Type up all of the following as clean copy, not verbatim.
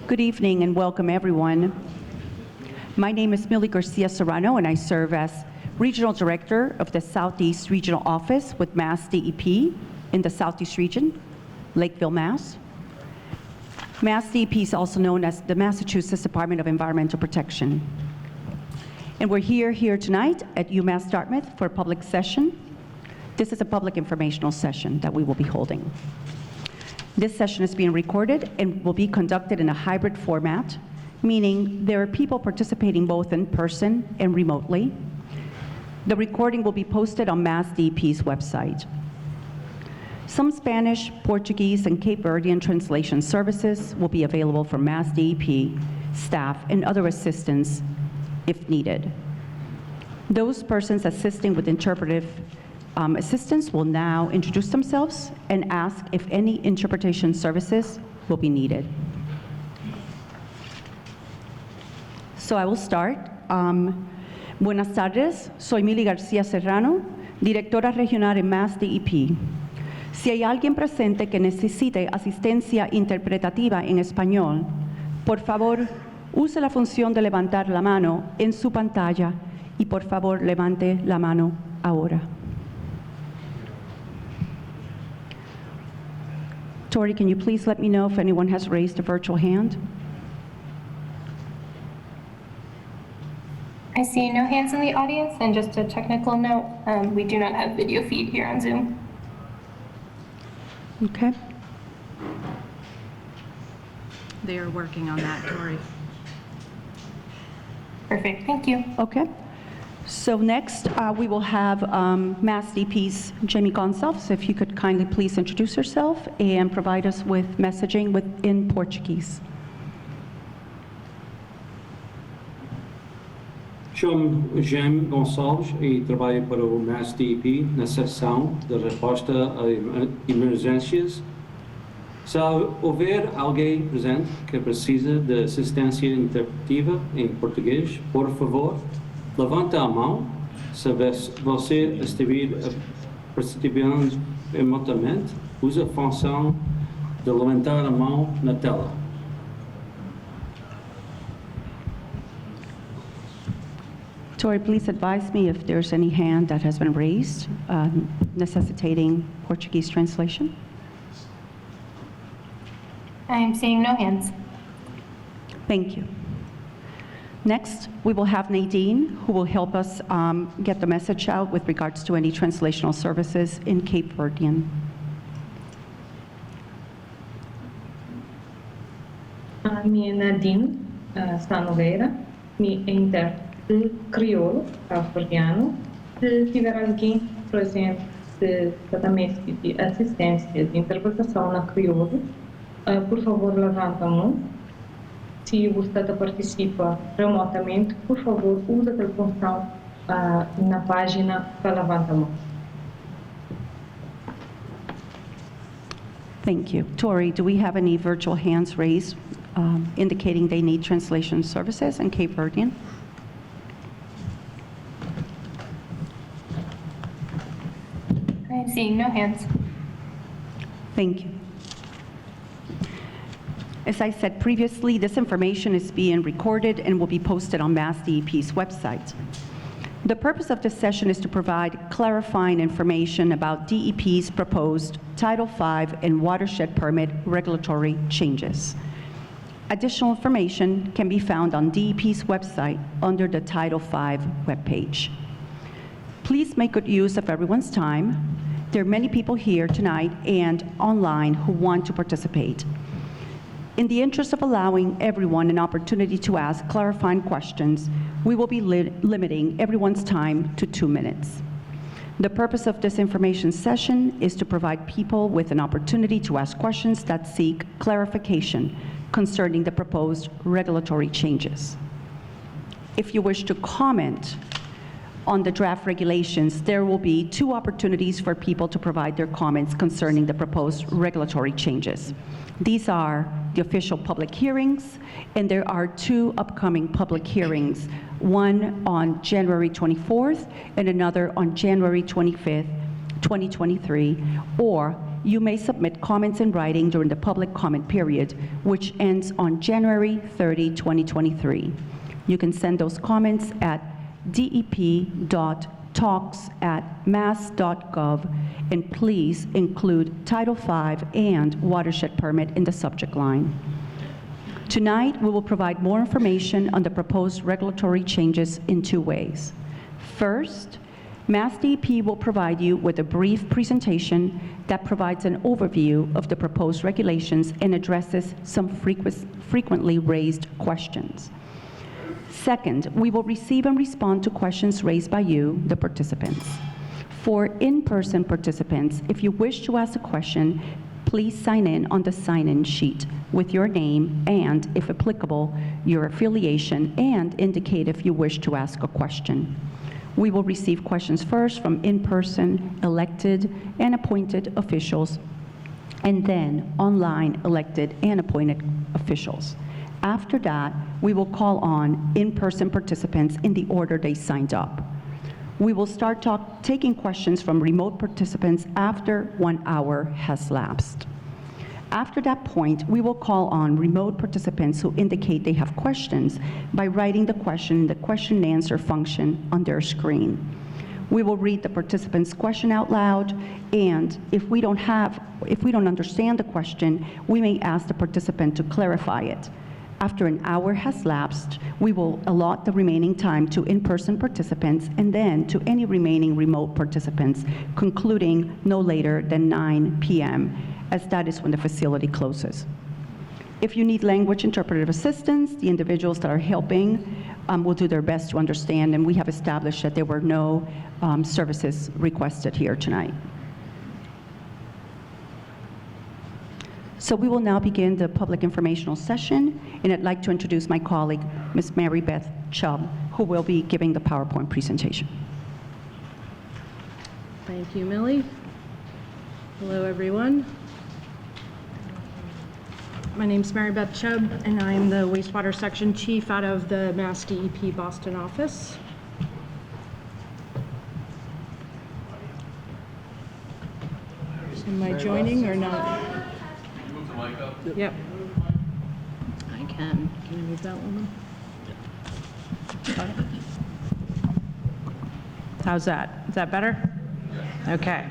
Good evening and welcome everyone. My name is Millie Garcia Serrano and I serve as Regional Director of the Southeast Regional Office with Mass DEP in the Southeast Region, Lakeville, Mass. Mass DEP is also known as the Massachusetts Department of Environmental Protection. And we're here tonight at UMass Dartmouth for a public session. This is a public informational session that we will be holding. This session is being recorded and will be conducted in a hybrid format, meaning there are people participating both in person and remotely. The recording will be posted on Mass DEP's website. Some Spanish, Portuguese, and Cape Verdean translation services will be available from Mass DEP staff and other assistants if needed. Those persons assisting with interpretive assistance will now introduce themselves and ask if any interpretation services will be needed. So I will start. Buenas tardes, soy Milly García Serrano, directora regional en Mass DEP. Si hay alguien presente que necesite asistencia interpretativa en español, por favor, use la función de levantar la mano en su pantalla y por favor levante la mano ahora. Tori, can you please let me know if anyone has raised a virtual hand? I see no hands in the audience, and just a technical note, we do not have video feed here on Zoom. Okay. They are working on that, Tori. Perfect, thank you. Okay. So next, we will have Mass DEP's Jamie Gonçalves. If you could kindly please introduce yourself and provide us with messaging in Portuguese. Chamo-me Jamie Gonçalves e trabalho para o Mass DEP na seção de resposta a emergências. Se houver alguém presente que precisa de assistência interpretativa em português, por favor, levante a mão. Se você estiver participando remotamente, use a função de levantar a mão na tela. Tori, please advise me if there's any hand that has been raised necessitating Portuguese translation. I am seeing no hands. Thank you. Next, we will have Nadine, who will help us get the message out with regards to any translational services in Cape Verdean. Mi Nadine Sanoveira, mi intérprete crioulo, cabo-verdiano. Se tiver alguém presente de tratamento de assistência de interpretação na crioulo, por favor, levanta a mão. Se você participa remotamente, por favor, use a função na página para levantar a mão. Thank you. Tori, do we have any virtual hands raised indicating they need translation services in Cape Verdean? I am seeing no hands. Thank you. As I said previously, this information is being recorded and will be posted on Mass DEP's website. The purpose of this session is to provide clarifying information about DEP's proposed Title V and watershed permit regulatory changes. Additional information can be found on DEP's website under the Title V webpage. Please make good use of everyone's time. There are many people here tonight and online who want to participate. In the interest of allowing everyone an opportunity to ask clarifying questions, we will be limiting everyone's time to 2 minutes. The purpose of this information session is to provide people with an opportunity to ask questions that seek clarification concerning the proposed regulatory changes. If you wish to comment on the draft regulations, there will be 2 opportunities for people to provide their comments concerning the proposed regulatory changes. These are the official public hearings, and there are 2 upcoming public hearings, one on January 24th and another on January 25th, 2023, or you may submit comments in writing during the public comment period, which ends on January 30, 2023. You can send those comments at dep.talks@mass.gov, and please include Title V and watershed permit in the subject line. Tonight, we will provide more information on the proposed regulatory changes in two ways. First, Mass DEP will provide you with a brief presentation that provides an overview of the proposed regulations and addresses some frequently raised questions. Second, we will receive and respond to questions raised by you, the participants. For in-person participants, if you wish to ask a question, please sign in on the sign-in sheet with your name and, if applicable, your affiliation, and indicate if you wish to ask a question. We will receive questions first from in-person elected and appointed officials, and then online elected and appointed officials. After that, we will call on in-person participants in the order they signed up. We will start taking questions from remote participants after 1 hour has lapsed. After that point, we will call on remote participants who indicate they have questions by writing the question in the question and answer function on their screen. We will read the participant's question out loud, and if we don't understand the question, we may ask the participant to clarify it. After an hour has lapsed, we will allot the remaining time to in-person participants and then to any remaining remote participants, concluding no later than 9 p.m., as that is when the facility closes. If you need language interpretive assistance, the individuals that are helping will do their best to understand, and we have established that there were no services requested here tonight. So we will now begin the public informational session, and I'd like to introduce my colleague, Ms. Mary Beth Chubb, who will be giving the PowerPoint presentation. Thank you, Millie. Hello, everyone. My name's Mary Beth Chubb, and I'm the wastewater section chief out of the Mass DEP Boston office. Am I joining or not? Move the mic up. Yep. I can. Can you move that one? Got it. How's that? Is that better? Okay.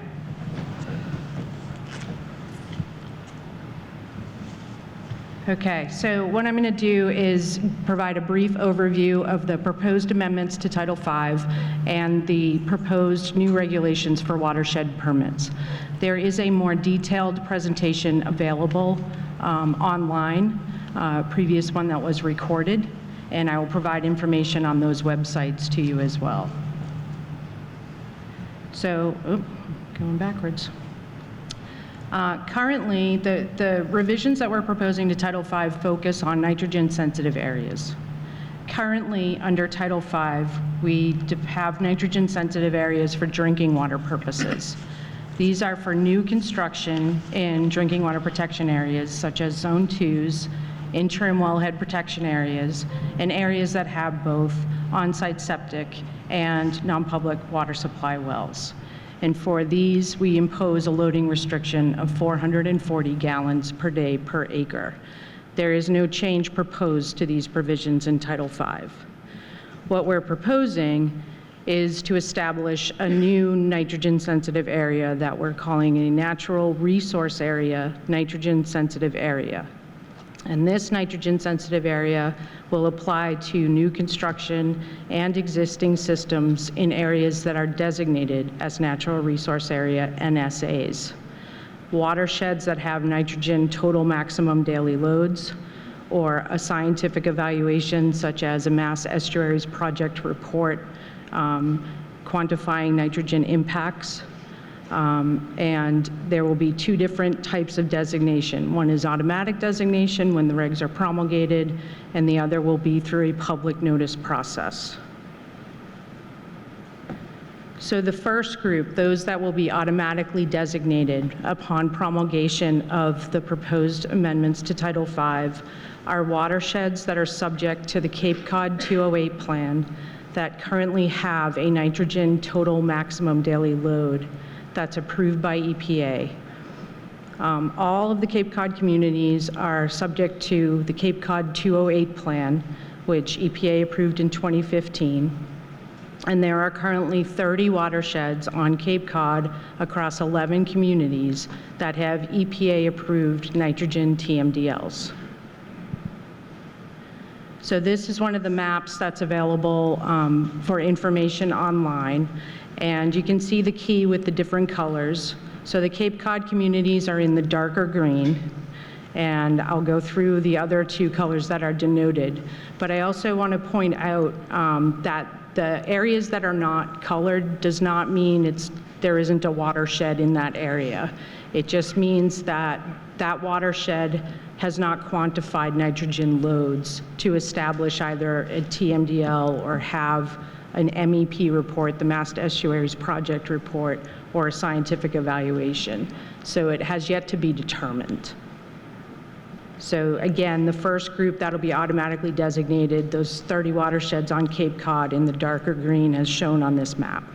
Okay, so what I'm going to do is provide a brief overview of the proposed amendments to Title V and the proposed new regulations for watershed permits. There is a more detailed presentation available online, previous one that was recorded, and I will provide information on those websites to you as well. So, going backwards. Currently, the revisions that we're proposing to Title V focus on nitrogen-sensitive areas. Currently, under Title V, we have nitrogen-sensitive areas for drinking water purposes. These are for new construction in drinking water protection areas, such as Zone 2s, interim wellhead protection areas, and areas that have both on-site septic and non-public water supply wells. And for these, we impose a loading restriction of 440 gallons per day per acre. There is no change proposed to these provisions in Title V. What we're proposing is to establish a new nitrogen-sensitive area that we're calling a natural resource area, nitrogen-sensitive area. And this nitrogen-sensitive area will apply to new construction and existing systems in areas that are designated as natural resource area NSAs. Watersheds that have nitrogen total maximum daily loads, or a scientific evaluation such as a Mass Estuaries Project report quantifying nitrogen impacts. And there will be two different types of designation. One is automatic designation when the regs are promulgated, and the other will be through a public notice process. So the first group, those that will be automatically designated upon promulgation of the proposed amendments to Title V, are watersheds that are subject to the Cape Cod 208 plan that currently have a nitrogen total maximum daily load that's approved by EPA. All of the Cape Cod communities are subject to the Cape Cod 208 plan, which EPA approved in 2015. And there are currently 30 watersheds on Cape Cod across 11 communities that have EPA-approved nitrogen TMDLs. So this is one of the maps that's available for information online. And you can see the key with the different colors. So the Cape Cod communities are in the darker green. And I'll go through the other two colors that are denoted. But I also want to point out that the areas that are not colored does not mean there isn't a watershed in that area. It just means that that watershed has not quantified nitrogen loads to establish either a TMDL or have an MEP report, the Mass Estuaries Project report, or a scientific evaluation. So it has yet to be determined. So again, the first group that'll be automatically designated, those 30 watersheds on Cape Cod in the darker green as shown on this map.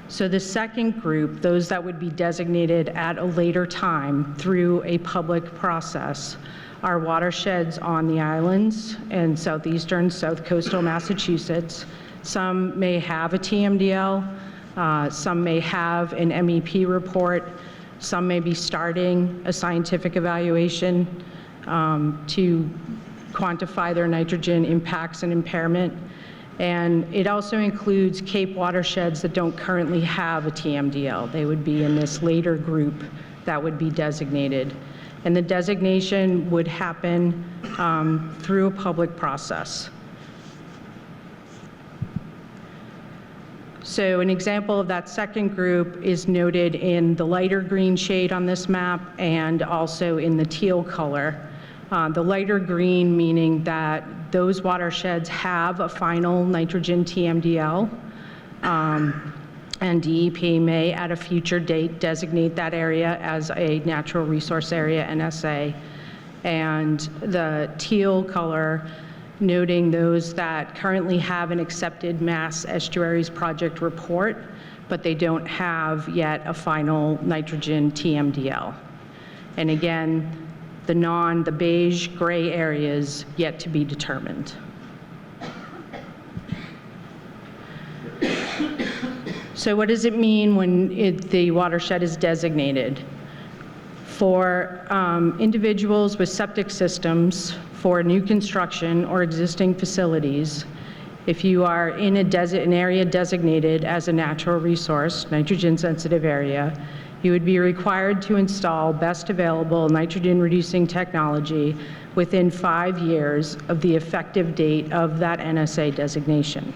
So the second group, those that would be designated at a later time through a public process, are watersheds on the islands in southeastern, south coastal Massachusetts. Some may have a TMDL, some may have an MEP report, some may be starting a scientific evaluation to quantify their nitrogen impacts and impairment. And it also includes Cape watersheds that don't currently have a TMDL. They would be in this later group that would be designated. And the designation would happen through a public process. So an example of that second group is noted in the lighter green shade on this map and also in the teal color. The lighter green meaning that those watersheds have a final nitrogen TMDL, and DEP may at a future date designate that area as a natural resource area NSA. And the teal color noting those that currently have an accepted Mass Estuaries Project report, but they don't have yet a final nitrogen TMDL. And again, the beige gray areas yet to be determined. So what does it mean when the watershed is designated? For individuals with septic systems for new construction or existing facilities, if you are in an area designated as a natural resource, nitrogen sensitive area, you would be required to install best available nitrogen reducing technology within 5 years of the effective date of that NSA designation.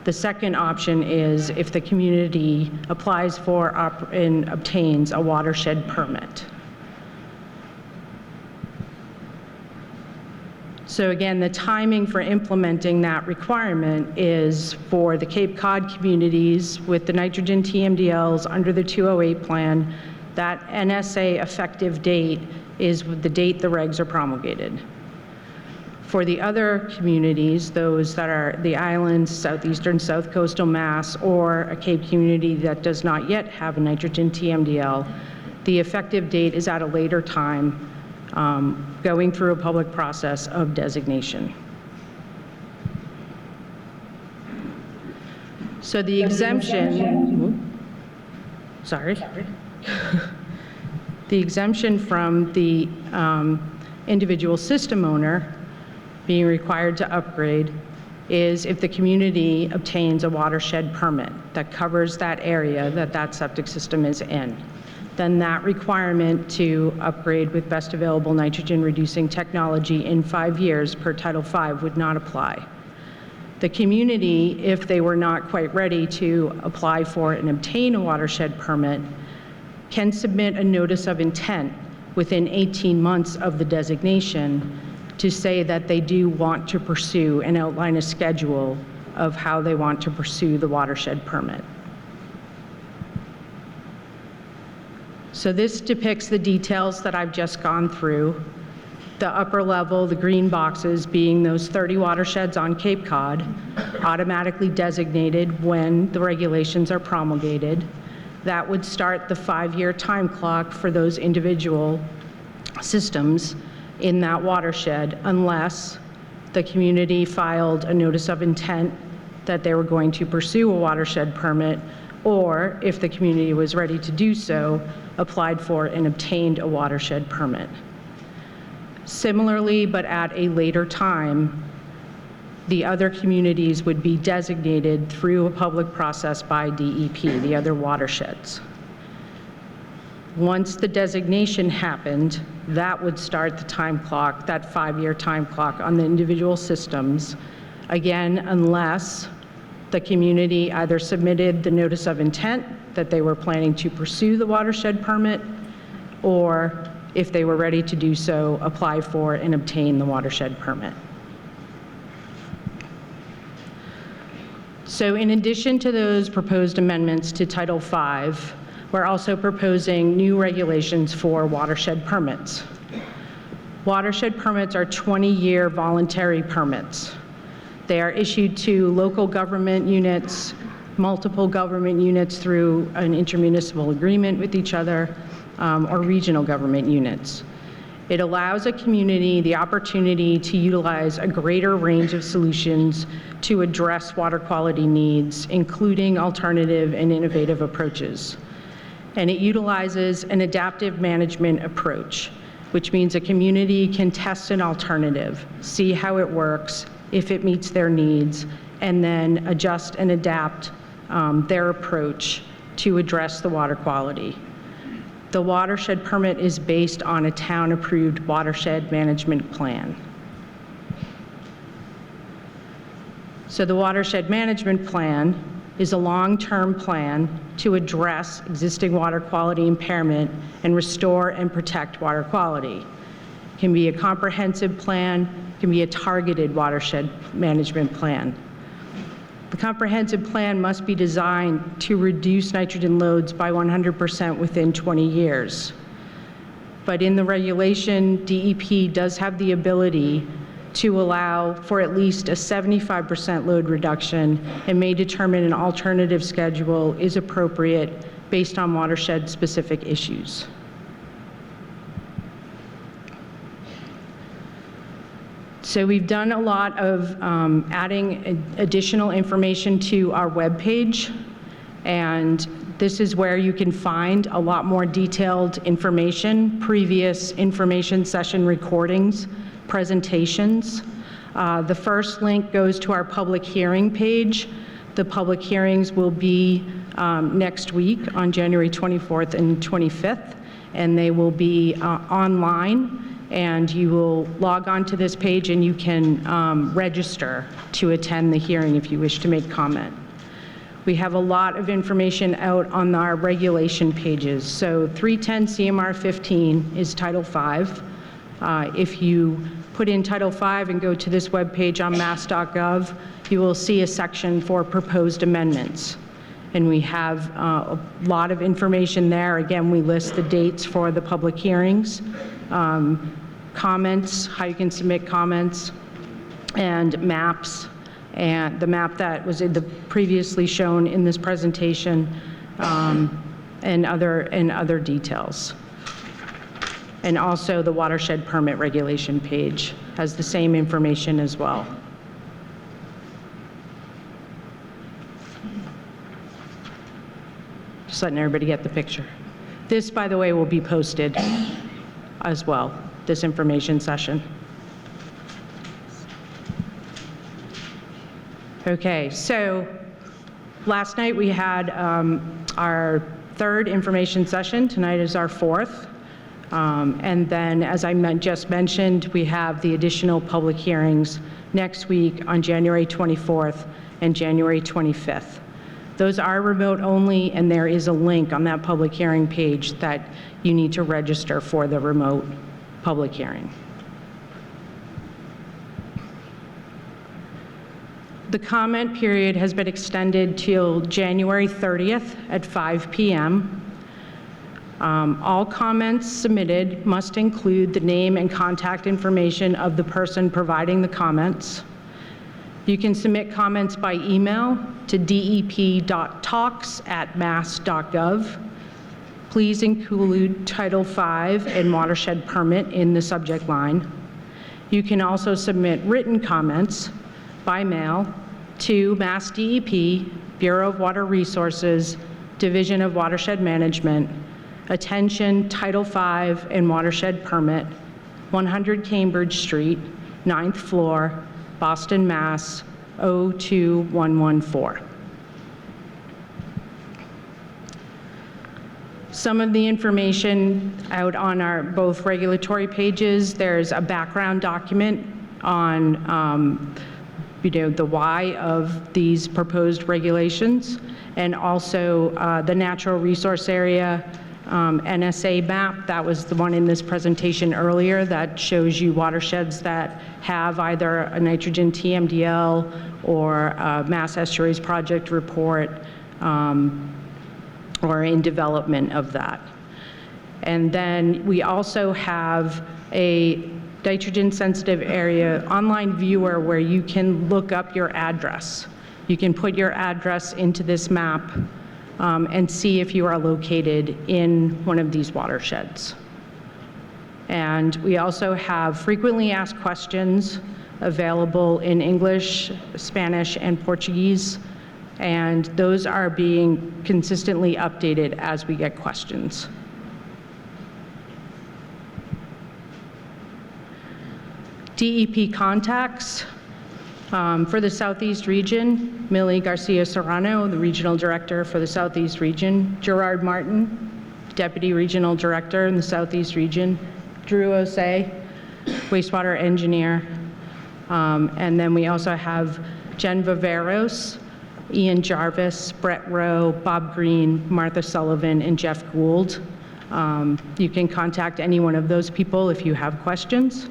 The second option is if the community applies for and obtains a watershed permit. So again, the timing for implementing that requirement is for the Cape Cod communities with the nitrogen TMDLs under the 208 plan. That NSA effective date is the date the regs are promulgated. For the other communities, those that are the islands, southeastern, south coastal Mass, or a Cape community that does not yet have a nitrogen TMDL, the effective date is at a later time, going through a public process of designation. So the exemption, the exemption from the individual system owner being required to upgrade is if the community obtains a watershed permit that covers that area that that septic system is in. Then that requirement to upgrade with best available nitrogen reducing technology in 5 years per Title V would not apply. The community, if they were not quite ready to apply for and obtain a watershed permit, can submit a notice of intent within 18 months of the designation to say that they do want to pursue and outline a schedule of how they want to pursue the watershed permit. So this depicts the details that I've just gone through. The upper level, the green boxes being those 30 watersheds on Cape Cod, automatically designated when the regulations are promulgated. That would start the 5-year time clock for those individual systems in that watershed unless the community filed a notice of intent that they were going to pursue a watershed permit, or if the community was ready to do so, applied for and obtained a watershed permit. Similarly, but at a later time, the other communities would be designated through a public process by DEP, the other watersheds. Once the designation happened, that would start the time clock, that 5-year time clock on the individual systems, again, unless the community either submitted the notice of intent that they were planning to pursue the watershed permit, or if they were ready to do so, apply for and obtain the watershed permit. So in addition to those proposed amendments to Title V, we're also proposing new regulations for watershed permits. Watershed permits are 20-year voluntary permits. They are issued to local government units, multiple government units through an intermunicipal agreement with each other, or regional government units. It allows a community the opportunity to utilize a greater range of solutions to address water quality needs, including alternative and innovative approaches. And it utilizes an adaptive management approach, which means a community can test an alternative, see how it works, if it meets their needs, and then adjust and adapt their approach to address the water quality. The watershed permit is based on a town-approved watershed management plan. So the watershed management plan is a long-term plan to address existing water quality impairment and restore and protect water quality. It can be a comprehensive plan, it can be a targeted watershed management plan. The comprehensive plan must be designed to reduce nitrogen loads by 100% within 20 years. But in the regulation, DEP does have the ability to allow for at least a 75% load reduction and may determine an alternative schedule is appropriate based on watershed-specific issues. So we've done a lot of adding additional information to our webpage, and this is where you can find a lot more detailed information, previous information session recordings, presentations. The first link goes to our public hearing page. The public hearings will be next week on January 24th and 25th, and they will be online. And you will log on to this page and you can register to attend the hearing if you wish to make comment. We have a lot of information out on our regulation pages. So 310 CMR 15 is Title V. If you put in Title V and go to this webpage on mass.gov, you will see a section for proposed amendments. And we have a lot of information there. Again, we list the dates for the public hearings, comments, how you can submit comments, and maps, and the map that was previously shown in this presentation, and other details. And also the watershed permit regulation page has the same information as well. Just letting everybody get the picture. This, by the way, will be posted as well, this information session. Okay, so last night we had our third information session. Tonight is our fourth. And then, as I just mentioned, we have the additional public hearings next week on January 24th and January 25th. Those are remote only, and there is a link on that public hearing page that you need to register for the remote public hearing. The comment period has been extended till January 30th at 5 p.m. All comments submitted must include the name and contact information of the person providing the comments. You can submit comments by email to dep.talks@mass.gov. Please include Title V and watershed permit in the subject line. You can also submit written comments by mail to Mass DEP, Bureau of Water Resources, Division of Watershed Management, attention Title V and watershed permit, 100 Cambridge Street, 9th floor, Boston, Mass. 02114. Some of the information out on our both regulatory pages, there's a background document on the why of these proposed regulations, and also the natural resource area NSA map. That was the one in this presentation earlier that shows you watersheds that have either a nitrogen TMDL or a Mass Estuaries Project report or in development of that. And then we also have a nitrogen sensitive area online viewer where you can look up your address. You can put your address into this map and see if you are located in one of these watersheds. And we also have frequently asked questions available in English, Spanish, and Portuguese, and those are being consistently updated as we get questions. DEP contacts. For the Southeast region, Millie Garcia Serrano, the Regional Director for the Southeast region, Gerard Martin, Deputy Regional Director in the Southeast region, Drew Osei, Wastewater Engineer, and then we also have Jen Viveros, Ian Jarvis, Brett Rowe, Bob Green, Martha Sullivan, and Jeff Gould. You can contact any one of those people if you have questions.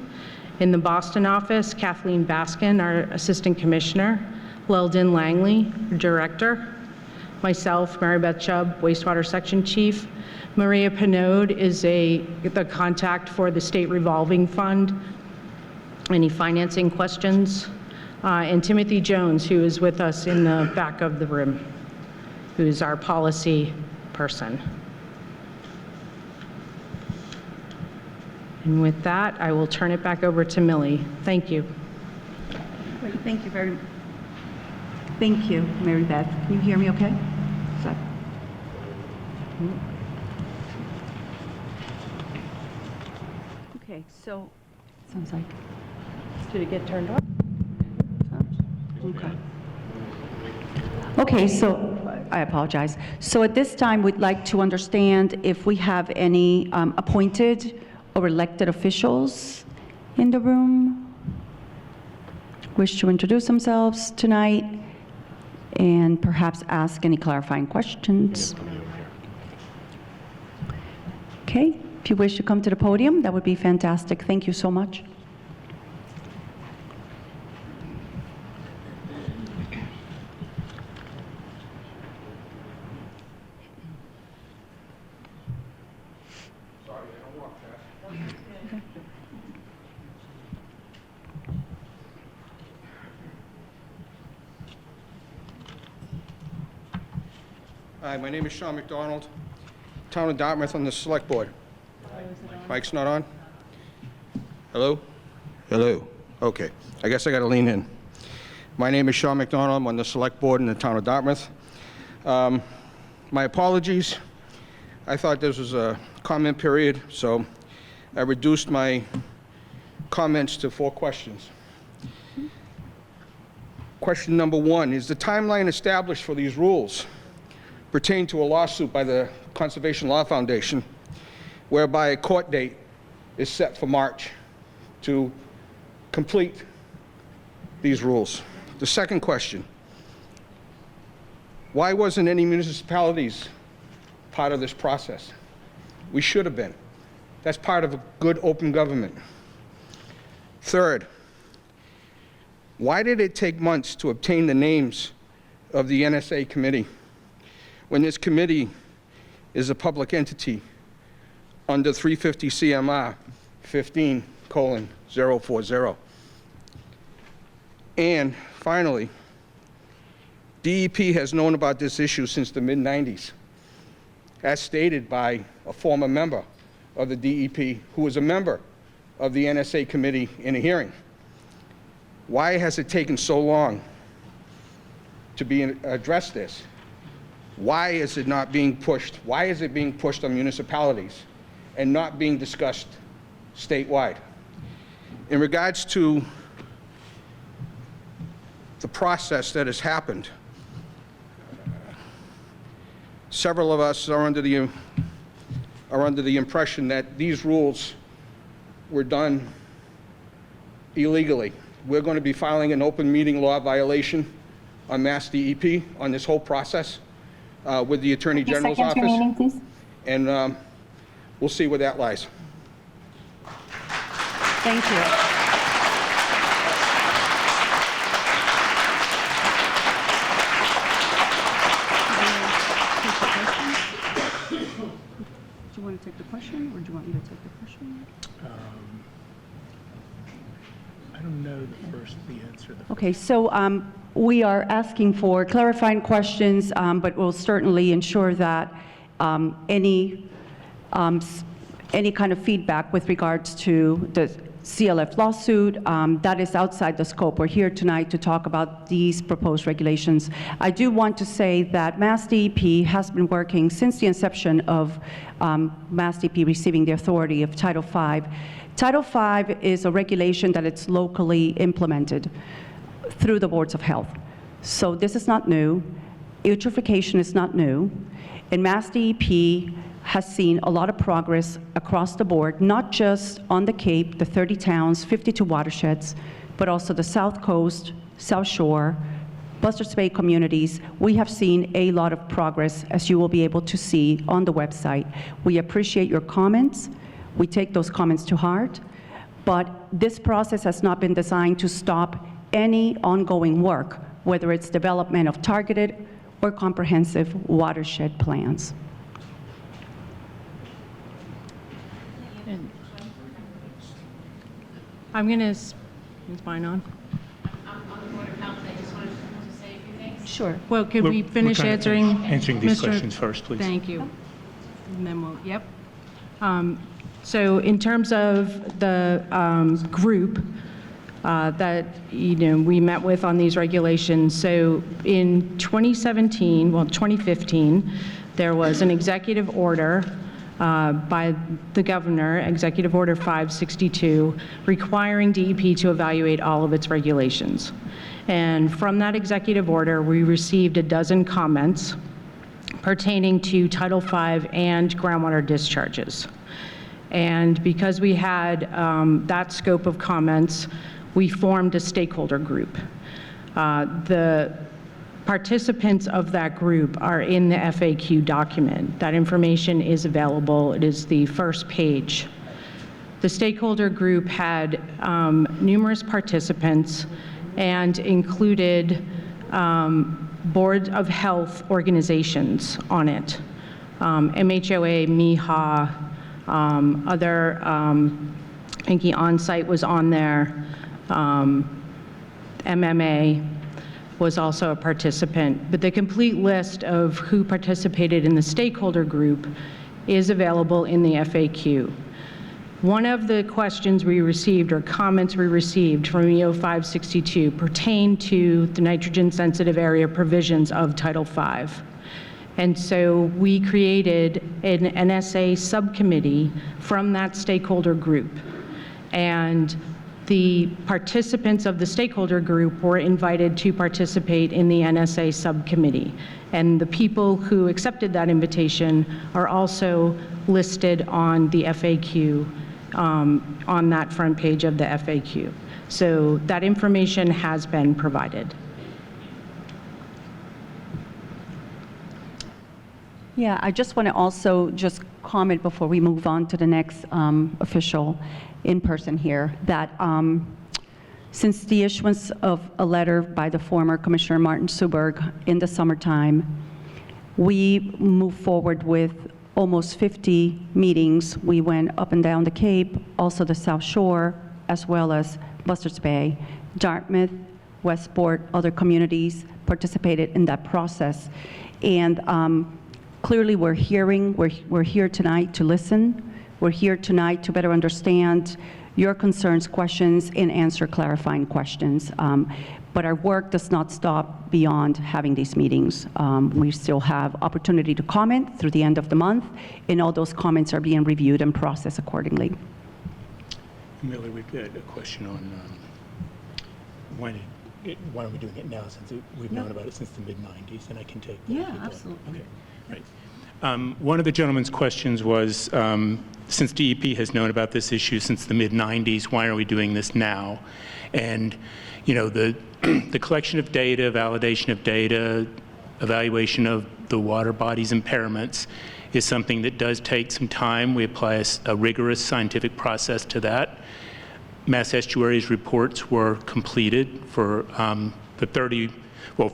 In the Boston office, Kathleen Baskin, our Assistant Commissioner, Leldon Langley, Director, myself, Mary Beth Chubb, Wastewater Section Chief. Maria Pinode is the contact for the State Revolving Fund. Any financing questions? And Timothy Jones, who is with us in the back of the room, who is our policy person. And with that, I will turn it back over to Millie. Thank you. Great, thank you very much. Thank you, Mary Beth. Can you hear me okay? Okay, so, sounds like. Did it get turned on? Okay. Okay, so I apologize. So at this time, we'd like to understand if we have any appointed or elected officials in the room wish to introduce themselves tonight and perhaps ask any clarifying questions. Okay, if you wish to come to the podium, that would be fantastic. Thank you so much. Hi, my name is Sean McDonald, Town of Dartmouth on the Select Board. Mic's not on? Hello? Hello. Okay. I guess I got to lean in. My name is Sean McDonald. I'm on the Select Board in the Town of Dartmouth. My apologies. I thought this was a comment period, so I reduced my comments to 4 questions. Question number 1, is the timeline established for these rules pertain to a lawsuit by the Conservation Law Foundation, whereby a court date is set for March to complete these rules? The second question, why wasn't any municipalities part of this process? We should have been. That's part of a good open government. Third, why did it take months to obtain the names of the NSA committee when this committee is a public entity under 350 CMR 15:040? And finally, DEP has known about this issue since the mid-90s, as stated by a former member of the DEP who was a member of the NSA committee in a hearing. Why has it taken so long to address this? Why is it not being pushed? Why is it being pushed on municipalities and not being discussed statewide? In regards to the process that has happened, several of us are under the impression that these rules were done illegally. We're going to be filing an open meeting law violation on Mass DEP on this whole process with the Attorney General's office. Remaining, please. And we'll see where that lies. Thank you. Do you want to take the question, or do you want me to take the question? I don't know the answer. Okay, so we are asking for clarifying questions, but we'll certainly ensure that any kind of feedback with regards to the CLF lawsuit, that is outside the scope. We're here tonight to talk about these proposed regulations. I do want to say that Mass DEP has been working since the inception of Mass DEP receiving the authority of Title V. Title V is a regulation that it's locally implemented through the boards of health. So this is not new. Eutrophication is not new. And Mass DEP has seen a lot of progress across the board, not just on the Cape, the 30 towns, 52 watersheds, but also the South Coast, South Shore, Buster's Bay communities. We have seen a lot of progress, as you will be able to see on the website. We appreciate your comments. We take those comments to heart, but this process has not been designed to stop any ongoing work, whether it's development of targeted or comprehensive watershed plans. I'm going to, is mine on? On the Board of Health, I just wanted to say a few things. Sure. Well, could we finish answering? Answering these Mr. questions first, please. Thank you. And then we'll, yep. So in terms of the group that, we met with on these regulations, so in 2015, there was an executive order by the governor, Executive Order 562, requiring DEP to evaluate all of its regulations. And from that executive order, we received a dozen comments pertaining to Title V and groundwater discharges. And because we had that scope of comments, we formed a stakeholder group. The participants of that group are in the FAQ document. That information is available. It is the first page. The stakeholder group had numerous participants and included board of health organizations on it. MHOA, MIHA, other, Pinky Onsite was on there. MMA was also a participant. But the complete list of who participated in the stakeholder group is available in the FAQ. One of the questions we received, or comments we received from EO 562, pertained to the nitrogen-sensitive area provisions of Title V. And so we created an NSA subcommittee from that stakeholder group. And the participants of the stakeholder group were invited to participate in the NSA subcommittee. And the people who accepted that invitation are also listed on the FAQ, on that front page of the FAQ. So that information has been provided. Yeah, I just want to also just comment before we move on to the next official in-person here, that since the issuance of a letter by the former Commissioner Martin Suberg in the summertime, we moved forward with almost 50 meetings. We went up and down the Cape, also the South Shore, as well as Buster's Bay, Dartmouth, Westport, other communities participated in that process. And clearly we're here tonight to listen. We're here tonight to better understand your concerns, questions, and answer clarifying questions. But our work does not stop beyond having these meetings. We still have opportunity to comment through the end of the month, and all those comments are being reviewed and processed accordingly. Miller, we've got a question on why are we doing it now, since we've known about it since the mid-90s, and I can take that. Yeah, absolutely. Okay, right. One of the gentleman's questions was, since DEP has known about this issue since the mid-90s, why are we doing this now? And, you know, the collection of data, validation of data, evaluation of the water body's impairments is something that does take some time. We apply a rigorous scientific process to that. Mass Estuaries reports were completed for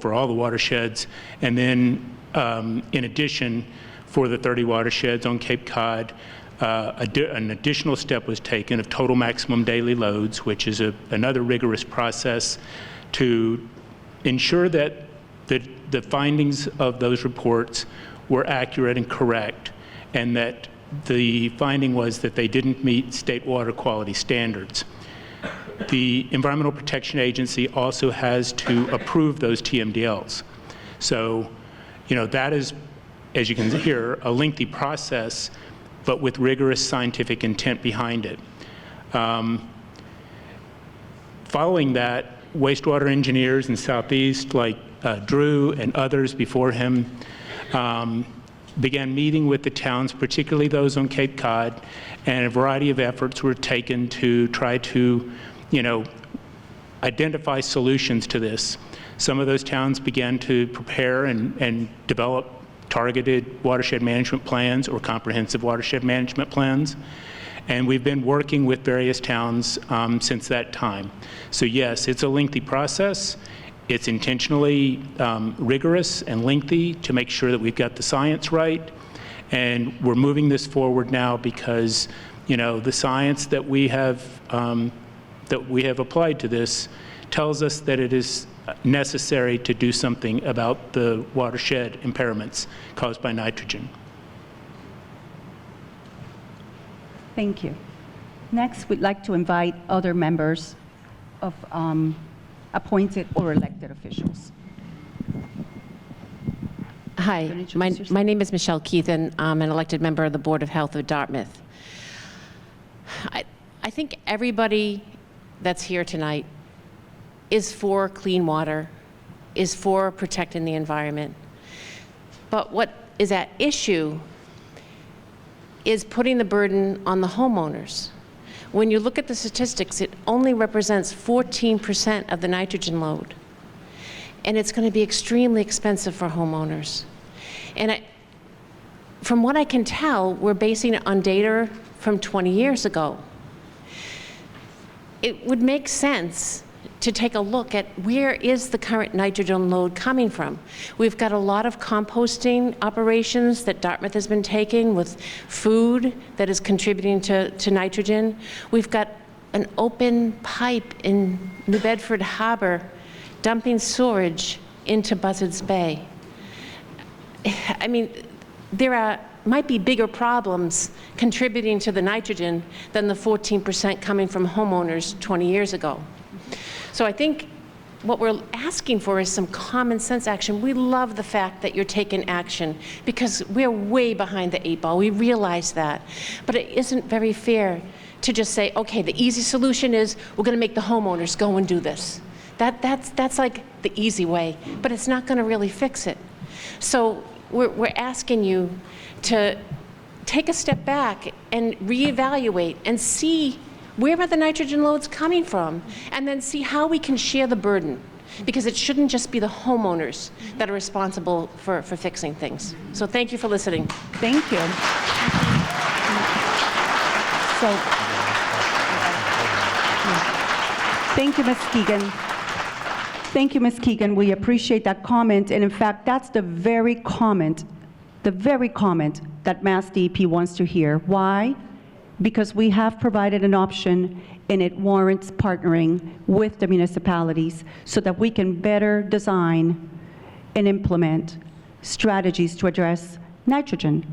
for all the watersheds, and then in addition, for the 30 watersheds on Cape Cod, an additional step was taken of total maximum daily loads, which is another rigorous process to ensure that the findings of those reports were accurate and correct, and that the finding was that they didn't meet state water quality standards. The Environmental Protection Agency also has to approve those TMDLs. So, you know, that is, as you can hear, a lengthy process, but with rigorous scientific intent behind it. Following that, wastewater engineers in Southeast, like Drew and others before him, began meeting with the towns, particularly those on Cape Cod, and a variety of efforts were taken to try to, you know, identify solutions to this. Some of those towns began to prepare and develop targeted watershed management plans or comprehensive watershed management plans. And we've been working with various towns since that time. So yes, it's a lengthy process. It's intentionally rigorous and lengthy to make sure that we've got the science right. And we're moving this forward now because, you know, the science that we have applied to this tells us that it is necessary to do something about the watershed impairments caused by nitrogen. Thank you. Next, we'd like to invite other members of appointed or elected officials. Hi, my name is Michelle Keith, and I'm an elected member of the Board of Health of Dartmouth. I think everybody that's here tonight is for clean water, is for protecting the environment. But what is at issue is putting the burden on the homeowners. When you look at the statistics, it only represents 14% of the nitrogen load. And it's going to be extremely expensive for homeowners. And from what I can tell, we're basing it on data from 20 years ago. It would make sense to take a look at where is the current nitrogen load coming from. We've got a lot of composting operations that Dartmouth has been taking with food that is contributing to nitrogen. We've got an open pipe in New Bedford Harbor dumping sewage into Buzzards Bay. I mean, there might be bigger problems contributing to the nitrogen than the 14% coming from homeowners 20 years ago. So I think what we're asking for is some common sense action. We love the fact that you're taking action because we're way behind the 8 ball. We realize that. But it isn't very fair to just say, okay, the easy solution is we're going to make the homeowners go and do this. That's like the easy way, but it's not going to really fix it. So we're asking you to take a step back and reevaluate and see where are the nitrogen loads coming from, and then see how we can share the burden, because it shouldn't just be the homeowners that are responsible for fixing things. So thank you for listening. Thank you. So, thank you, Ms. Keegan. Thank you, Ms. Keegan. We appreciate that comment, and in fact, that's the very comment that Mass DEP wants to hear. Why? because we have provided an option and it warrants partnering with the municipalities so that we can better design and implement strategies to address nitrogen.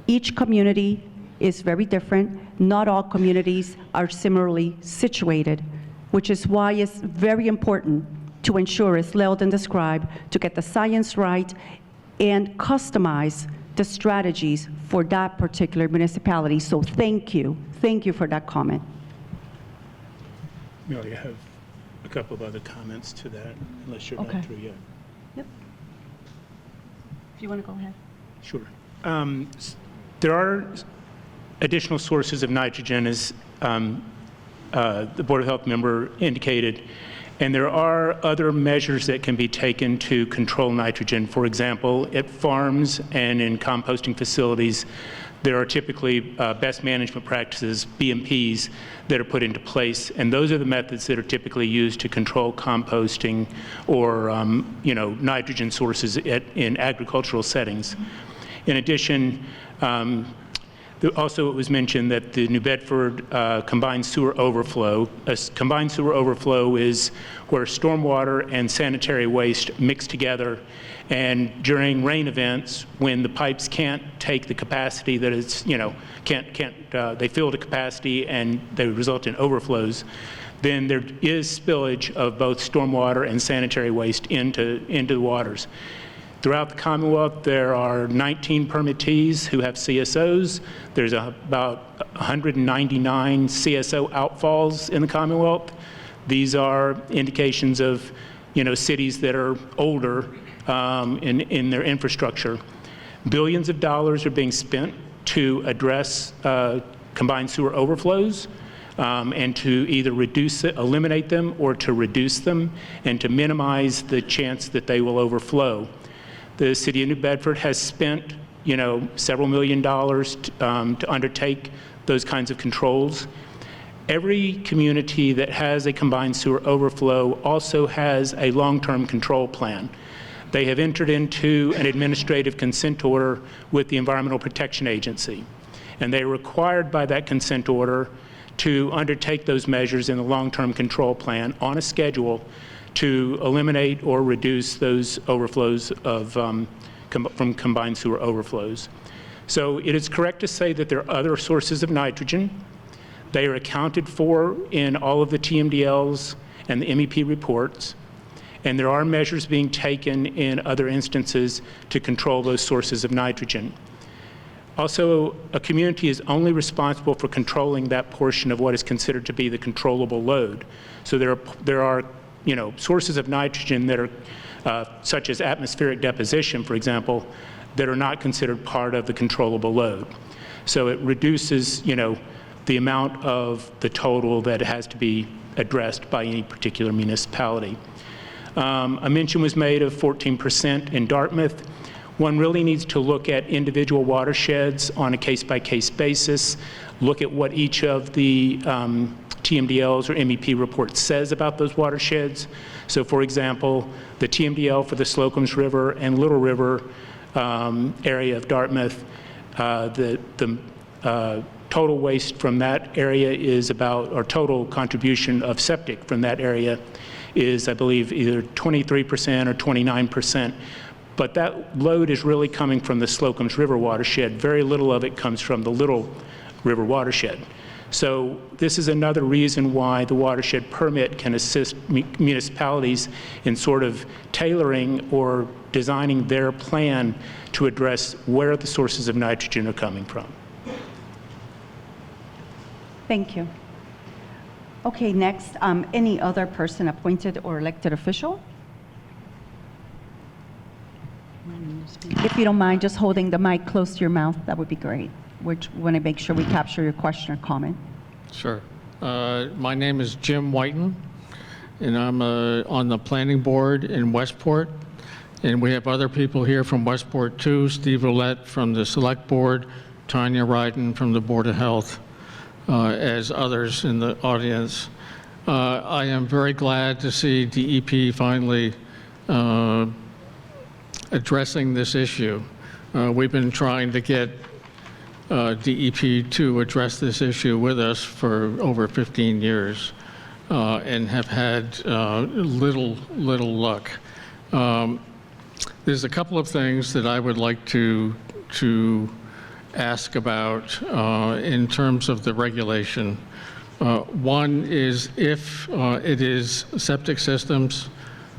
Each community is very different. Not all communities are similarly situated, which is why it's very important to ensure, as Leldon described, to get the science right and customize the strategies for that particular municipality. So thank you for that comment. Mary, I have a couple of other comments to that, unless you're Okay. not through yet. Yep. If you want to go ahead. Sure. There are additional sources of nitrogen, as the Board of Health member indicated, and there are other measures that can be taken to control nitrogen. For example, at farms and in composting facilities, there are typically best management practices, BMPs, that are put into place, and those are the methods that are typically used to control composting or nitrogen sources in agricultural settings. In addition, also it was mentioned that the New Bedford combined sewer overflow, a combined sewer overflow is where stormwater and sanitary waste mix together, and during rain events, when the pipes can't take the capacity that it's, they fill to capacity and they result in overflows, then there is spillage of both stormwater and sanitary waste into the waters. Throughout the Commonwealth, there are 19 permittees who have CSOs. There's about 199 CSO outfalls in the Commonwealth. These are indications of, cities that are older in their infrastructure. Billions of dollars are being spent to address combined sewer overflows and to either eliminate them or to reduce them and to minimize the chance that they will overflow. The city of New Bedford has spent, several million dollars to undertake those kinds of controls. Every community that has a combined sewer overflow also has a long-term control plan. They have entered into an administrative consent order with the Environmental Protection Agency, and they are required by that consent order to undertake those measures in the long-term control plan on a schedule to eliminate or reduce those overflows from combined sewer overflows. So it is correct to say that there are other sources of nitrogen. They are accounted for in all of the TMDLs and the MEP reports, and there are measures being taken in other instances to control those sources of nitrogen. Also, a community is only responsible for controlling that portion of what is considered to be the controllable load. So there are sources of nitrogen that are, such as atmospheric deposition, for example, that are not considered part of the controllable load. So it reduces, the amount of the total that has to be addressed by any particular municipality. A mention was made of 14% in Dartmouth. One really needs to look at individual watersheds on a case-by-case basis, look at what each of the TMDLs or MEP report says about those watersheds. So for example, the TMDL for the Slocum's River and Little River area of Dartmouth, the total waste from that area is about, or total contribution of septic from that area is, I believe, either 23% or 29%. But that load is really coming from the Slocum's River watershed. Very little of it comes from the Little River watershed. So this is another reason why the watershed permit can assist municipalities in sort of tailoring or designing their plan to address where the sources of nitrogen are coming from. Thank you. Okay, next, any other person appointed or elected official? If you don't mind just holding the mic close to your mouth, that would be great. We want to make sure we capture your question or comment. Sure. My name is Jim Whiten, and I'm on the planning board in Westport. And we have other people here from Westport too, Steve Roulette from the select board, Tanya Ryden from the Board of Health, as others in the audience. I am very glad to see DEP finally addressing this issue. We've been trying to get DEP to address this issue with us for over 15 years and have had little luck. There's a couple of things that I would like to ask about in terms of the regulation. One is if it is septic systems,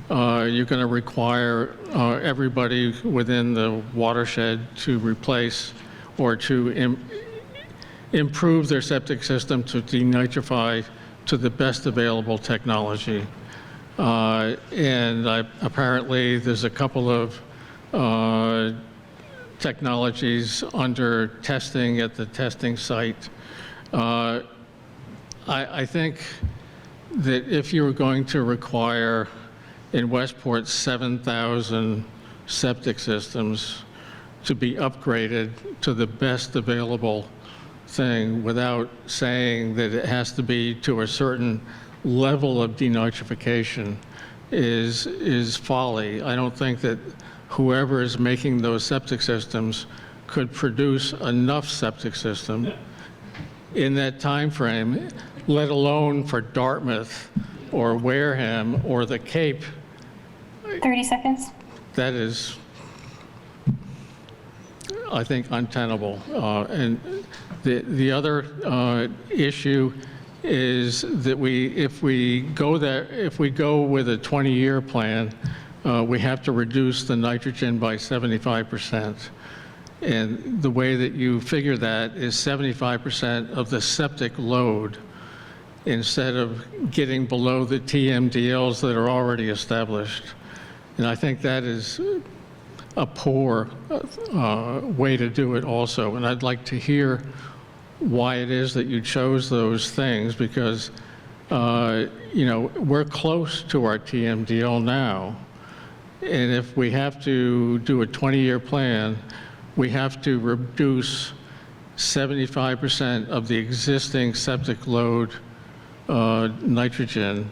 you're going to require everybody within the watershed to replace or to improve their septic system to denitrify to the best available technology. And apparently there's a couple of technologies under testing at the testing site. I think that if you were going to require in Westport 7,000 septic systems to be upgraded to the best available thing without saying that it has to be to a certain level of denitrification is folly. I don't think that whoever is making those septic systems could produce enough septic system in that time frame, let alone for Dartmouth or Wareham or the Cape. 30 seconds. That is, I think, untenable. And the other issue is that if we go with a 20-year plan, we have to reduce the nitrogen by 75%. And the way that you figure that is 75% of the septic load instead of getting below the TMDLs that are already established. And I think that is a poor way to do it also. And I'd like to hear why it is that you chose those things, because we're close to our TMDL now. And if we have to do a 20-year plan, we have to reduce 75% of the existing septic load nitrogen.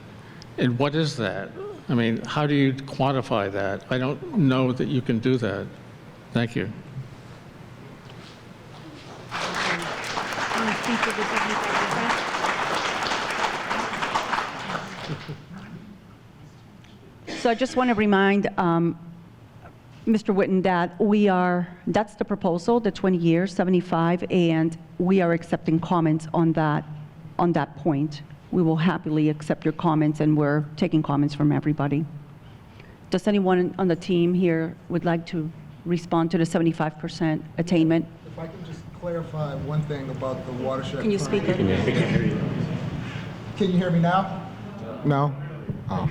And what is that? I mean, how do you quantify that? I don't know that you can do that. Thank you. So I just want to remind Mr. Whitten that that's the proposal, the 20 years, 75, and we are accepting comments on that point. We will happily accept your comments, and we're taking comments from everybody. Does anyone on the team here would like to respond to the 75% attainment? If I can just clarify one thing about the watershed. Can you speak? Can you hear me now? No? Oh.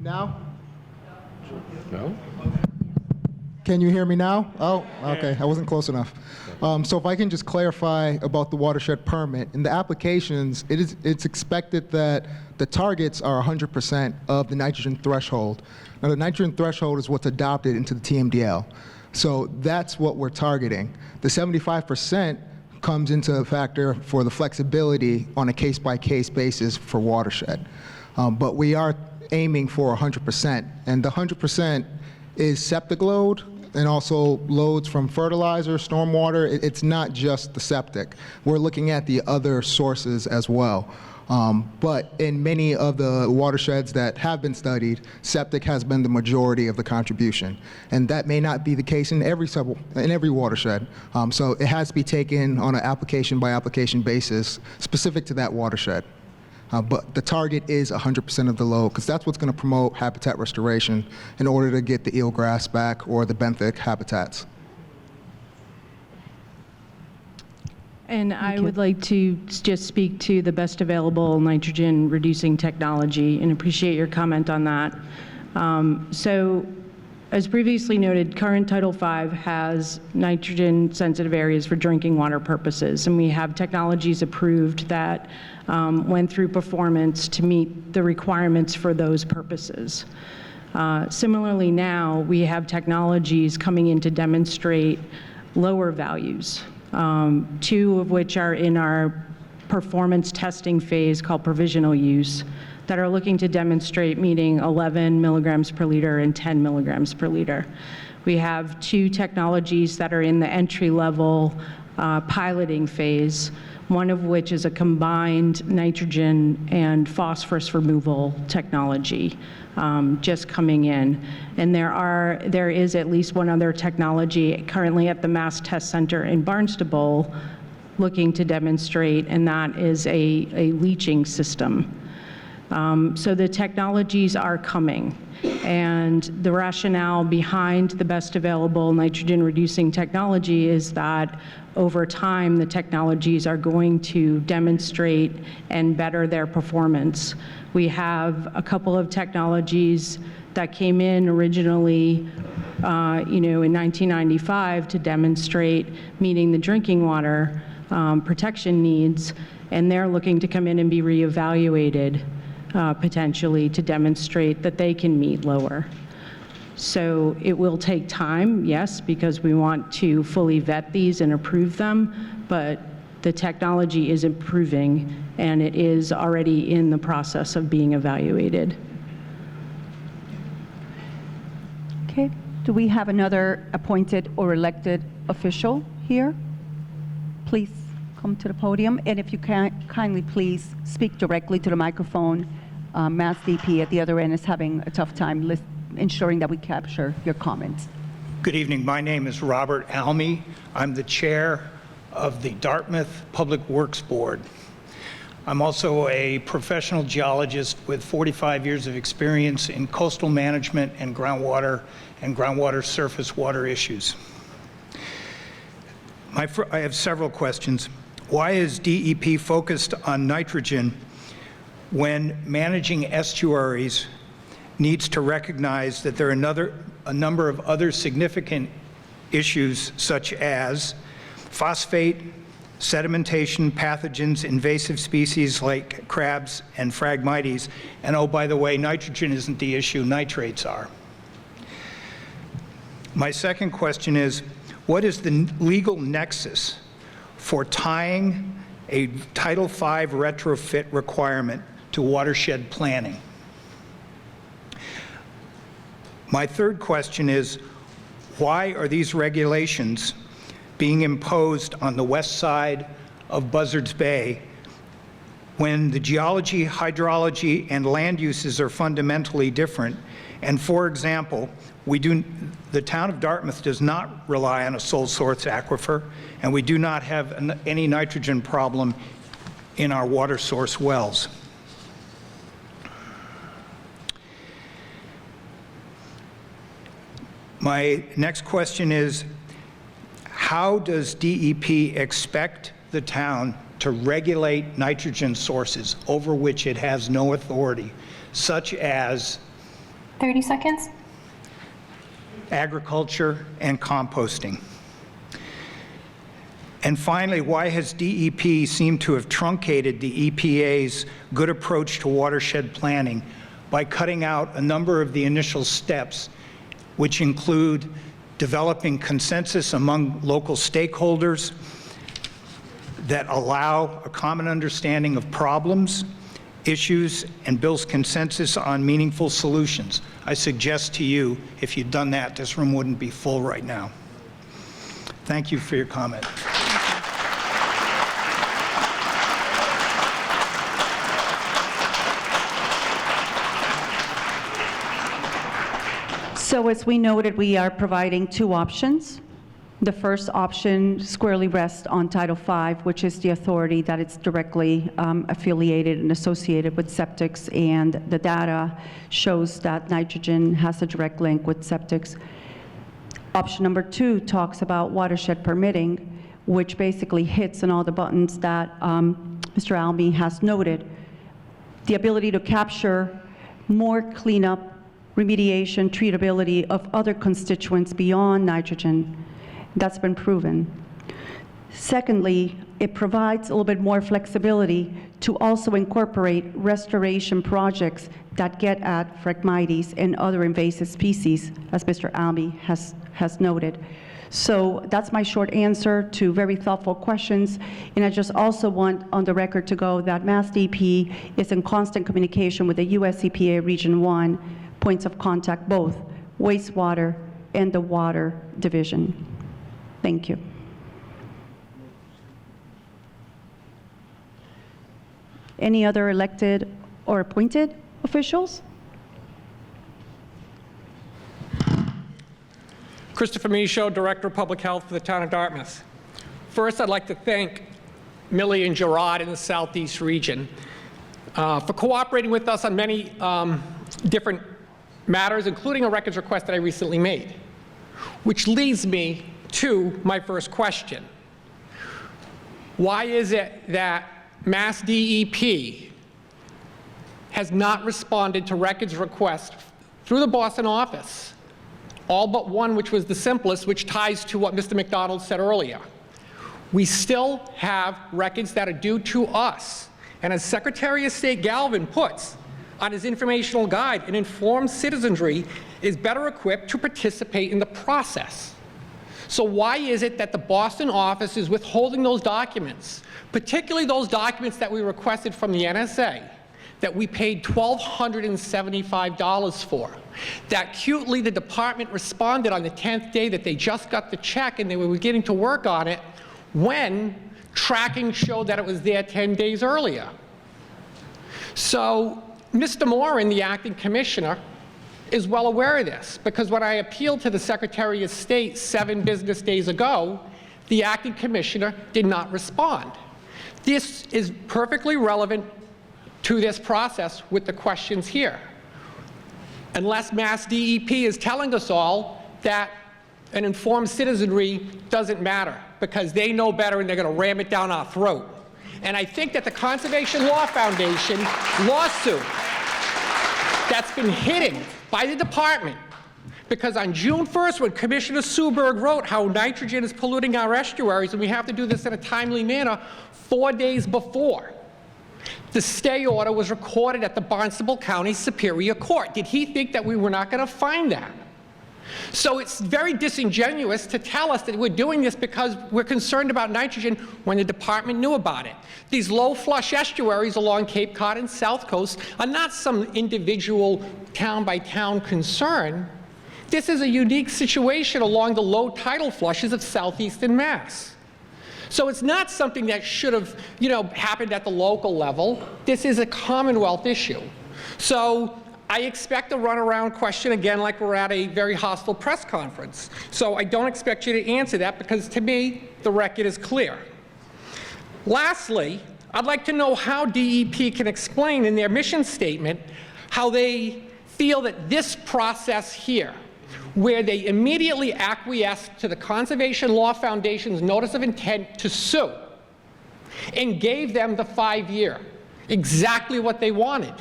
Now? No? Can you hear me now? Oh, okay, I wasn't close enough. So if I can just clarify about the watershed permit. In the applications, it's expected that the targets are 100% of the nitrogen threshold. Now the nitrogen threshold is what's adopted into the TMDL. So that's what we're targeting. The 75% comes into a factor for the flexibility on a case-by-case basis for watershed. But we are aiming for 100%, and the 100% is septic load and also loads from fertilizer, stormwater. It's not just the septic. We're looking at the other sources as well. But in many of the watersheds that have been studied, septic has been the majority of the contribution, and that may not be the case in every watershed. So it has to be taken on an application-by-application basis specific to that watershed. But the target is 100% of the load, because that's what's going to promote habitat restoration in order to get the eelgrass back or the benthic habitats. And I would like to just speak to the best available nitrogen reducing technology and appreciate your comment on that. So as previously noted, current Title V has nitrogen sensitive areas for drinking water purposes, and we have technologies approved that went through performance to meet the requirements for those purposes. Similarly now, we have technologies coming in to demonstrate lower values, two of which are in our performance testing phase called provisional use. that are looking to demonstrate meeting 11 milligrams per liter and 10 milligrams per liter. We have 2 technologies that are in the entry-level piloting phase, one of which is a combined nitrogen and phosphorus removal technology just coming in. And there is at least one other technology currently at the Mass Test Center in Barnstable looking to demonstrate, and that is a leaching system. So the technologies are coming, and the rationale behind the best available nitrogen-reducing technology is that over time, the technologies are going to demonstrate and better their performance. We have a couple of technologies that came in originally, in 1995 to demonstrate meeting the drinking water protection needs, and they're looking to come in and be reevaluated potentially to demonstrate that they can meet lower. So it will take time, yes, because we want to fully vet these and approve them, but the technology is improving and it is already in the process of being evaluated. Okay, do we have another appointed or elected official here? Please come to the podium, and if you can, kindly please speak directly to the microphone. Mass DP at the other end is having a tough time ensuring that we capture your comments. Good evening. My name is Robert Almy. I'm the chair of the Dartmouth Public Works Board. I'm also a professional geologist with 45 years of experience in coastal management and groundwater surface water issues. I have several questions. Why is DEP focused on nitrogen when managing estuaries needs to recognize that there are a number of other significant issues such as phosphate, sedimentation, pathogens, invasive species like crabs and Phragmites, and oh, by the way, nitrogen isn't the issue, nitrates are. My second question is, what is the legal nexus for tying a Title V retrofit requirement to watershed planning? My third question is, why are these regulations being imposed on the west side of Buzzards Bay when the geology, hydrology, and land uses are fundamentally different? And for example, the town of Dartmouth does not rely on a sole source aquifer, and we do not have any nitrogen problem in our water source wells. My next question is, how does DEP expect the town to regulate nitrogen sources over which it has no authority, such as 30 seconds. agriculture and composting? And finally, why has DEP seemed to have truncated the EPA's good approach to watershed planning by cutting out a number of the initial steps, which include developing consensus among local stakeholders that allow a common understanding of problems, issues, and builds consensus on meaningful solutions? I suggest to you, if you'd done that, this room wouldn't be full right now. Thank you for your comment. So as we noted, we are providing 2 options. The first option squarely rests on Title V, which is the authority that it's directly affiliated and associated with septics, and the data shows that nitrogen has a direct link with septics. Option number 2 talks about watershed permitting, which basically hits on all the buttons that Mr. Almy has noted. The ability to capture more cleanup, remediation, treatability of other constituents beyond nitrogen. That's been proven. Secondly, it provides a little bit more flexibility to also incorporate restoration projects that get at Phragmites and other invasive species, as Mr. Almy has noted. So that's my short answer to very thoughtful questions. And I just also want on the record to go that Mass DEP is in constant communication with the US EPA Region 1 points of contact, both wastewater and the water division. Thank you. Any other elected or appointed officials? Christopher Michaud, Director of Public Health for the town of Dartmouth. First, I'd like to thank Millie and Gerard in the Southeast region for cooperating with us on many different matters, including a records request that I recently made, which leads me to my first question. Why is it that Mass DEP has not responded to records requests through the Boston office? All but one, which was the simplest, which ties to what Mr. McDonald said earlier. We still have records that are due to us. And as Secretary of State Galvin puts on his informational guide, an informed citizenry is better equipped to participate in the process. So why is it that the Boston office is withholding those documents, particularly those documents that we requested from the NSA, that we paid $1,275 for? That cutely the department responded on the 10th day that they just got the check and they were beginning to work on it when tracking showed that it was there 10 days earlier. So Mr. Moran, the acting commissioner, is well aware of this, because when I appealed to the Secretary of State 7 business days ago, the acting commissioner did not respond. This is perfectly relevant to this process with the questions here. Unless Mass DEP is telling us all that an informed citizenry doesn't matter because they know better and they're going to ram it down our throat. And I think that the Conservation Law Foundation lawsuit that's been hidden by the department, because on June 1st, when Commissioner Suberg wrote how nitrogen is polluting our estuaries and we have to do this in a timely manner, 4 days before, the stay order was recorded at the Barnstable County Superior Court. Did he think that we were not going to find that? So it's very disingenuous to tell us that we're doing this because we're concerned about nitrogen when the department knew about it. These low flush estuaries along Cape Cod and South Coast are not some individual town-by-town concern. This is a unique situation along the low tidal flushes of southeastern Mass. So it's not something that should have, happened at the local level. This is a Commonwealth issue. So I expect a runaround question again, like we're at a very hostile press conference. So I don't expect you to answer that because to me, the record is clear. Lastly, I'd like to know how DEP can explain in their mission statement how they feel that this process here, where they immediately acquiesced to the Conservation Law Foundation's notice of intent to sue and gave them the 5-year, exactly what they wanted.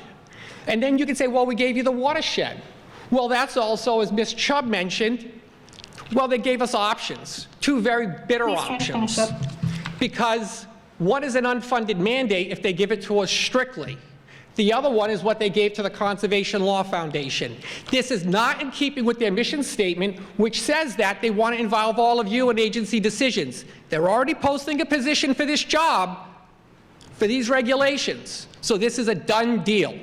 And then you can say, well, we gave you the watershed. Well, that's also, as Ms. Chubb mentioned, well, they gave us options, 2 very bitter options. Because one is an unfunded mandate if they give it to us strictly. The other one is what they gave to the Conservation Law Foundation. This is not in keeping with their mission statement, which says that they want to involve all of you in agency decisions. They're already posting a position for this job for these regulations. So this is a done deal.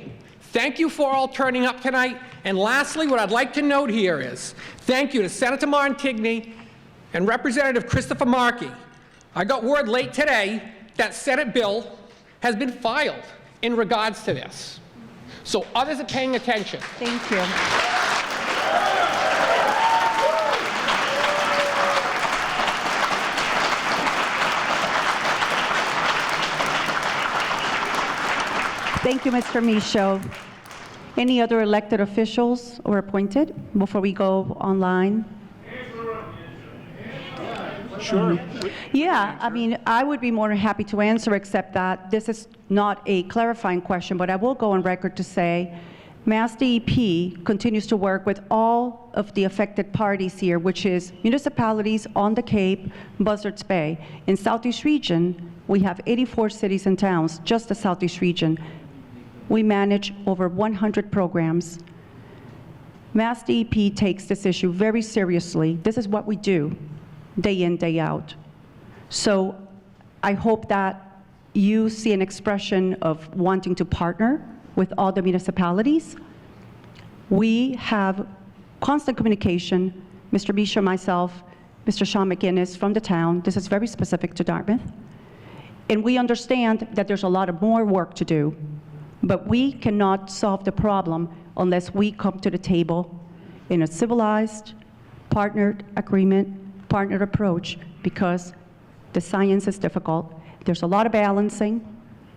Thank you for all turning up tonight. And lastly, what I'd like to note here is thank you to Senator Montigny and Representative Christopher Markey. I got word late today that Senate bill has been filed in regards to this. So others are paying attention. Thank you. Thank you, Mr. Michaud. Any other elected officials or appointed before we go online? Sure. Yeah, I mean, I would be more than happy to answer, except that this is not a clarifying question, but I will go on record to say Mass DEP continues to work with all of the affected parties here, which is municipalities on the Cape, Buzzards Bay. In Southeast Region, we have 84 cities and towns, just the Southeast Region. We manage over 100 programs. Mass DEP takes this issue very seriously. This is what we do. day in, day out. So I hope that you see an expression of wanting to partner with all the municipalities. We have constant communication, Mr. Bisha, myself, Mr. Sean McGinnis from the town. This is very specific to Dartmouth. And we understand that there's a lot of more work to do, but we cannot solve the problem unless we come to the table in a civilized, partnered agreement, partnered approach, because the science is difficult. There's a lot of balancing.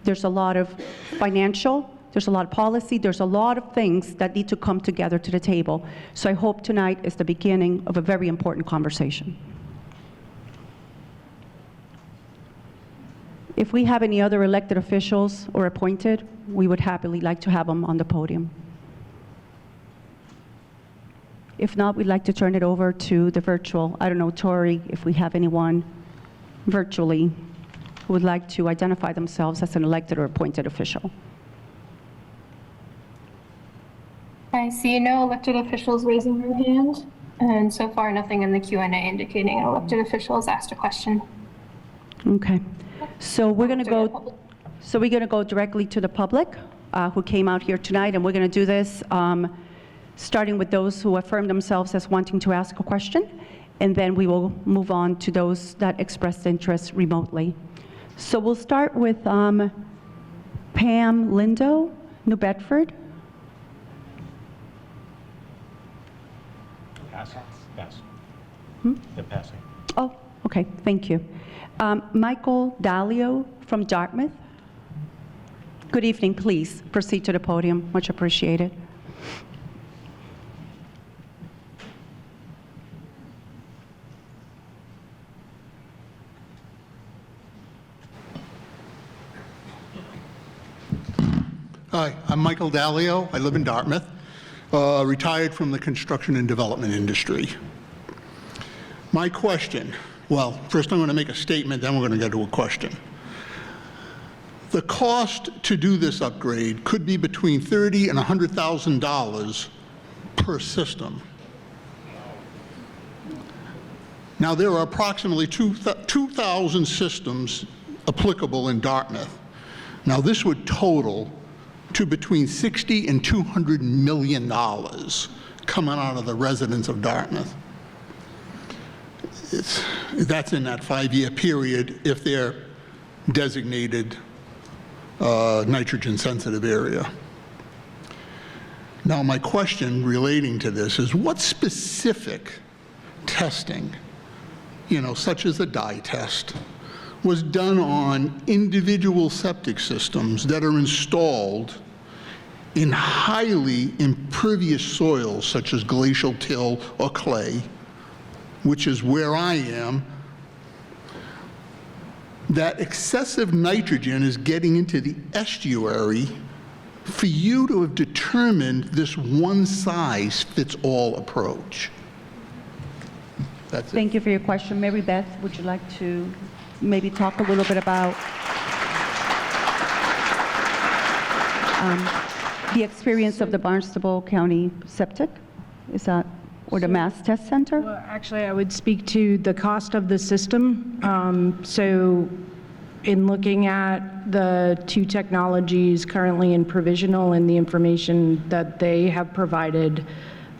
There's a lot of financial. There's a lot of policy. There's a lot of things that need to come together to the table. So I hope tonight is the beginning of a very important conversation. If we have any other elected officials or appointed, we would happily like to have them on the podium. If not, we'd like to turn it over to the virtual. I don't know, Tori, if we have anyone virtually who would like to identify themselves as an elected or appointed official. I see no elected officials raising their hand, and so far nothing in the Q&A indicating an elected official has asked a question. Okay, so we're going to go. So we're going to go directly to the public who came out here tonight, and we're going to do this starting with those who affirm themselves as wanting to ask a question, and then we will move on to those that expressed interest remotely. So we'll start with Pam Lindo, New Bedford. Pass. Hmm? They're passing. Oh, okay, thank you. Michael Dalio from Dartmouth. Good evening, please proceed to the podium, much appreciated. Hi, I'm Michael Dalio. I live in Dartmouth, retired from the construction and development industry. My question, well, first I'm going to make a statement, then we're going to get to a question. The cost to do this upgrade could be between $30,000 and $100,000 per system. Now, there are approximately 2,000 systems applicable in Dartmouth. Now, this would total to between $60 and $200 million coming out of the residents of Dartmouth. That's in that 5-year period if they're designated nitrogen-sensitive area. Now, my question relating to this is, what specific testing, such as the dye test, was done on individual septic systems that are installed in highly impervious soils, such as glacial till or clay, which is where I am, that excessive nitrogen is getting into the estuary for you to have determined this one-size-fits-all approach? That's it. Thank you for your question. Mary Beth, would you like to maybe talk a little bit about the experience of the Barnstable County Septic? Is that, or the Mass Test Center? Well, actually, I would speak to the cost of the system. So in looking at the two technologies currently in provisional and the information that they have provided,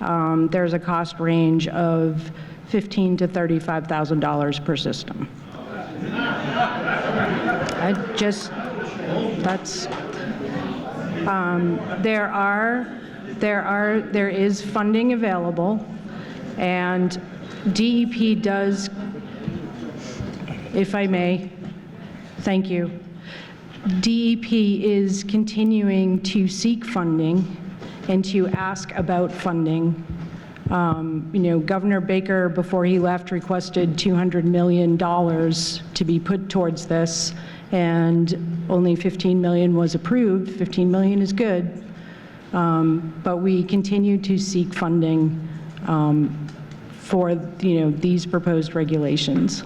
there's a cost range of $15,000 to $35,000 per system. There is funding available, and DEP does, if I may, thank you. DEP is continuing to seek funding and to ask about funding. Governor Baker, before he left, requested $200 million to be put towards this, and only $15 million was approved. $15 million is good, but we continue to seek funding for these proposed regulations.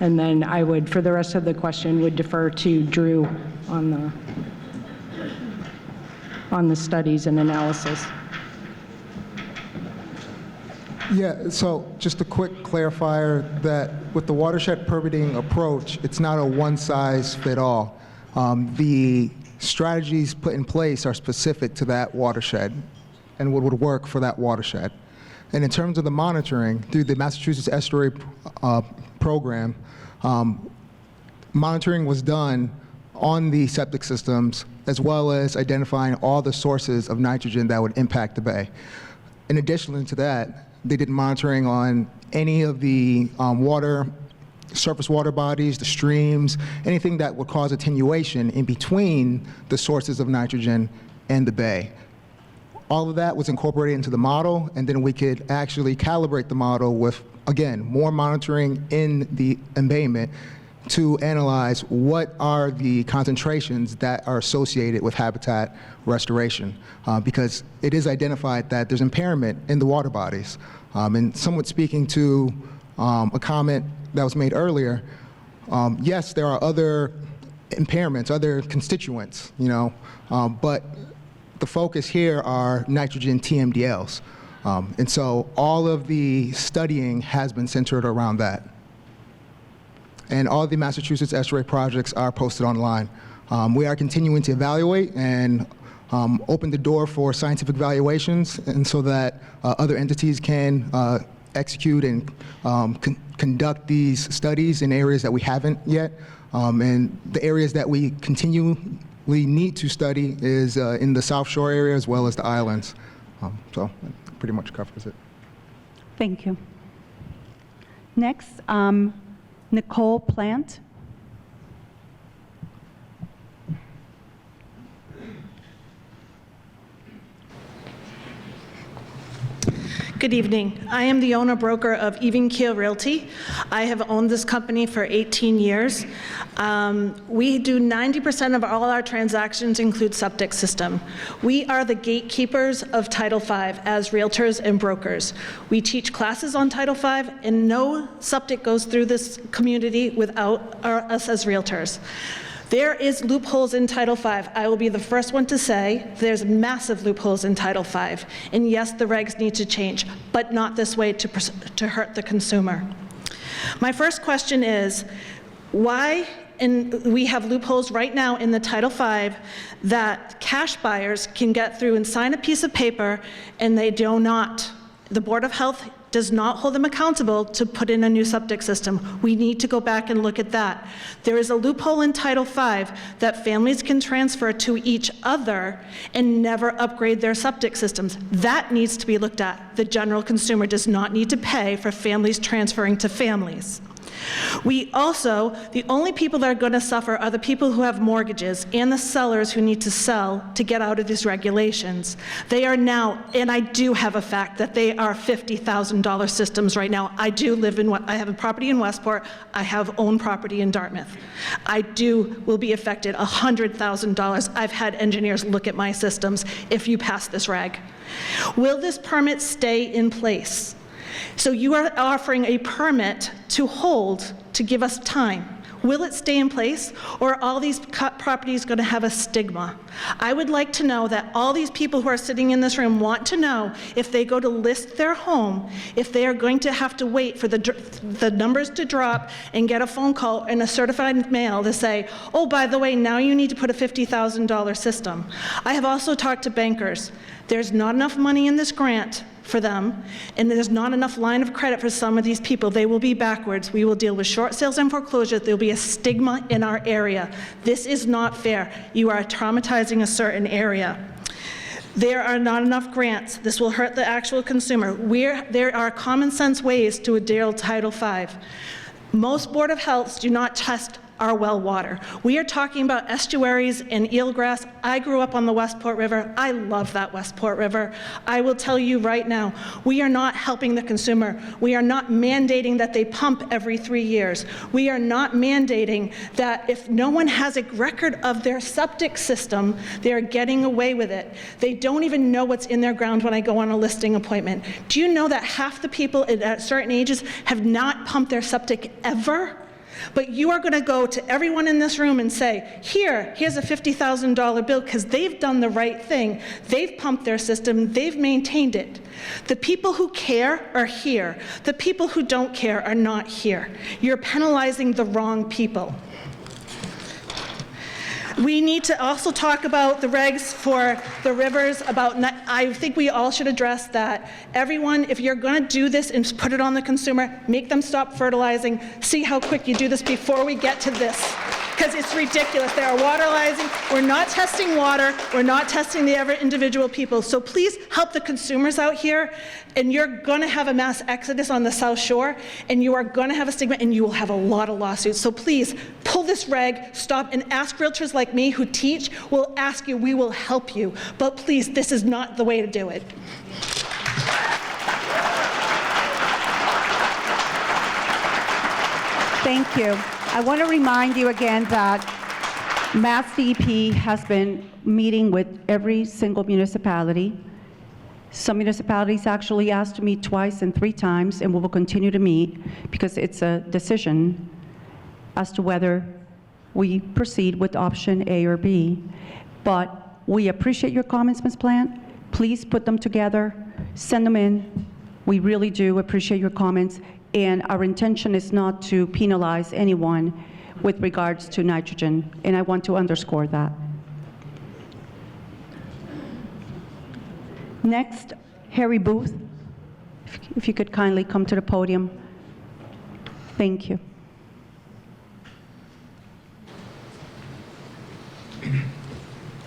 And then I would, for the rest of the question, would defer to Drew on the studies and analysis. Yeah, so just a quick clarifier that with the watershed permitting approach, it's not a one-size-fit-all. The strategies put in place are specific to that watershed and what would work for that watershed. And in terms of the monitoring, through the Massachusetts Estuary Program, monitoring was done on the septic systems, as well as identifying all the sources of nitrogen that would impact the bay. In addition to that, they did monitoring on any of the surface water bodies, the streams, anything that would cause attenuation in between the sources of nitrogen and the bay. All of that was incorporated into the model, and then we could actually calibrate the model with, again, more monitoring in the embayment to analyze what are the concentrations that are associated with habitat restoration, because it is identified that there's impairment in the water bodies. And somewhat speaking to a comment that was made earlier, yes, there are other impairments, other constituents, but the focus here are nitrogen TMDLs. And so all of the studying has been centered around that. And all the Massachusetts estuary projects are posted online. We are continuing to evaluate and open the door for scientific evaluations, and so that other entities can execute and conduct these studies in areas that we haven't yet. And the areas that we continually need to study is in the South Shore area as well as the islands. So that pretty much covers it. Thank you. Next, Nicole Plant. Good evening. I am the owner-broker of Even Keel Realty. I have owned this company for 18 years. We do 90% of all our transactions include septic system. We are the gatekeepers of Title V as realtors and brokers. We teach classes on Title V, and no septic goes through this community without us as realtors. There is loopholes in Title V. I will be the first one to say there's massive loopholes in Title V. And yes, the regs need to change, but not this way to hurt the consumer. My first question is, why we have loopholes right now in the Title V that cash buyers can get through and sign a piece of paper and they do not. The Board of Health does not hold them accountable to put in a new septic system. We need to go back and look at that. There is a loophole in Title V that families can transfer to each other and never upgrade their septic systems. That needs to be looked at. The general consumer does not need to pay for families transferring to families. We also, the only people that are going to suffer are the people who have mortgages and the sellers who need to sell to get out of these regulations. They are now, and I do have a fact that they are $50,000 systems right now. I have a property in Westport. I have owned property in Dartmouth. Will be affected $100,000. I've had engineers look at my systems if you pass this reg. Will this permit stay in place? So you are offering a permit to hold, to give us time. Will it stay in place, or are all these properties going to have a stigma? I would like to know that all these people who are sitting in this room want to know if they go to list their home, if they are going to have to wait for the numbers to drop and get a phone call and a certified mail to say, oh, by the way, now you need to put a $50,000 system. I have also talked to bankers. There's not enough money in this grant for them, and there's not enough line of credit for some of these people. They will be backwards. We will deal with short sales and foreclosure. There will be a stigma in our area. This is not fair. You are traumatizing a certain area. There are not enough grants. This will hurt the actual consumer. There are common sense ways to deal with Title V. Most Board of Healths do not test our well water. We are talking about estuaries and eelgrass. I grew up on the Westport River. I love that Westport River. I will tell you right now, we are not helping the consumer. We are not mandating that they pump every 3 years. We are not mandating that if no one has a record of their septic system, they are getting away with it. They don't even know what's in their ground when I go on a listing appointment. Do you know that half the people at certain ages have not pumped their septic ever? But you are going to go to everyone in this room and say, here's a $50,000 bill, because they've done the right thing. They've pumped their system. They've maintained it. The people who care are here. The people who don't care are not here. You're penalizing the wrong people. We need to also talk about the regs for the rivers. I think we all should address that. Everyone, if you're going to do this and put it on the consumer, make them stop fertilizing. See how quick you do this before we get to this, because it's ridiculous. They are wateralizing. We're not testing water. We're not testing the individual people. So please help the consumers out here. And you're going to have a mass exodus on the South Shore, and you are going to have a stigma, and you will have a lot of lawsuits. So please pull this reg, stop, and ask realtors like me who teach. We'll ask you, we will help you. But please, this is not the way to do it. Thank you. I want to remind you again that Mass DEP has been meeting with every single municipality. Some municipalities actually asked to meet twice and 3 times, and we will continue to meet because it's a decision as to whether we proceed with option A or B. But we appreciate your comments, Ms. Plant. Please put them together, send them in. We really do appreciate your comments, and our intention is not to penalize anyone with regards to nitrogen, and I want to underscore that. Next, Harry Booth, if you could kindly come to the podium. Thank you.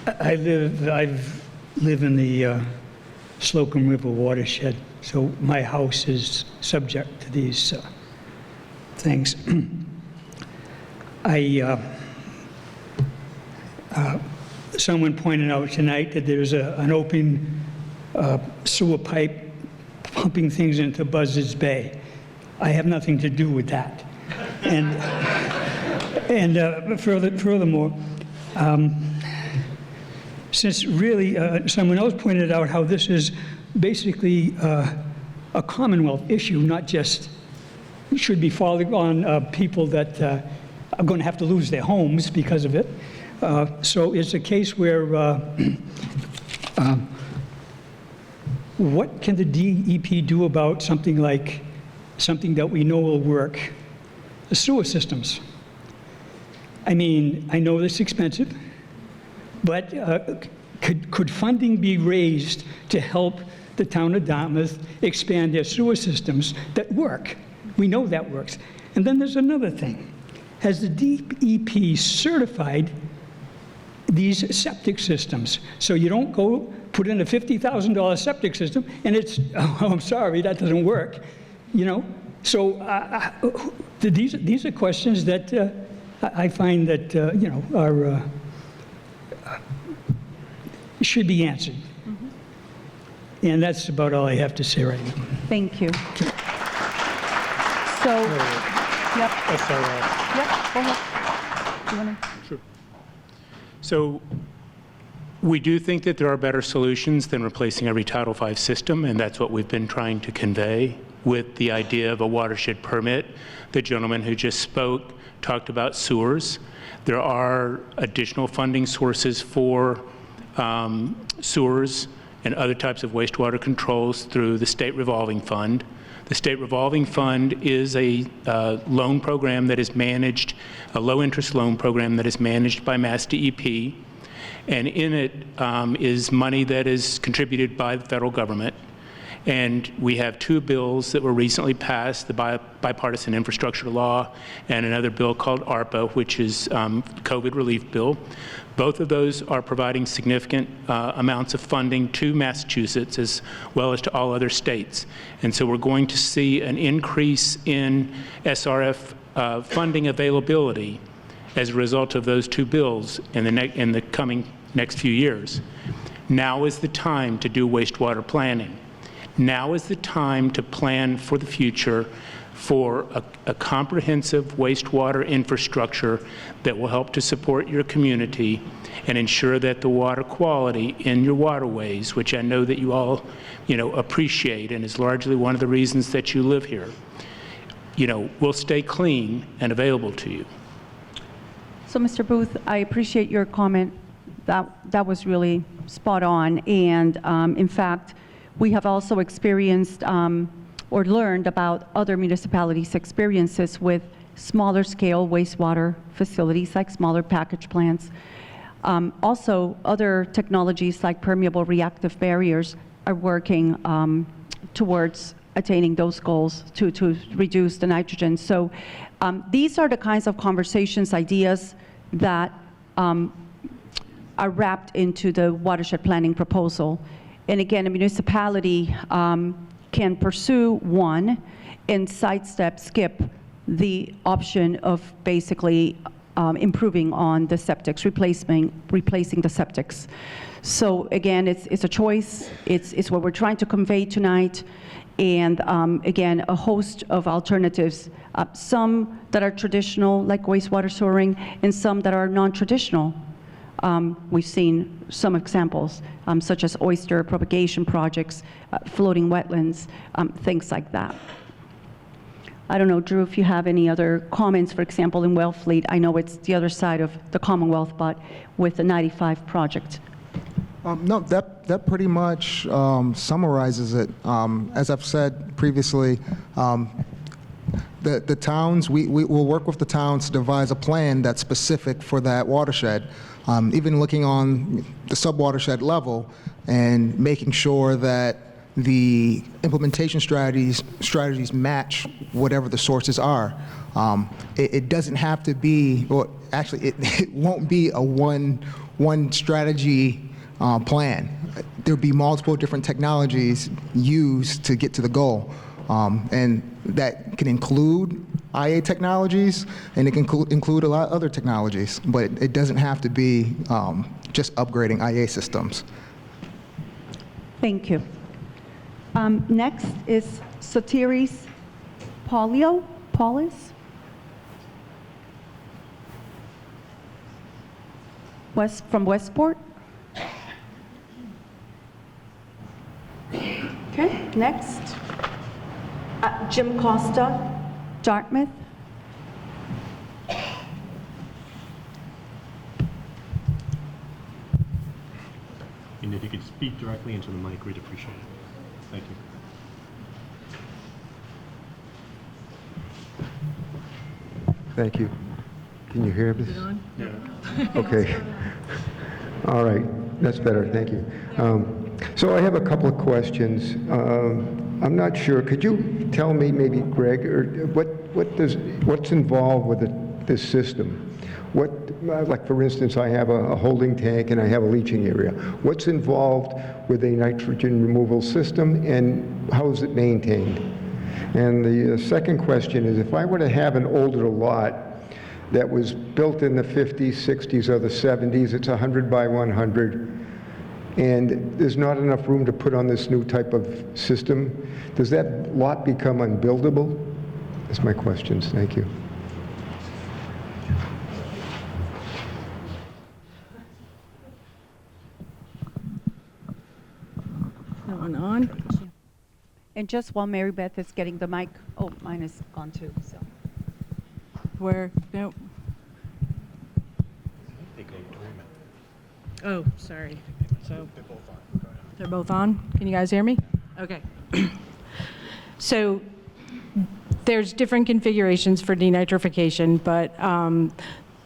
I live in the Slocum River watershed, so my house is subject to these things. Someone pointed out tonight that there's an open sewer pipe pumping things into Buzzards Bay. I have nothing to do with that. And furthermore, since really someone else pointed out how this is basically a Commonwealth issue, not just should be falling on people that are going to have to lose their homes because of it. So it's a case where what can the DEP do about something that we know will work? The sewer systems. I mean, I know it's expensive, but could funding be raised to help the town of Dartmouth expand their sewer systems that work? We know that works. And then there's another thing. Has the DEP certified these septic systems? So you don't go put in a $50,000 septic system and it's, oh, I'm sorry, that doesn't work, you know? So these are questions that I find that, you know, are, should be answered. Mm-hmm. And that's about all I have to say right now. Thank you. So, yep. That's all right. Yep, go ahead. Do you wanna? Sure. So we do think that there are better solutions than replacing every Title V system, and that's what we've been trying to convey with the idea of a watershed permit. The gentleman who just spoke talked about sewers. There are additional funding sources for sewers and other types of wastewater controls through the State Revolving Fund. The State Revolving Fund is a loan program that is managed, a low-interest loan program that is managed by Mass DEP, and in it is money that is contributed by the federal government. And we have 2 bills that were recently passed, the bipartisan infrastructure law and another bill called ARPA, which is COVID relief bill. Both of those are providing significant amounts of funding to Massachusetts as well as to all other states. And so we're going to see an increase in SRF funding availability as a result of those 2 bills in the coming next few years. Now is the time to do wastewater planning. Now is the time to plan for the future for a comprehensive wastewater infrastructure that will help to support your community and ensure that the water quality in your waterways, which I know that you all, you know, appreciate and is largely one of the reasons that you live here, will stay clean and available to you. So, Mr. Booth, I appreciate your comment. That was really spot on. And in fact, we have also experienced or learned about other municipalities' experiences with smaller scale wastewater facilities like smaller package plants. Also, other technologies like permeable reactive barriers are working towards attaining those goals to reduce the nitrogen. So these are the kinds of conversations, ideas that are wrapped into the watershed planning proposal. And again, a municipality can pursue one and skip the option of basically improving on the septics, replacing the septics. So again, it's a choice. It's what we're trying to convey tonight. And again, a host of alternatives, some that are traditional, like wastewater sewering, and some that are non-traditional. We've seen some examples, such as oyster propagation projects, floating wetlands, things like that. I don't know, Drew, if you have any other comments, for example, in Wellfleet. I know it's the other side of the Commonwealth, but with the 95 project. No, that pretty much summarizes it. As I've said previously, the towns, we will work with the towns to devise a plan that's specific for that watershed. Even looking on the sub-watershed level and making sure that the implementation strategies match whatever the sources are. It doesn't have to be, or actually it won't be a one strategy plan. There'll be multiple different technologies used to get to the goal. And that can include IA technologies, and it can include a lot of other technologies, but it doesn't have to be just upgrading IA systems. Thank you. Next is Sotiris Paulis? From Westport. Okay, next. Jim Costa, Dartmouth. And if you could speak directly into the mic, we'd appreciate it. Thank you. Thank you. Can you hear this? Yeah. Okay. All right. That's better. Thank you. So I have a couple of questions. I'm not sure. Could you tell me, maybe Greg, or what's involved with this system? Like for instance, I have a holding tank and I have a leaching area. What's involved with a nitrogen removal system, and how is it maintained? And the second question is, if I were to have an older lot that was built in the 50s, 60s, or the 70s, it's 100 by 100, and there's not enough room to put on this new type of system, does that lot become unbuildable? That's my questions. Thank you. That one on. And just while Mary Beth is getting the mic, oh, mine is gone too, so. No. Oh, sorry. So they're both on. Can you guys hear me? Okay. So there's different configurations for denitrification, but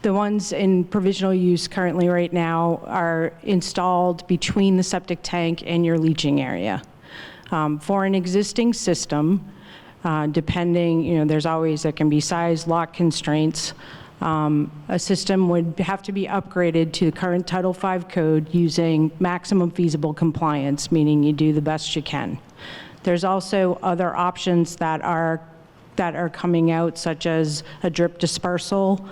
the ones in provisional use currently right now are installed between the septic tank and your leaching area. For an existing system, depending, there can be size, lot constraints. A system would have to be upgraded to the current Title V code using maximum feasible compliance, meaning you do the best you can. There's also other options that are coming out, such as a drip dispersal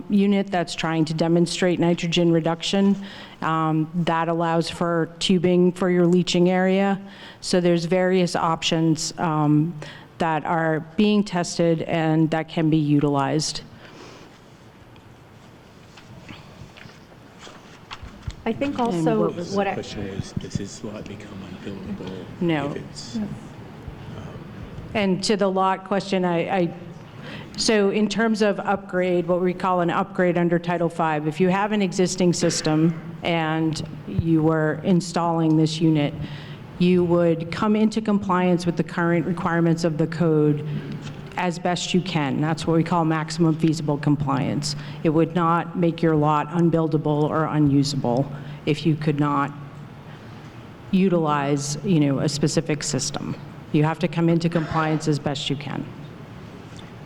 unit that's trying to demonstrate nitrogen reduction. That allows for tubing for your leaching area. So there's various options that are being tested and that can be utilized. I think also The question is, does his lot become unbuildable? No. If it's, And to the lot question, so in terms of upgrade, what we call an upgrade under Title V, if you have an existing system and you were installing this unit, you would come into compliance with the current requirements of the code as best you can. That's what we call maximum feasible compliance. It would not make your lot unbuildable or unusable if you could not utilize, a specific system. You have to come into compliance as best you can.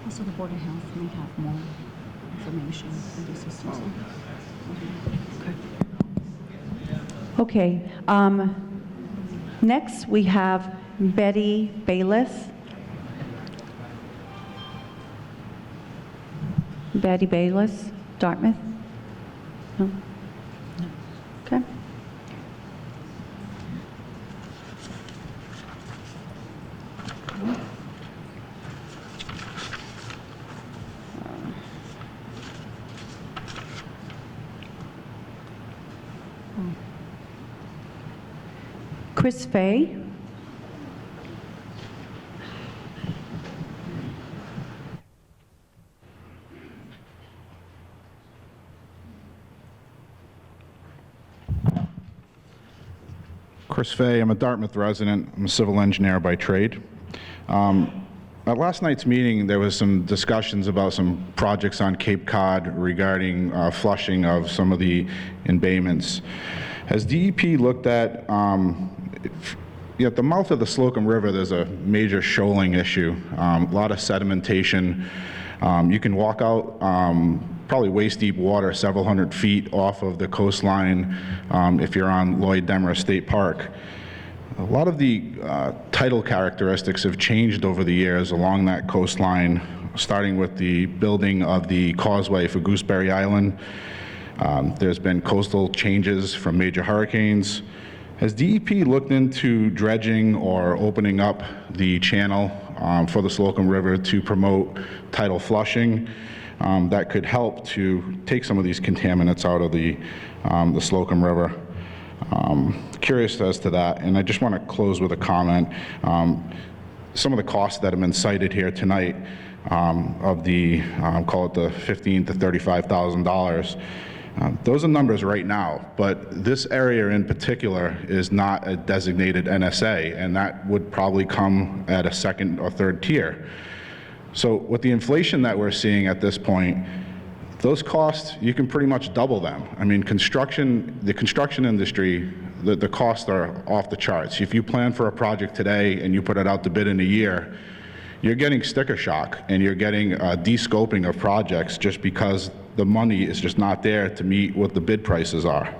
Also, the Board of Health may have more information on the systems. Okay. Next, we have Betty Bayless. Betty Bayless, Dartmouth? No? Okay. Chris Fay. Chris Fay, I'm a Dartmouth resident. I'm a civil engineer by trade. At last night's meeting, there was some discussions about some projects on Cape Cod regarding flushing of some of the embayments. Has DEP looked at, at the mouth of the Slocum River, there's a major shoaling issue, a lot of sedimentation. You can walk out probably waist-deep water several hundred feet off of the coastline if you're on Lloyd Demarest State Park. A lot of the tidal characteristics have changed over the years along that coastline, starting with the building of the causeway for Gooseberry Island. There's been coastal changes from major hurricanes. Has DEP looked into dredging or opening up the channel for the Slocum River to promote tidal flushing that could help to take some of these contaminants out of the Slocum River? Curious as to that, and I just want to close with a comment. Some of the costs that have been cited here tonight of the, call it the $15,000 to $35,000, those are numbers right now, but this area in particular is not a designated NSA, and that would probably come at a second or third tier. So with the inflation that we're seeing at this point, those costs, you can pretty much double them. I mean, the construction industry, the costs are off the charts. If you plan for a project today and you put it out to bid in a year, you're getting sticker shock and you're getting de-scoping of projects just because the money is just not there to meet what the bid prices are.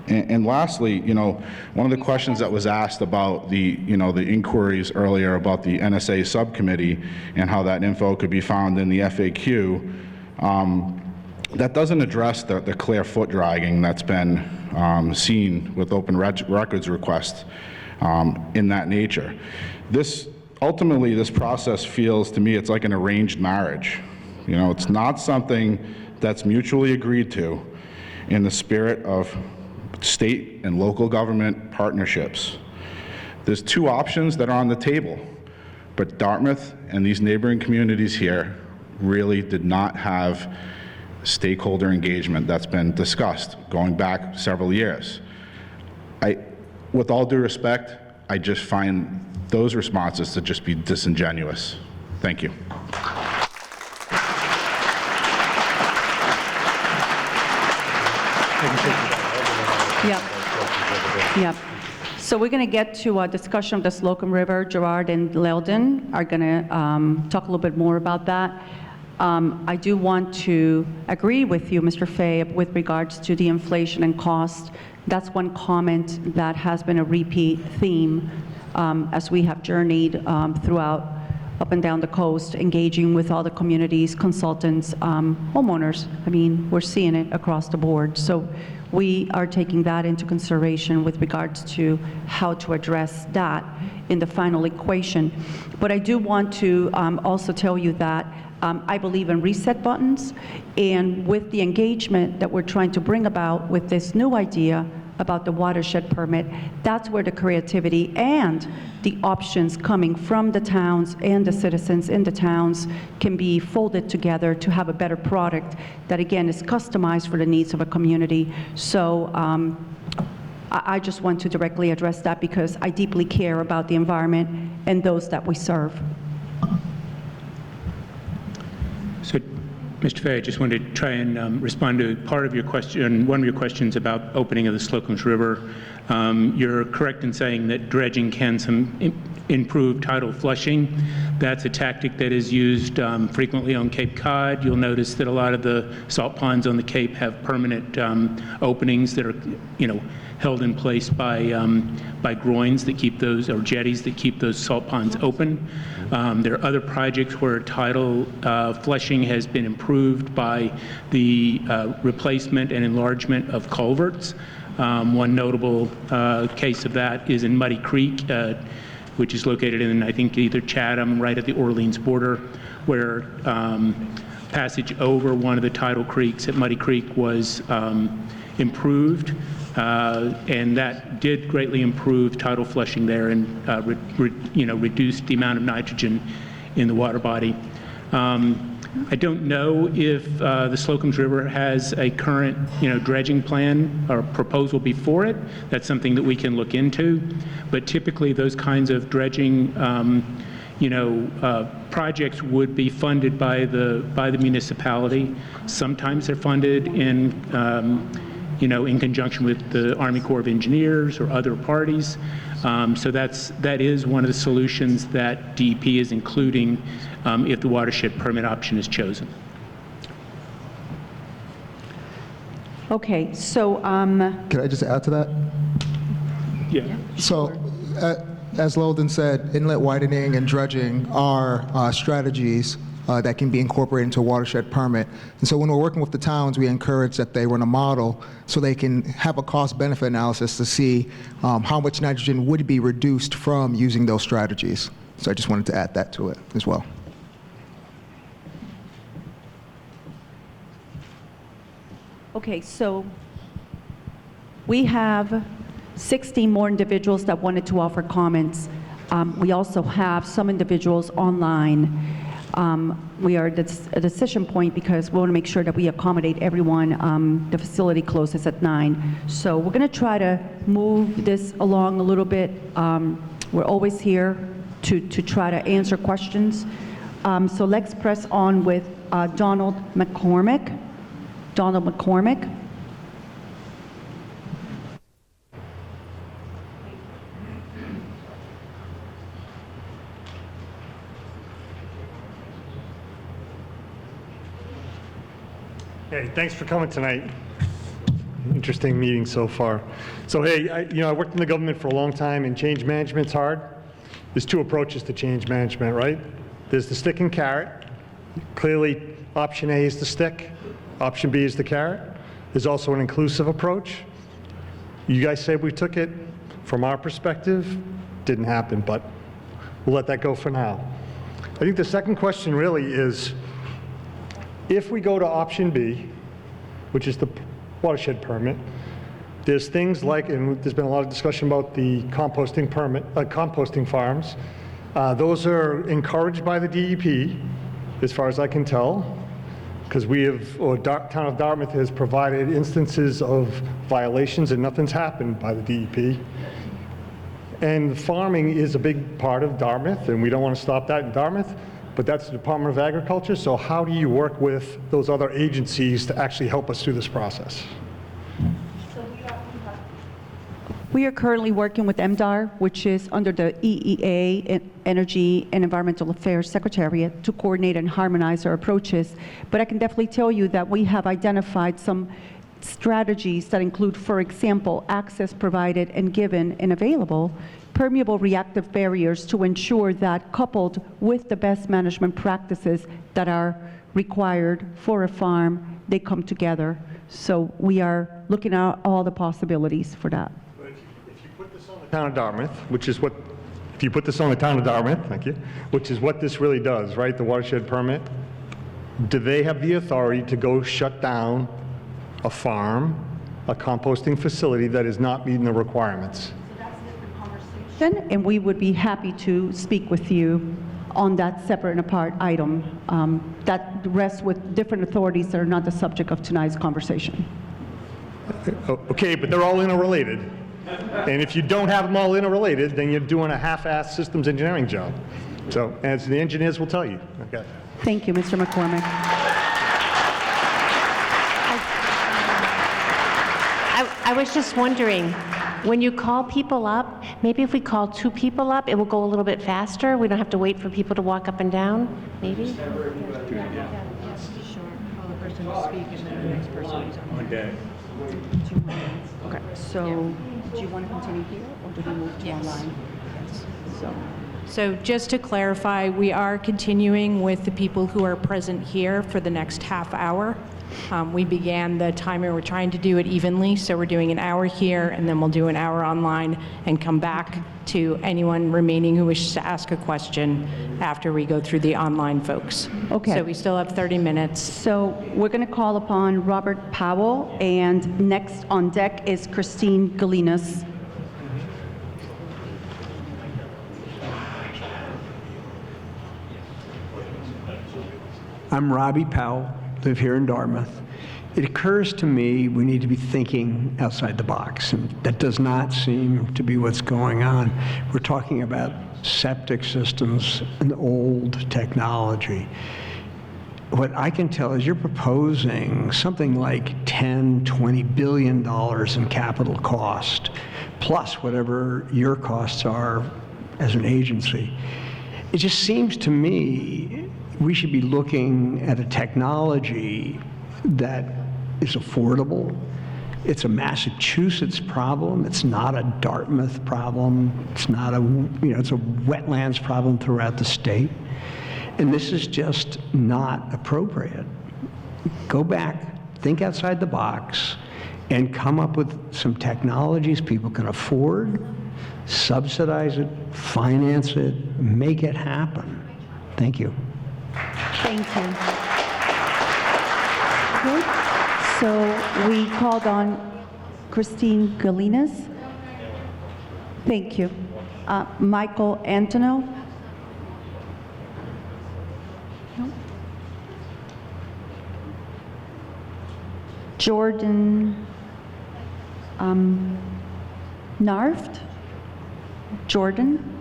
And lastly, one of the questions that was asked about the inquiries earlier about the NSA subcommittee and how that info could be found in the FAQ, that doesn't address the clear foot dragging that's been seen with open records requests in that nature. Ultimately, this process feels to me it's like an arranged marriage. It's not something that's mutually agreed to in the spirit of state and local government partnerships. There's two options that are on the table, but Dartmouth and these neighboring communities here really did not have stakeholder engagement that's been discussed going back several years. With all due respect, I just find those responses to just be disingenuous. Thank you. Yep. So we're going to get to a discussion of the Slocum River. Gerard and Leldon are going to talk a little bit more about that. I do want to agree with you, Mr. Fay, with regards to the inflation and cost. That's one comment that has been a repeat theme as we have journeyed throughout up and down the coast, engaging with all the communities, consultants, homeowners. I mean, we're seeing it across the board. So we are taking that into consideration with regards to how to address that in the final equation. But I do want to also tell you that I believe in reset buttons, and with the engagement that we're trying to bring about with this new idea about the watershed permit, that's where the creativity and the options coming from the towns and the citizens in the towns can be folded together to have a better product that, again, is customized for the needs of a community. So I just want to directly address that because I deeply care about the environment and those that we serve. So, Mr. Fay, I just wanted to try and respond to part of your question, one of your questions about opening of the Slocum's River. You're correct in saying that dredging can improve tidal flushing. That's a tactic that is used frequently on Cape Cod. You'll notice that a lot of the salt ponds on the Cape have permanent openings that are, held in place by groins that keep those, or jetties that keep those salt ponds open. There are other projects where tidal flushing has been improved by the replacement and enlargement of culverts. One notable case of that is in Muddy Creek, which is located in, I think, either Chatham, right at the Orleans border, where passage over one of the tidal creeks at Muddy Creek was improved. And that did greatly improve tidal flushing there and reduced the amount of nitrogen in the water body. I don't know if the Slocum's River has a current dredging plan or proposal before it. That's something that we can look into. But typically those kinds of dredging projects would be funded by the municipality. Sometimes they're funded in in conjunction with the Army Corps of Engineers or other parties. So that is one of the solutions that DEP is including if the watershed permit option is chosen. Okay, so Can I just add to that? Yeah. So, as Lilden said, inlet widening and dredging are strategies that can be incorporated into a watershed permit. And so when we're working with the towns, we encourage that they run a model so they can have a cost-benefit analysis to see how much nitrogen would be reduced from using those strategies. So I just wanted to add that to it as well. okay, so we have 60 more individuals that wanted to offer comments. We also have some individuals online. We are at a decision point because we want to make sure that we accommodate everyone. The facility closes at 9. So we're going to try to move this along a little bit. We're always here to try to answer questions. So let's press on with Donald McCormick. Donald McCormick. Hey, thanks for coming tonight. Interesting meeting so far. So hey, I worked in the government for a long time, and change management's hard. There's two approaches to change management, right? There's the stick and carrot. Clearly, option A is the stick, option B is the carrot. There's also an inclusive approach. You guys say we took it. From our perspective, didn't happen, but we'll let that go for now. I think the second question really is, if we go to option B, which is the watershed permit, there's things like, and there's been a lot of discussion about the composting permit, composting farms. Those are encouraged by the DEP, as far as I can tell, because we have, or town of Dartmouth has provided instances of violations and nothing's happened by the DEP. And farming is a big part of Dartmouth, and we don't want to stop that in Dartmouth, but that's the Department of Agriculture. So how do you work with those other agencies to actually help us through this process? We are currently working with MDAR, which is under the EEA, Energy and Environmental Affairs Secretariat, to coordinate and harmonize our approaches. But I can definitely tell you that we have identified some strategies that include, for example, access provided and given and available, permeable reactive barriers to ensure that, coupled with the best management practices that are required for a farm, they come together. So we are looking at all the possibilities for that. Town of Dartmouth, which is what, if you put this on the town of Dartmouth, thank you, which is what this really does, right, the watershed permit, do they have the authority to go shut down a farm a composting facility that is not meeting the requirements. And we would be happy to speak with you on that separate and apart item that rests with different authorities that are not the subject of tonight's conversation. Okay, but they're all interrelated. And if you don't have them all interrelated, then you're doing a half-assed systems engineering job. So, as the engineers will tell you. Okay. Thank you, Mr. McCormick. I was just wondering, when you call people up, maybe if we call 2 people up, it will go a little bit faster. We don't have to wait for people to walk up and down, maybe? Sure. Call the person to speak and then the next person is on deck. Okay, so do you want to continue here or do we move to online? Yes. So just to clarify, we are continuing with the people who are present here for the next half hour. We began the timer, we're trying to do it evenly, so we're doing an hour here and then we'll do an hour online and come back to anyone remaining who wishes to ask a question after we go through the online folks. Okay. So we still have 30 minutes. So we're going to call upon Robert Powell, and next on deck is Christine Galinas. I'm Robbie Powell, live here in Dartmouth. It occurs to me we need to be thinking outside the box, and that does not seem to be what's going on. We're talking about septic systems and old technology. What I can tell is you're proposing something like $10, $20 billion in capital cost, plus whatever your costs are as an agency. It just seems to me we should be looking at a technology that is affordable. It's a Massachusetts problem. It's not a Dartmouth problem. It's not a, it's a wetlands problem throughout the state. And this is just not appropriate. Go back, think outside the box, and come up with some technologies people can afford, subsidize it, finance it, make it happen. Thank you. Thank you. Okay, so we called on Christine Galinas. Thank you. Michael Antono. No. Jordan Narft. Jordan.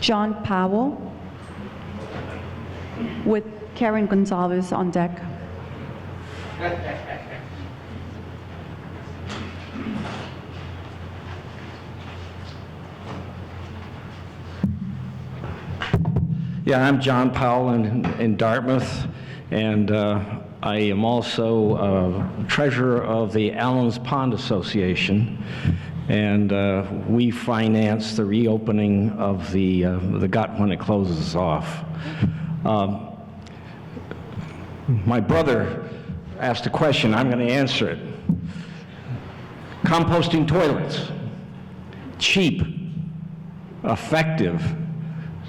John Powell, with Karen Gonzalez on deck. Yeah, I'm John Powell in Dartmouth, and I am also treasurer of the Allens Pond Association. And we finance the reopening of the gut when it closes off. My brother asked a question, I'm going to answer it. Composting toilets, cheap, effective,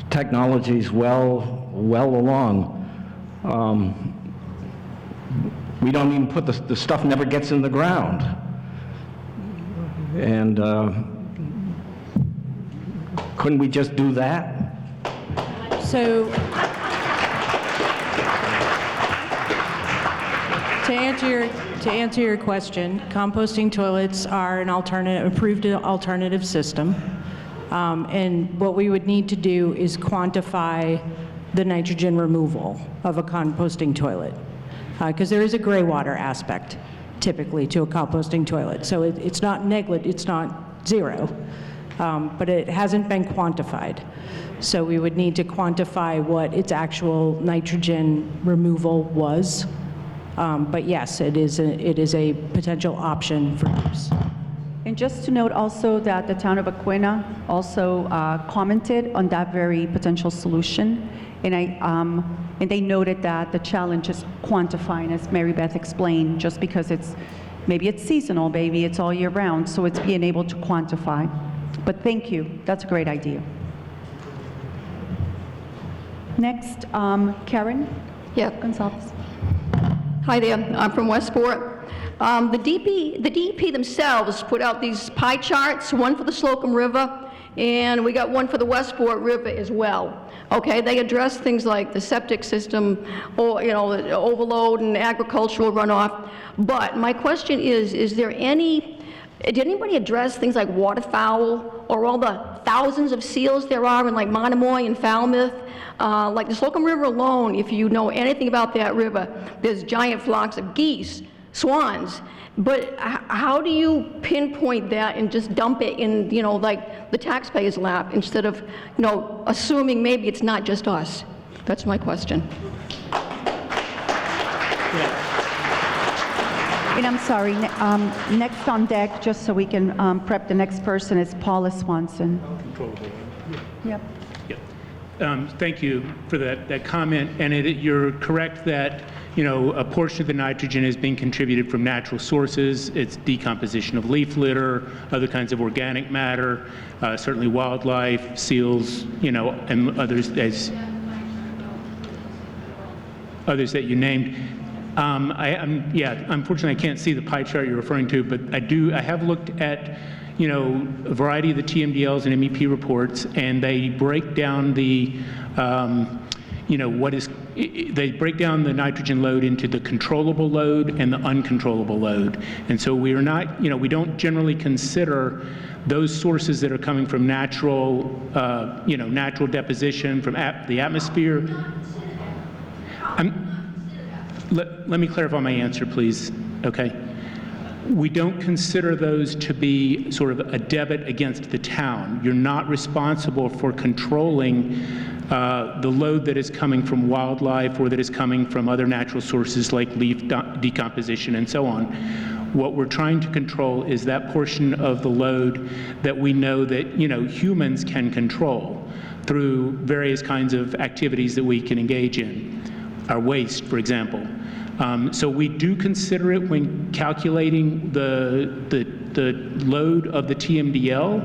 technology's well along. We don't even put the stuff never gets in the ground. And couldn't we just do that? So to answer your question, composting toilets are an approved alternative system. And what we would need to do is quantify the nitrogen removal of a composting toilet. Because there is a gray water aspect typically to a composting toilet. So it's not it's not zero, but it hasn't been quantified. So we would need to quantify what its actual nitrogen removal was. But yes, it is a potential option for use. And just to note also that the town of Aquinnah also commented on that very potential solution. And they noted that the challenge is quantifying, as Mary Beth explained, just because maybe it's seasonal, maybe it's all year round, so it's being able to quantify. But thank you, that's a great idea. Next, Karen? Yeah. Gonzalez. Hi there, I'm from Westport. The DEP themselves put out these pie charts, one for the Slocum River, and we got one for the Westport River as well. Okay, they address things like the septic system, or, you know, the overload and agricultural runoff. But my question is there did anybody address things like waterfowl or all the thousands of seals there are in like Monomoy and Falmouth? Like the Slocum River alone, if you know anything about that river, there's giant flocks of geese, swans. But how do you pinpoint that and just dump it in, you know, like the taxpayer's lap instead of, you know, assuming maybe it's not just us? That's my question. And I'm sorry, next on deck, just so we can prep the next person, is Paula Swanson. Yep. Thank you for that comment. And you're correct that, you know, a portion of the nitrogen is being contributed from natural sources. It's decomposition of leaf litter, other kinds of organic matter, certainly wildlife, seals, you know, and others that you named. Unfortunately, I can't see the pie chart you're referring to, but I have looked at, you know, a variety of the TMDLs and MEP reports, and they break down the, you know, they break down the nitrogen load into the controllable load and the uncontrollable load. And so we are not, you know, we don't generally consider those sources that are coming from natural, you know, natural deposition from the atmosphere. Let me clarify my answer, please, okay? We don't consider those to be sort of a debit against the town. You're not responsible for controlling the load that is coming from wildlife or that is coming from other natural sources like leaf decomposition and so on. What we're trying to control is that portion of the load that we know that, you know, humans can control through various kinds of activities that we can engage in. Our waste, for example. So we do consider it when calculating the load of the TMDL,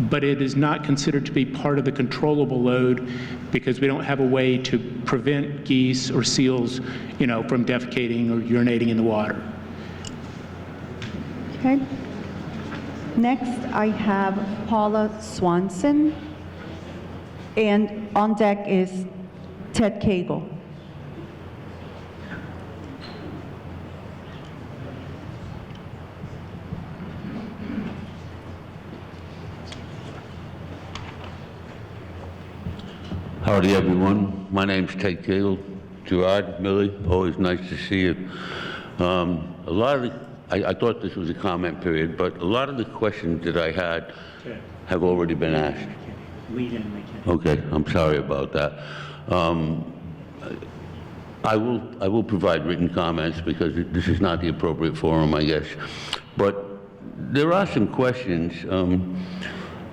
but it is not considered to be part of the controllable load because we don't have a way to prevent geese or seals, you know, from defecating or urinating in the water. Okay. Next, I have Paula Swanson, and on deck is Ted Cagle. Howdy, everyone. My name's Ted Cagle. Gerard, Millie, always nice to see you. I thought this was a comment period, but a lot of the questions that I had have already been asked. Okay, I'm sorry about that. I will provide written comments because this is not the appropriate forum, I guess. But there are some questions.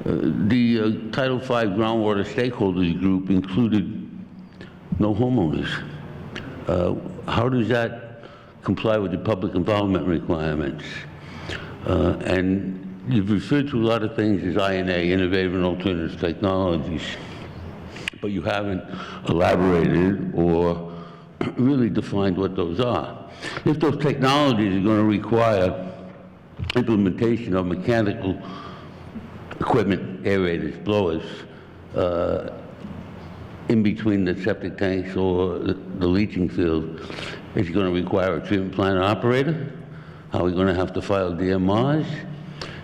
The Title V groundwater stakeholders group included no homeowners. How does that comply with the public involvement requirements? And you've referred to a lot of things as INA, innovative and alternative technologies, but you haven't elaborated or really defined what those are. If those technologies are going to require implementation of mechanical equipment, aerators, blowers, in between the septic tanks or the leaching field, is going to require a treatment plant operator? Are we going to have to file DMRs?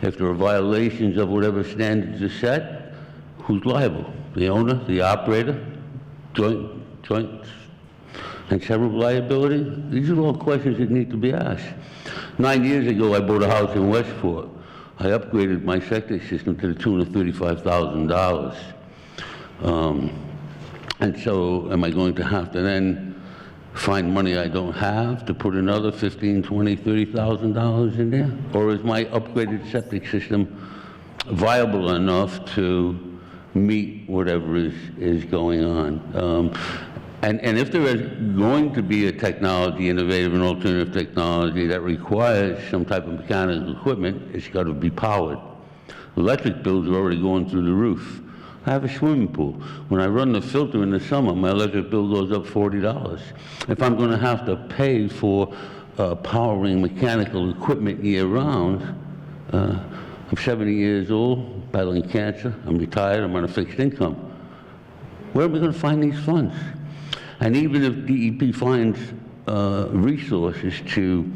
If there are violations of whatever standards are set, who's liable? The owner, the operator, joint and several liability? These are all questions that need to be asked. 9 years ago, I bought a house in Westport. I upgraded my septic system to the tune of $35,000. And so am I going to have to then find money I don't have to put another $15,000, $20,000, $30,000 in there? Or is my upgraded septic system viable enough to meet whatever is going on? And if there is going to be a technology, innovative and alternative technology that requires some type of mechanical equipment, it's got to be powered. Electric bills are already going through the roof. I have a swimming pool. When I run the filter in the summer, my electric bill goes up $40. If I'm going to have to pay for powering mechanical equipment year-round, I'm 70 years old, battling cancer, I'm retired, I'm on a fixed income. Where are we going to find these funds? And even if DEP finds resources to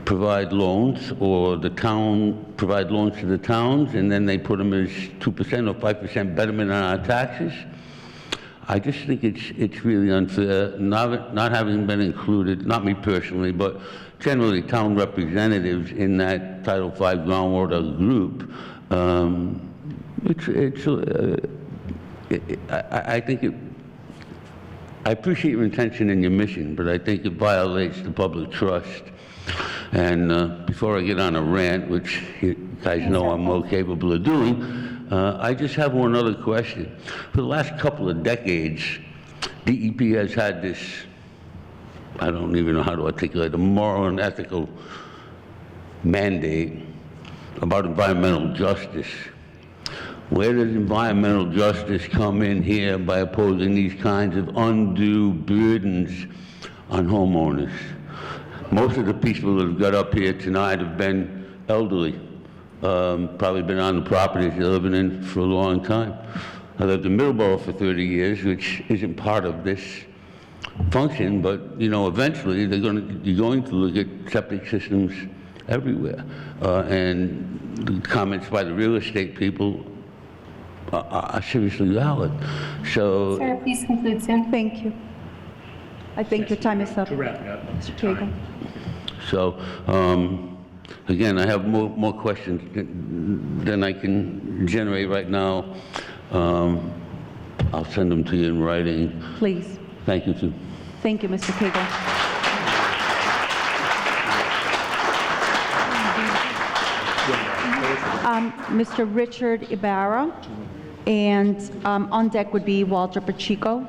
provide loans, or the town provide loans to the towns, and then they put them as 2% or 5% betterment on our taxes, I just think it's really unfair, not having been included, not me personally, but generally town representatives in that Title V groundwater group. I think I appreciate your intention and your mission, but I think it violates the public trust. And before I get on a rant, which you guys know I'm well capable of doing, I just have one other question. For the last couple of decades, DEP has had this, I don't even know how to articulate, a moral and ethical mandate about environmental justice. Where does environmental justice come in here by opposing these kinds of undue burdens on homeowners? Most of the people that have got up here tonight have been elderly, probably been on the properties they're living in for a long time. I lived in Middleborough for 30 years, which isn't part of this function, but eventually you're going to look at septic systems everywhere. And the comments by the real estate people are seriously valid. So, Sarah, please conclude soon. Thank you. I think your time is up. To wrap it up. Mr. Cagle. So, again, I have more questions than I can generate right now. I'll send them to you in writing. Please. Thank you, too. Thank you, Mr. Cagle. Mr. Richard Ibarra, and on deck would be Walter Pacheco.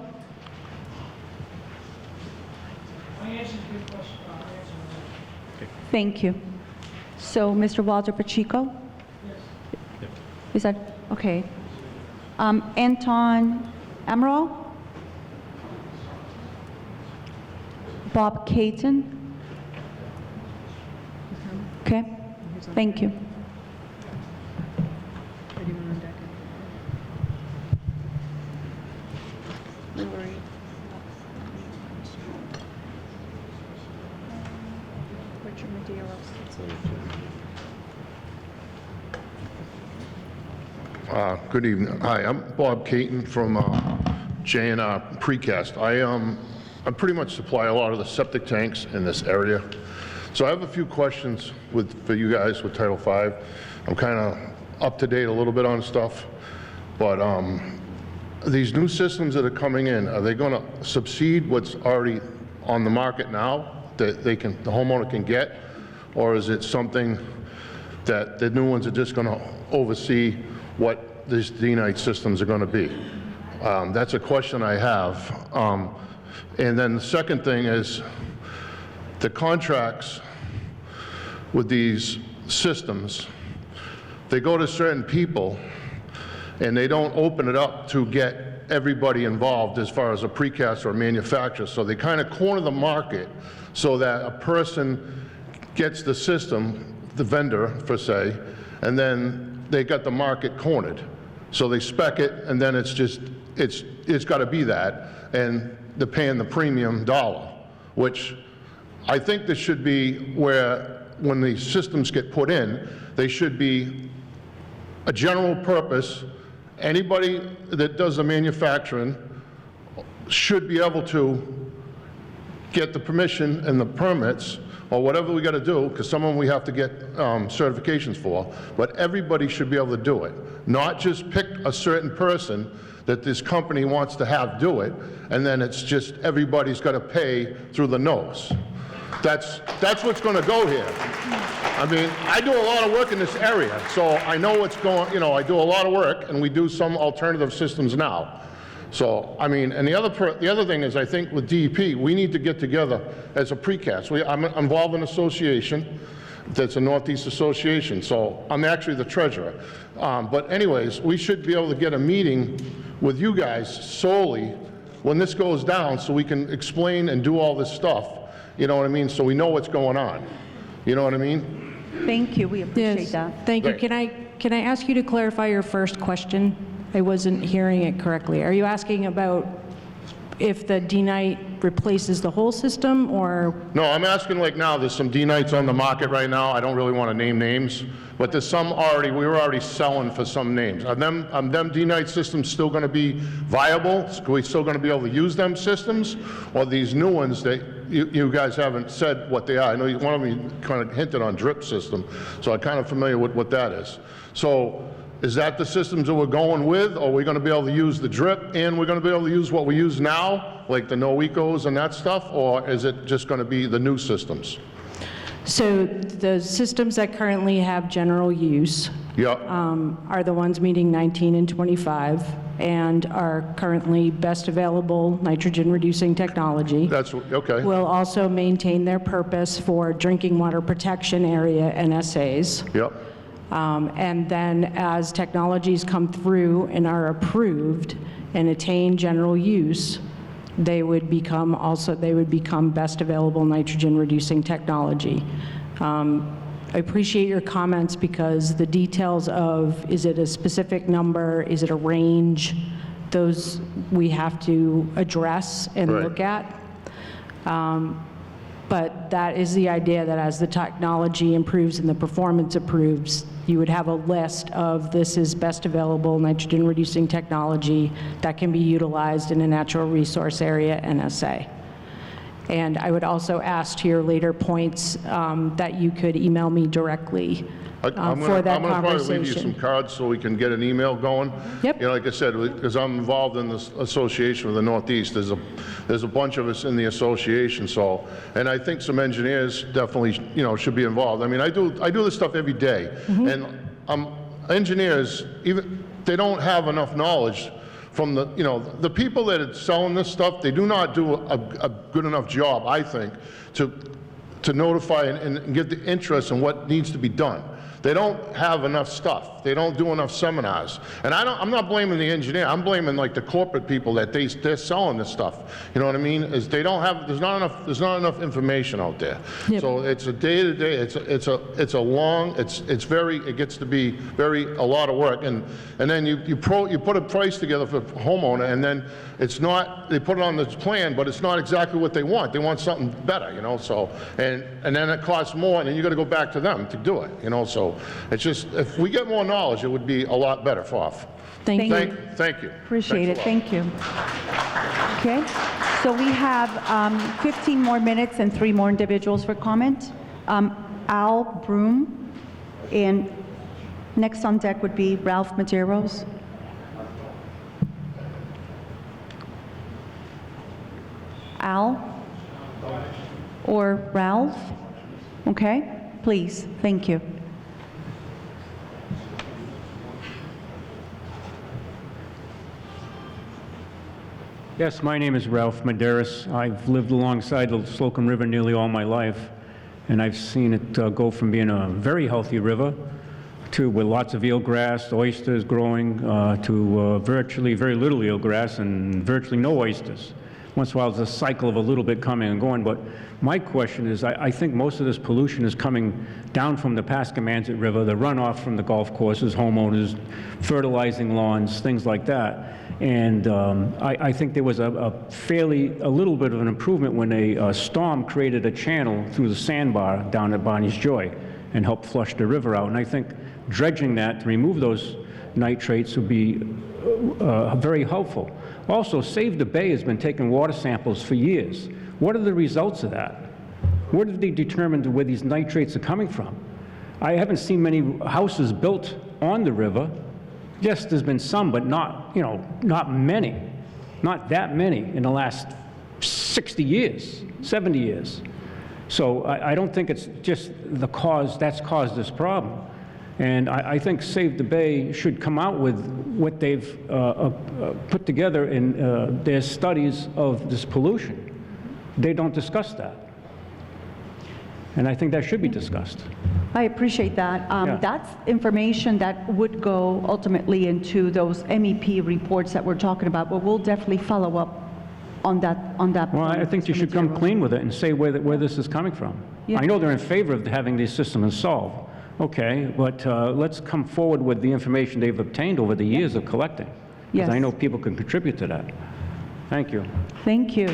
Thank you. So, Mr. Walter Pacheco? Is that, okay. Anton Amaral? Bob Caton? Okay, thank you. Good evening. Hi, I'm Bob Caton from J&R Precast. I pretty much supply a lot of the septic tanks in this area. So I have a few questions for you guys with Title V. I'm kind of up to date a little bit on stuff, but these new systems that are coming in, are they going to subsede what's already on the market now that the homeowner can get, or is it something that the new ones are just going to oversee what these D-Night systems are going to be? That's a question I have. And then the second thing is the contracts with these systems, they go to certain people and they don't open it up to get everybody involved as far as a precast or a manufacturer. So they kind of corner the market so that a person gets the system, the vendor per se, and then they got the market cornered. So they spec it, and then it's just, it's got to be that, and they're paying the premium dollar, which I think this should be where, when the systems get put in, they should be a general purpose. Anybody that does the manufacturing should be able to get the permission and the permits, or whatever we got to do, because some of them we have to get certifications for, but everybody should be able to do it. Not just pick a certain person that this company wants to have do it, and then it's just everybody's got to pay through the nose. That's what's going to go here. I mean, I do a lot of work in this area, so I know what's going, I do a lot of work, and we do some alternative systems now. So, I mean, and the other thing is, I think with DEP, we need to get together as a precast. I'm involved in an association, That's a Northeast Association, so I'm actually the treasurer. But anyways, we should be able to get a meeting with you guys solely when this goes down so we can explain and do all this stuff, you know what I mean, so we know what's going on. You know what I mean? Thank you, we appreciate Yes, that. thank you. Great. Can I ask you to clarify your first question? I wasn't hearing it correctly. Are you asking about if the D-Night replaces the whole system, or? No, I'm asking like now, there's some D-Nights on the market right now. I don't really want to name names, but there's some already, we were already selling for some names. Are them D-Night systems still going to be viable? Are we still going to be able to use them systems? Or these new ones that you guys haven't said what they are? I know one of you kind of hinted on drip system, so I'm kind of familiar with what that is. So is that the systems that we're going with, or are we going to be able to use the drip and we're going to be able to use what we use now, like the no-ecos and that stuff, or is it just going to be the new systems? So the systems that currently have general use are the ones meeting 19 and 25 and are currently best available nitrogen-reducing technology. That's okay. Will also maintain their purpose for drinking water protection area NSAs. Yep. And then as technologies come through and are approved and attain general use, they would become best available nitrogen reducing technology. I appreciate your comments because the details of, is it a specific number, is it a range, those we have to address and look at. But that is the idea, that as the technology improves and the performance improves, you would have a list of this is best available nitrogen reducing technology that can be utilized in a natural resource area NSA. And I would also ask to your later points that you could email me directly for that I'm going to probably leave you conversation. some cards so we can get an email going. Yep. You know, like I said, because I'm involved in this association with the Northeast, there's a bunch of us in the association, so, and I think some engineers definitely, you know, should be involved. I mean, I do this stuff every day, and engineers, even, they don't have enough knowledge from the, you know, the people that are selling this stuff, they do not do a good enough job, I think, to notify and get the interest in what needs to be done. They don't have enough stuff. They don't do enough seminars. And I'm not blaming the engineer. I'm blaming like the corporate people that they're selling this stuff. You know what I mean? Is they don't have, there's not enough information out there. Yep. So it's a day to day. It gets to be a lot of work. And then you put a price together for a homeowner, and then it's not, they put it on the plan, but it's not exactly what they want. They want something better, you know. So and then it costs more, and then you got to go back to them to do it, you know. So it's just, if we get more knowledge, it would be a lot better for us. Thank you. Thank you. Appreciate it, Thanks a lot. thank you. Okay, so we have 15 more minutes and 3 more individuals for comment. Al Broom, and next on deck would be Ralph Medeiros. Al or Ralph? Okay, please, thank you. Yes, my name is Ralph Medeiros. I've lived alongside the Slocum River nearly all my life, and I've seen it go from being a very healthy river to with lots of eelgrass, oysters growing, to virtually very little eelgrass and virtually no oysters. Once in a while, there's a cycle of a little bit coming and going, but my question is, I think most of this pollution is coming down from the Pascamanzit River, the runoff from the golf courses, homeowners, fertilizing lawns, things like that. And I think there was a little bit of an improvement when a storm created a channel through the sandbar down at Barney's Joy and helped flush the river out. And I think dredging that to remove those nitrates would be very helpful. Also, Save the Bay has been taking water samples for years. What are the results of that? Where did they determine where these nitrates are coming from? I haven't seen many houses built on the river. Yes, there's been some, but not many, not that many in the last 60 years, 70 years. So I don't think it's just the cause that's caused this problem. And I think Save the Bay should come out with what they've put together in their studies of this pollution. They don't discuss that. And I think that should be discussed. I appreciate that. Yeah. That's information that would go ultimately into those MEP reports that we're talking about, but we'll definitely follow up on that Well, I point, think you Mr. should come Maderos. clean with it and say where this is coming from. Yeah. I know they're in favor of having these systems solved, okay, but let's come forward with the information they've obtained over the years of collecting. Because I Yes. know people can contribute to that. Thank you. Thank you.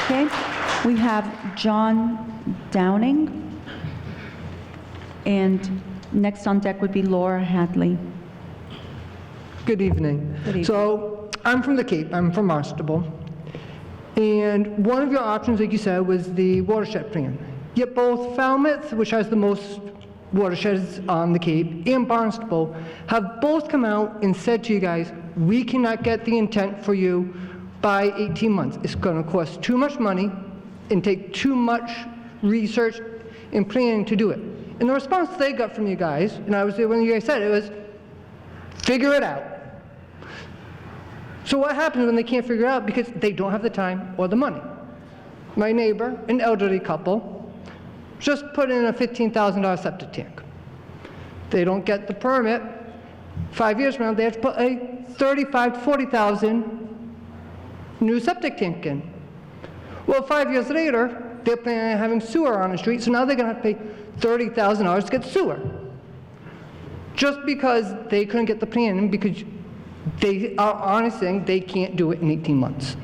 Okay, we have John Downing, and next on deck would be Laura Hadley. Good evening. Good evening. So I'm from the Cape, I'm from Barnstable. And one of your options, like you said, was the watershed plan. Yet both Falmouth, which has the most watersheds on the Cape, and Barnstable have both come out and said to you guys, we cannot get the intent for you by 18 months. It's going to cost too much money and take too much research and planning to do it. And the response they got from you guys, and I was there when you guys said it, was figure it out. So what happens when they can't figure it out? Because they don't have the time or the money. My neighbor, an elderly couple, just put in a $15,000 septic tank. They don't get the permit. 5 years from now, they have to put a $35,000 to $40,000 new septic tank in. Well, 5 years later, they're planning on having sewer on the street, so now they're going to have to pay $30,000 to get sewer. Just because they couldn't get the plan in, because they are honest saying they can't do it in 18 months.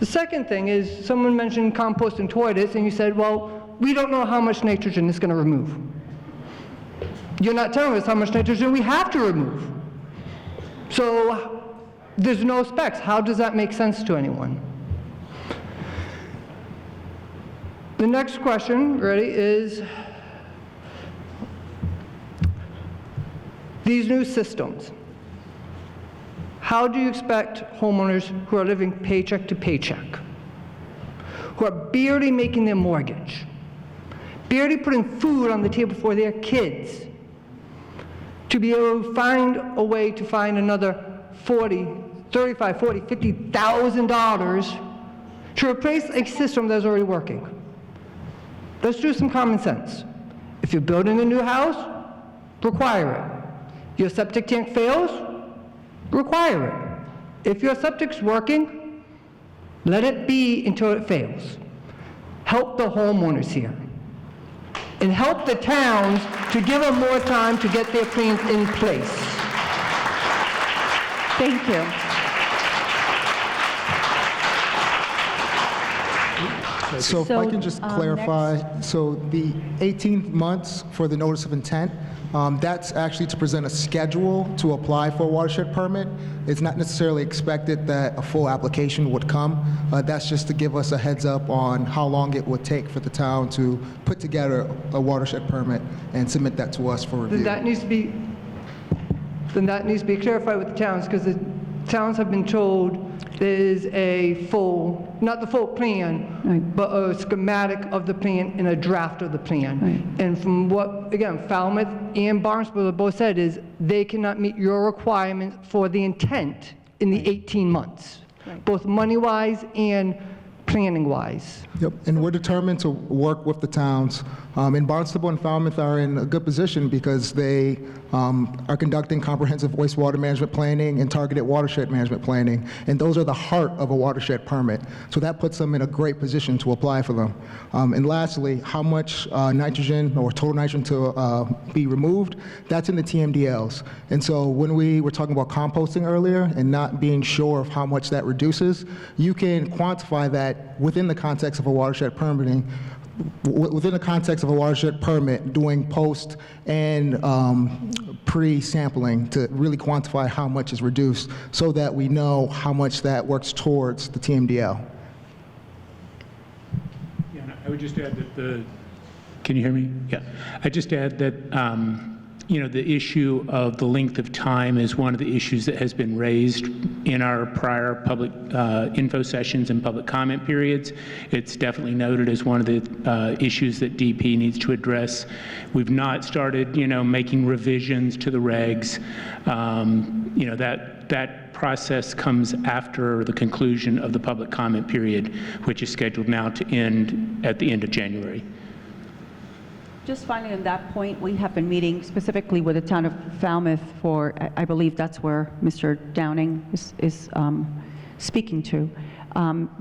The second thing is, someone mentioned composting toilets, and you said, well, we don't know how much nitrogen it's going to remove. You're not telling us how much nitrogen we have to remove. So there's no specs. How does that make sense to anyone? The next question, ready, is these new systems. How do you expect homeowners who are living paycheck to paycheck, who are barely making their mortgage, barely putting food on the table for their kids, to be able to find a way to find another $35,000, $40,000, $50,000 to replace a system that's already working? Let's do some common sense. If you're building a new house, require it. Your septic tank fails, require it. If your septic's working, let it be until it fails. Help the homeowners here. And help the towns to give them more time to get their plans in place. Thank you. So if I can just clarify, so the 18 months for the notice of intent, that's actually to present a schedule to apply for a watershed permit. It's not necessarily expected that a full application would come. That's just to give us a heads up on how long it would take for the town to put together a watershed permit and submit that to us for review. Then that needs to be clarified with the towns, because the towns have been told there's a full, not the full plan, but a schematic of the plan and a draft of the plan. And from what, again, Falmouth and Barnstable have both said is they cannot meet your requirements for the intent in the 18 months, both money-wise and planning-wise. Yep, and we're determined to work with the towns. And Barnstable and Falmouth are in a good position because they are conducting comprehensive wastewater management planning and targeted watershed management planning, and those are the heart of a watershed permit. So that puts them in a great position to apply for them. And lastly, how much nitrogen or total nitrogen to be removed, that's in the TMDLs. And so when we were talking about composting earlier and not being sure of how much that reduces, you can quantify that within the context of a watershed permitting, within the context of a watershed permit, doing post and pre-sampling to really quantify how much is reduced so that we know how much that works towards the TMDL. Yeah, I would just add that can you hear me? Yeah. I just add that, you know, the issue of the length of time is one of the issues that has been raised in our prior public info sessions and public comment periods. It's definitely noted as one of the issues that DEP needs to address. We've not started, you know, making revisions to the regs. you know, that process comes after the conclusion of the public comment period, which is scheduled now to end at the end of January. Just finally on that point, we have been meeting specifically with the town of Falmouth for, I believe that's where Mr. Downing is speaking to.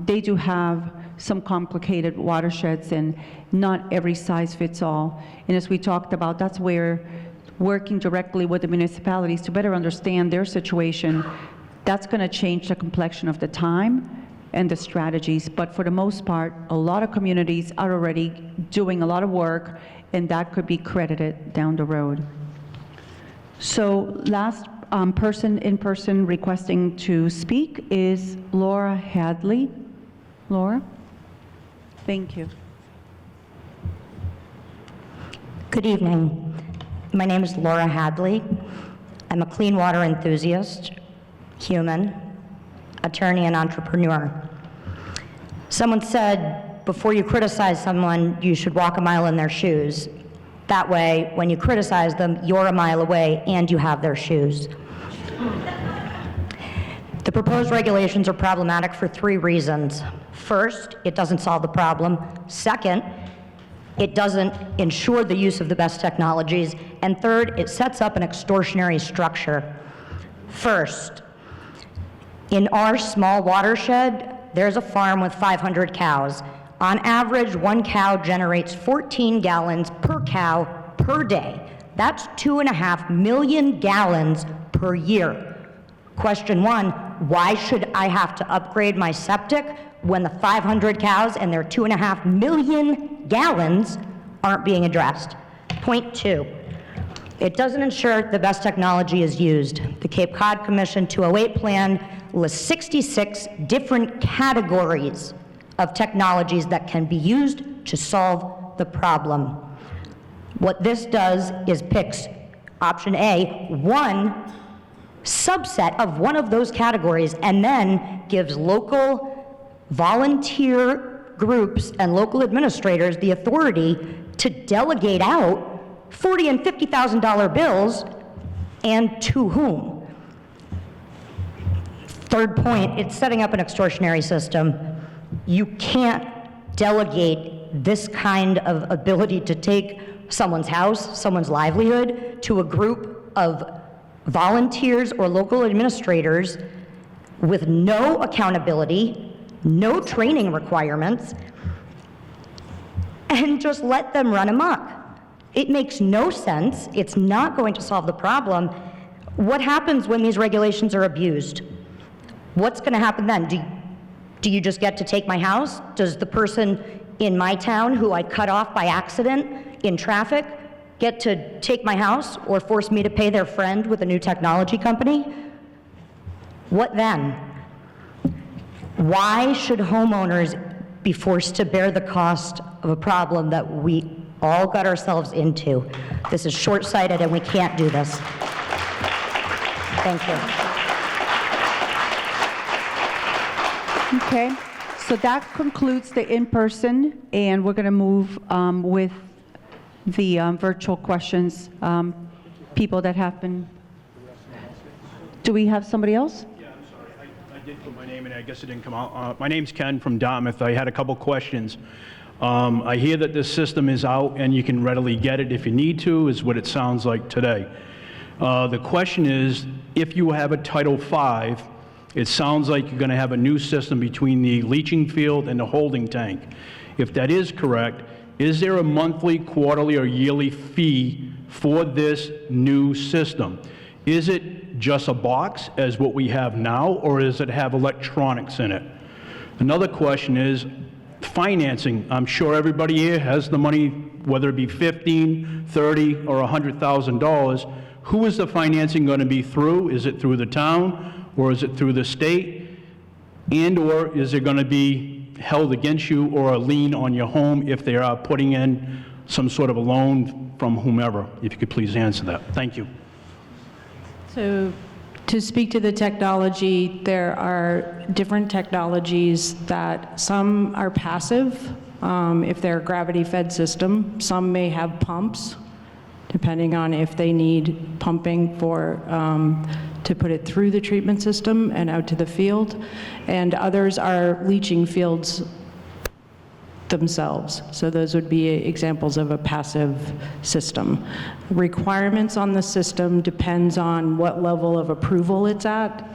They do have some complicated watersheds and not every size fits all. And as we talked about, that's where working directly with the municipalities to better understand their situation, that's going to change the complexion of the time and the strategies. But for the most part, a lot of communities are already doing a lot of work, and that could be credited down the road. So last person requesting to speak is Laura Hadley. Laura? Thank you. Good evening. My name is Laura Hadley. I'm a clean water enthusiast, human, attorney, and entrepreneur. Someone said, before you criticize someone, you should walk a mile in their shoes. That way, when you criticize them, you're a mile away and you have their shoes. The proposed regulations are problematic for 3 reasons. First, it doesn't solve the problem. Second, it doesn't ensure the use of the best technologies. And third, it sets up an extortionary structure. First, in our small watershed, there's a farm with 500 cows. On average, 1 cow generates 14 gallons per cow per day. That's 2.5 million gallons per year. Question 1, why should I have to upgrade my septic when the 500 cows and their 2.5 million gallons aren't being addressed? Point 2, it doesn't ensure the best technology is used. The Cape Cod Commission 208 plan lists 66 different categories of technologies that can be used to solve the problem. What this does is picks option A, one subset of one of those categories, and then gives local volunteer groups and local administrators the authority to delegate out $40,000 and $50,000 bills, and to whom? Third point, it's setting up an extortionary system. You can't delegate this kind of ability to take someone's house, someone's livelihood, to a group of volunteers or local administrators with no accountability, no training requirements, and just let them run amok. It makes no sense. It's not going to solve the problem. What happens when these regulations are abused? What's going to happen then? Do you just get to take my house? Does the person in my town who I cut off by accident in traffic get to take my house or force me to pay their friend with a new technology company? What then? Why should homeowners be forced to bear the cost of a problem that we all got ourselves into? This is short-sighted and we can't do this. Thank you. Okay, so that concludes the in-person, and we're going to move with the virtual questions. People that have been... Do we have somebody else? Yeah, I'm sorry. I did put my name in. I guess it didn't come out. My name's Ken from Dartmouth. I had a couple questions. I hear that this system is out and you can readily get it if you need to, is what it sounds like today. The question is, if you have a Title V, it sounds like you're going to have a new system between the leaching field and the holding tank. If that is correct, is there a monthly, quarterly, or yearly fee for this new system? Is it just a box as what we have now, or does it have electronics in it? Another question is financing. I'm sure everybody here has the money, whether it be $15,000, $30,000, or $100,000. Who is the financing going to be through? Is it through the town, or is it through the state? And or is it going to be held against you or a lien on your home if they are putting in some sort of a loan from whomever? If you could please answer that. Thank you. So to speak to the technology, there are different technologies that some are passive, if they're a gravity-fed system. Some may have pumps, depending on if they need pumping for to put it through the treatment system and out to the field, and others are leaching fields themselves. So those would be examples of a passive system. Requirements on the system depends on what level of approval it's at.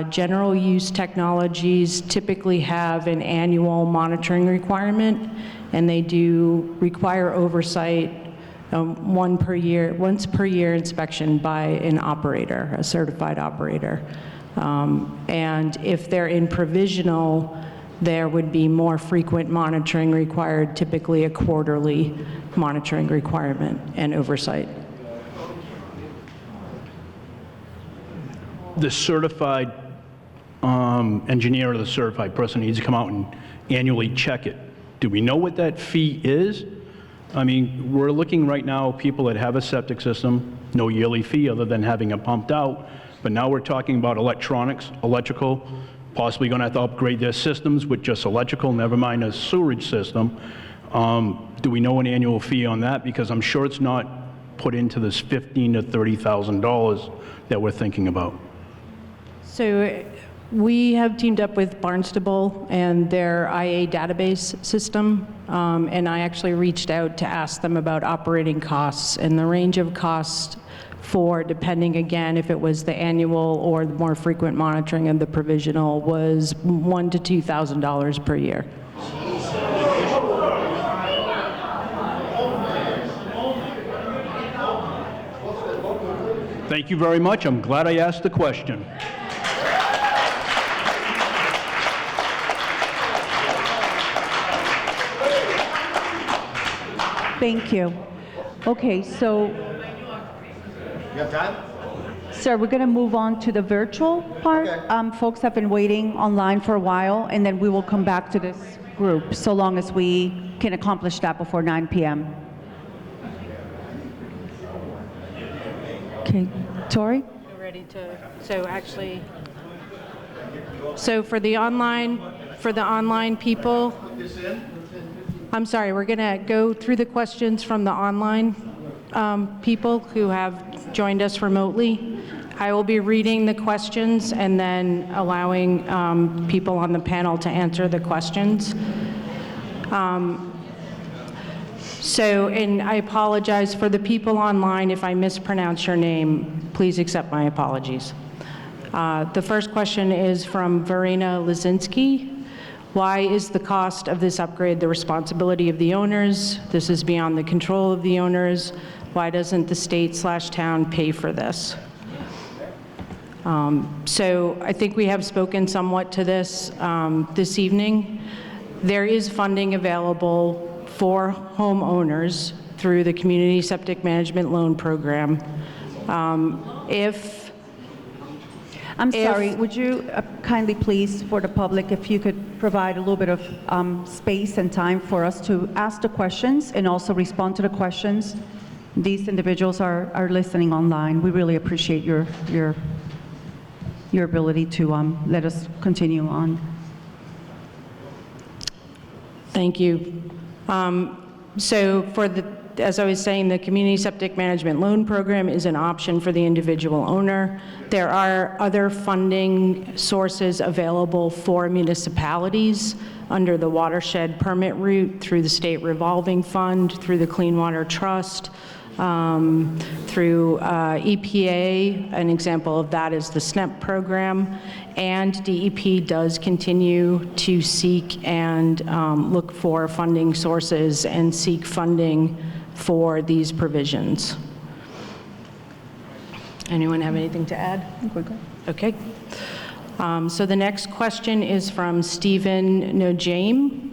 General use technologies typically have an annual monitoring requirement, and they do require oversight once per year inspection by an operator, a certified operator. And if they're in provisional, there would be more frequent monitoring required, typically a quarterly monitoring requirement and oversight. The certified engineer or the certified person needs to come out and annually check it. Do we know what that fee is? I mean, we're looking right now, people that have a septic system, no yearly fee other than having it pumped out, but now we're talking about electronics, electrical, possibly going to have to upgrade their systems with just electrical, never mind a sewerage system. Do we know an annual fee on that? Because I'm sure it's not put into this $15,000 to $30,000 that we're thinking about. So we have teamed up with Barnstable and their IA database system, and I actually reached out to ask them about operating costs, and the range of costs for, depending again if it was the annual or the more frequent monitoring of the provisional, was $1,000 to $2,000 per year. Thank you very much. I'm glad I asked the question. Thank you. Okay, so, You have time? sir, we're going to move on to the virtual part. Folks have been waiting online for a while, and then we will come back to this group, so long as we can accomplish that before 9 p.m. Okay, Tori? We're ready to, so for the online people, I'm sorry, we're going to go through the questions from the online people who have joined us remotely. I will be reading the questions and then allowing people on the panel to answer the questions. And I apologize for the people online if I mispronounce your name. Please accept my apologies. The first question is from Verena Lizinski. Why is the cost of this upgrade the responsibility of the owners? This is beyond the control of the owners. Why doesn't the state/town pay for this? So I think we have spoken somewhat to this this evening. There is funding available for homeowners through the Community Septic Management Loan Program. I'm sorry, would you kindly please, for the public, if you could provide a little bit of space and time for us to ask the questions and also respond to the questions? These individuals are listening online. We really appreciate your ability to let us continue on. Thank you. So as I was saying, the Community Septic Management Loan Program is an option for the individual owner. There are other funding sources available for municipalities under the watershed permit route, through the State Revolving Fund, through the Clean Water Trust, through EPA. An example of that is the SNEP program. And DEP does continue to seek and look for funding sources and seek funding for these provisions. Anyone have anything to add? I think we're good. Okay. So the next question is from Stephen Nojim.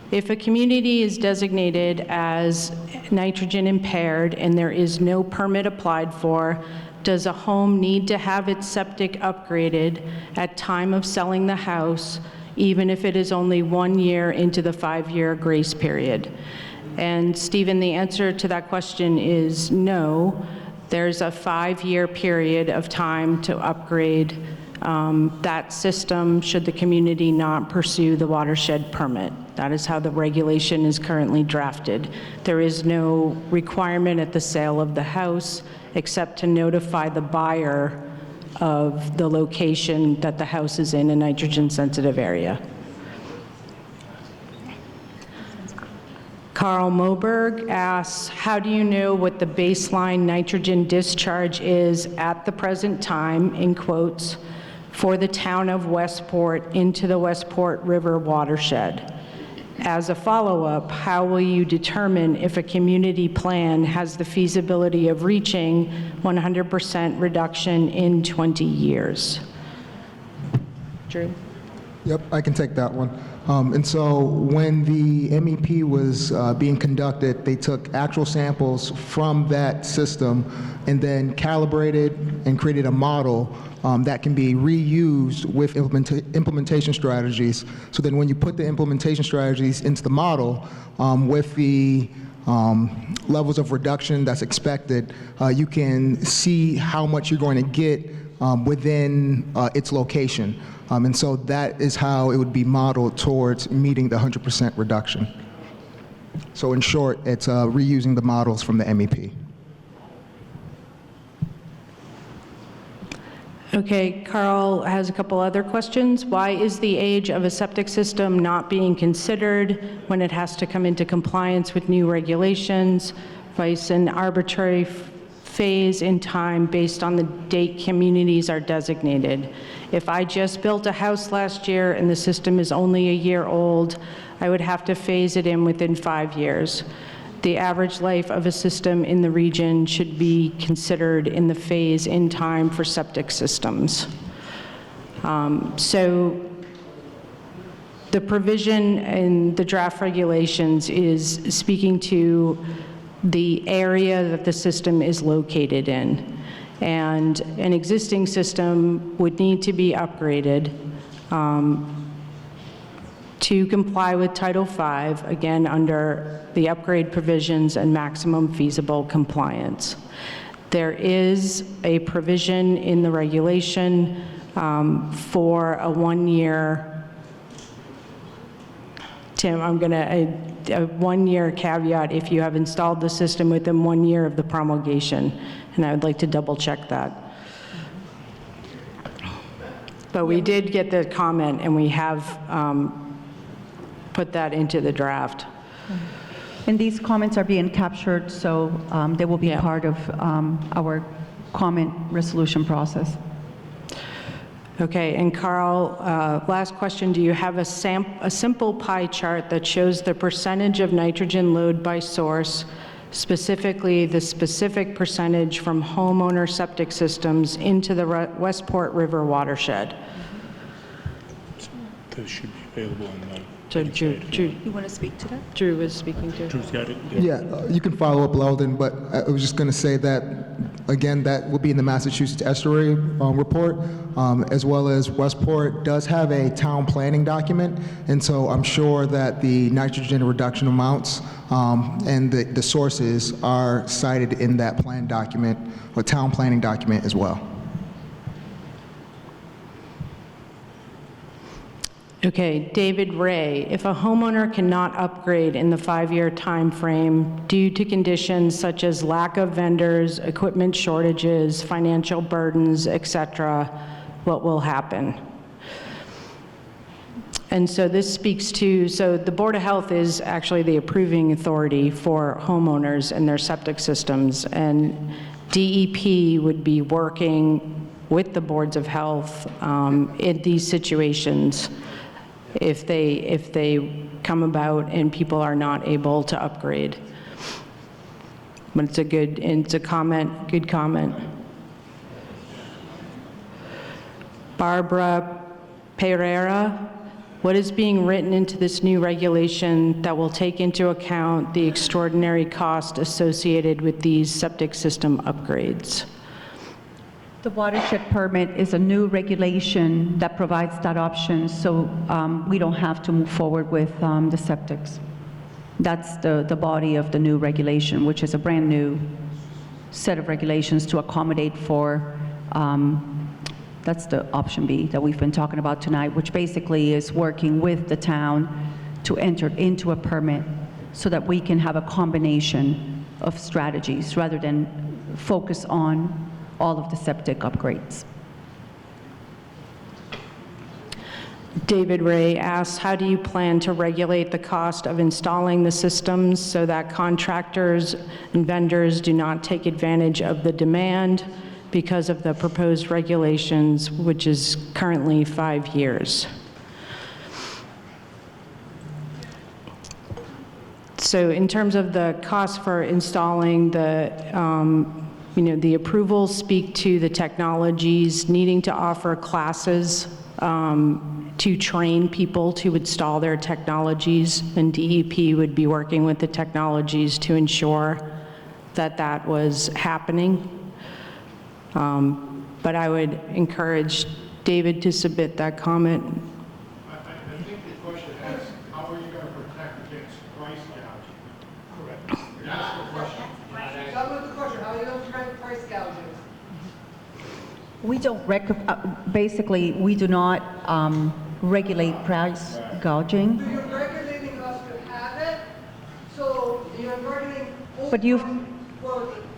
If a community is designated as nitrogen impaired and there is no permit applied for, does a home need to have its septic upgraded at time of selling the house, even if it is only 1 year into the 5-year grace period? And Stephen, the answer to that question is no. There's a 5-year period of time to upgrade that system should the community not pursue the watershed permit. That is how the regulation is currently drafted. There is no requirement at the sale of the house except to notify the buyer of the location that the house is in a nitrogen-sensitive area. Carl Moberg asks, how do you know what the baseline nitrogen discharge is at the present time, in quotes, for the town of Westport into the Westport River watershed? As a follow-up, how will you determine if a community plan has the feasibility of reaching 100% reduction in 20 years? Drew? Yep, I can take that one. And so when the MEP was being conducted, they took actual samples from that system and then calibrated and created a model that can be reused with implementation strategies. So then when you put the implementation strategies into the model with the levels of reduction that's expected, you can see how much you're going to get within its location. And so that is how it would be modeled towards meeting the 100% reduction. So in short, it's reusing the models from the MEP. Okay, Carl has a couple other questions. Why is the age of a septic system not being considered when it has to come into compliance with new regulations? Vice an arbitrary phase in time based on the date communities are designated. If I just built a house last year and the system is only a year old, I would have to phase it in within 5 years. The average life of a system in the region should be considered in the phase in time for septic systems. So the provision in the draft regulations is speaking to the area that the system is located in. And an existing system would need to be upgraded to comply with Title V, again, under the upgrade provisions and maximum feasible compliance. There is a provision in the regulation for a 1-year, Tim, I'm going to, a 1-year caveat if you have installed the system within 1 year of the promulgation, and I would like to double check that. But we did get the comment, and we have put that into the draft. And these comments are being captured, so they will be part of our comment resolution process. Okay, and Carl, last question, do you have a simple pie chart that shows the percentage of nitrogen load by source, specifically the specific percentage from homeowner septic systems into the Westport River watershed? Those should be available on the... So Drew, you want to speak to that? Drew was speaking to. Drew's got it. Yeah, you can follow up, Leldon, but I was just going to say that, again, that will be in the Massachusetts Estuary report, as well as Westport does have a town planning document, and so I'm sure that the nitrogen reduction amounts and the sources are cited in that plan document, or town planning document as well. Okay, David Ray, if a homeowner cannot upgrade in the 5-year time frame due to conditions such as lack of vendors, equipment shortages, financial burdens, etc., what will happen? And so this speaks to, so the Board of Health is actually the approving authority for homeowners and their septic systems, and DEP would be working with the boards of health in these situations if they come about and people are not able to upgrade. But it's a comment, good comment. Barbara Pereira, what is being written into this new regulation that will take into account the extraordinary cost associated with these septic system upgrades? The watershed permit is a new regulation that provides that option, so we don't have to move forward with the septics. That's the body of the new regulation, which is a brand new set of regulations to accommodate for That's the option B that we've been talking about tonight, which basically is working with the town to enter into a permit so that we can have a combination of strategies rather than focus on all of the septic upgrades. David Ray asks, how do you plan to regulate the cost of installing the systems so that contractors and vendors do not take advantage of the demand because of the proposed regulations, which is currently 5 years? So in terms of the cost for installing the, the approvals speak to the technologies, needing to offer classes to train people to install their technologies, and DEP would be working with the technologies to ensure that that was happening. But I would encourage David to submit that comment. I think the question is, how are you going to protect against price gouging? Correct. That's the question. That was the question, how are you going to prevent price gouging? We don't basically, we do not regulate price gouging. So you're regulating us to have it, so you're regulating But you've,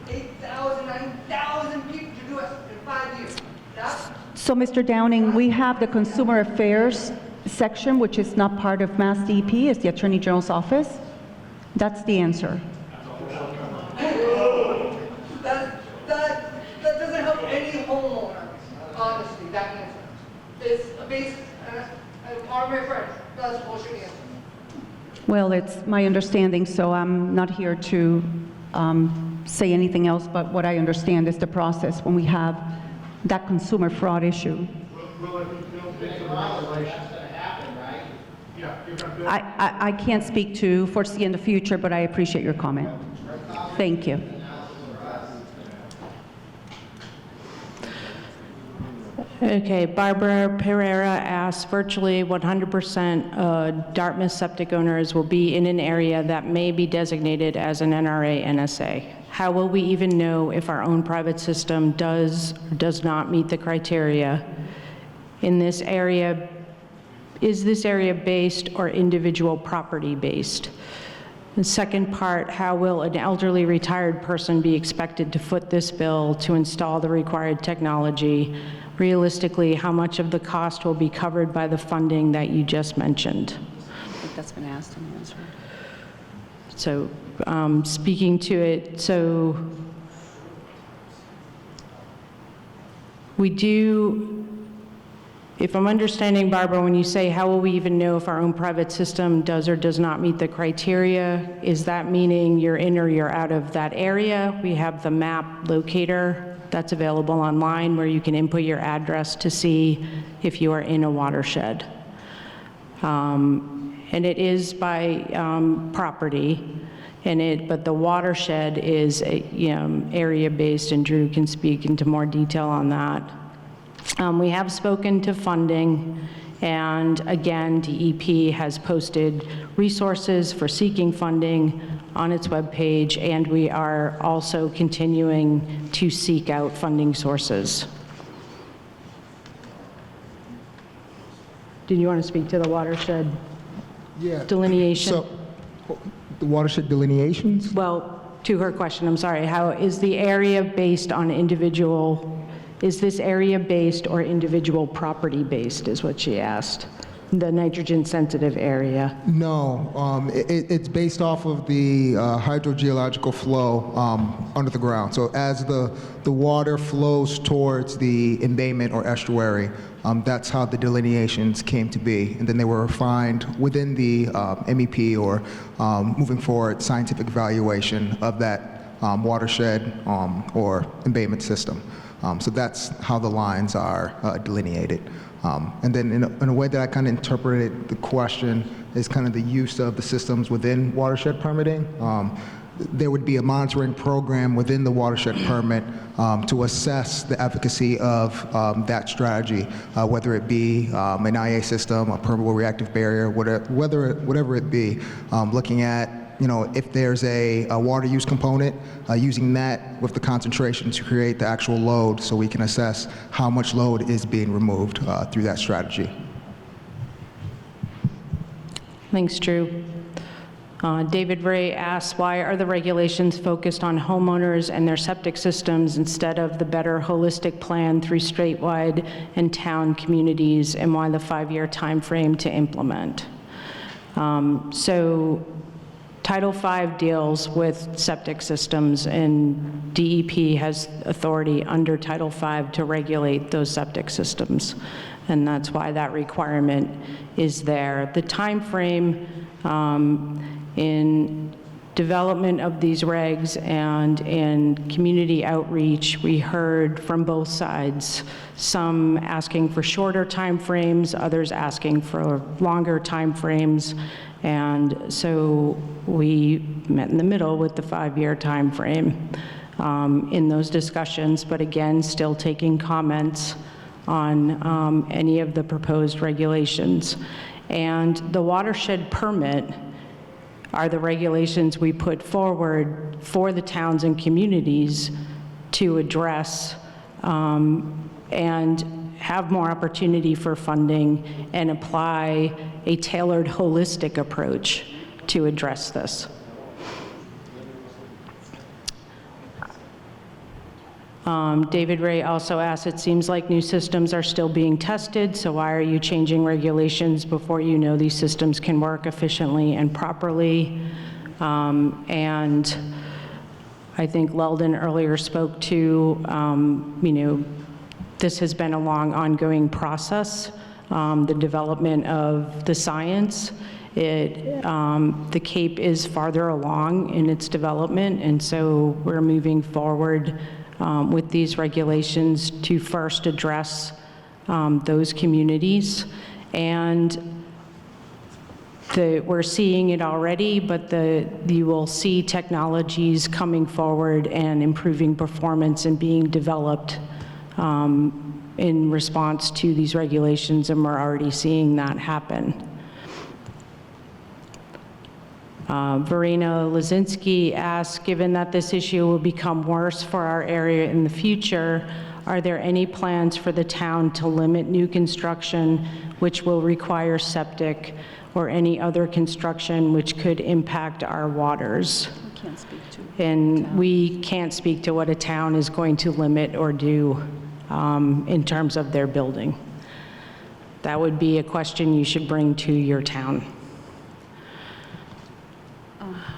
8,000, 9,000 people to do it in 5 years. That's so Mr. Downing, we have the Consumer Affairs section, which is not part of Mass DEP, it's the Attorney General's office. That's the answer. that doesn't help any homeowner, honestly, that answer. It's a basic, all my friends, that's bullshit answer. Well, it's my understanding, so I'm not here to say anything else, but what I understand is the process when we have that consumer fraud issue. Will it be built into the regulations? Yeah, you're going to build. I can't speak to foresee in the future, but I appreciate your comment. Thank you. Okay, Barbara Pereira asks, virtually 100% Dartmouth septic owners will be in an area that may be designated as an NRA NSA. How will we even know if our own private system does or does not meet the criteria? In this area, is this area based or individual property based? The second part, how will an elderly retired person be expected to foot this bill to install the required technology? Realistically, how much of the cost will be covered by the funding that you just mentioned? I think that's been asked and answered. So speaking to it, so we do, if I'm understanding, Barbara, when you say how will we even know if our own private system does or does not meet the criteria, is that meaning you're in or you're out of that area? We have the map locator that's available online where you can input your address to see if you are in a watershed. And it is by property, but the watershed is area-based, and Drew can speak into more detail on that. We have spoken to funding, and again, DEP has posted resources for seeking funding on its webpage, and we are also continuing to seek out funding sources. Did you want to speak to the watershed delineation? So, the watershed delineations? Well, to her question, I'm sorry, how is the area based on individual, is this area based or individual property based is what she asked, the nitrogen sensitive area? No, it's based off of the hydrogeological flow under the ground. So as the water flows towards the embayment or estuary, that's how the delineations came to be. And then they were refined within the MEP or moving forward scientific evaluation of that watershed or embayment system. So that's how the lines are delineated. And then in a way that I kind of interpreted the question is kind of the use of the systems within watershed permitting. There would be a monitoring program within the watershed permit to assess the efficacy of that strategy, whether it be an IA system, a permeable reactive barrier, whatever it be, looking at if there's a water use component, using that with the concentration to create the actual load so we can assess how much load is being removed through that strategy. Thanks, Drew. David Ray asks, why are the regulations focused on homeowners and their septic systems instead of the better holistic plan through statewide and town communities, and why the 5-year time frame to implement? So Title V deals with septic systems, and DEP has authority under Title V to regulate those septic systems, and that's why that requirement is there. The time frame in development of these regs and in community outreach, we heard from both sides, some asking for shorter time frames, others asking for longer time frames, and so we met in the middle with the 5-year time frame in those discussions, but again, still taking comments on any of the proposed regulations. And the watershed permit are the regulations we put forward for the towns and communities to address and have more opportunity for funding and apply a tailored, holistic approach to address this. David Ray also asked, it seems like new systems are still being tested, so why are you changing regulations before you know these systems can work efficiently and properly? And I think Leldon earlier spoke to, this has been a long ongoing process, the development of the science. The Cape is farther along in its development, and so we're moving forward with these regulations to first address those communities. And we're seeing it already, but you will see technologies coming forward and improving performance and being developed in response to these regulations, and we're already seeing that happen. Verena Lazinski asks, given that this issue will become worse for our area in the future, are there any plans for the town to limit new construction which will require septic or any other construction which could impact our waters? And we can't speak to what a town is going to limit or do in terms of their building. That would be a question you should bring to your town.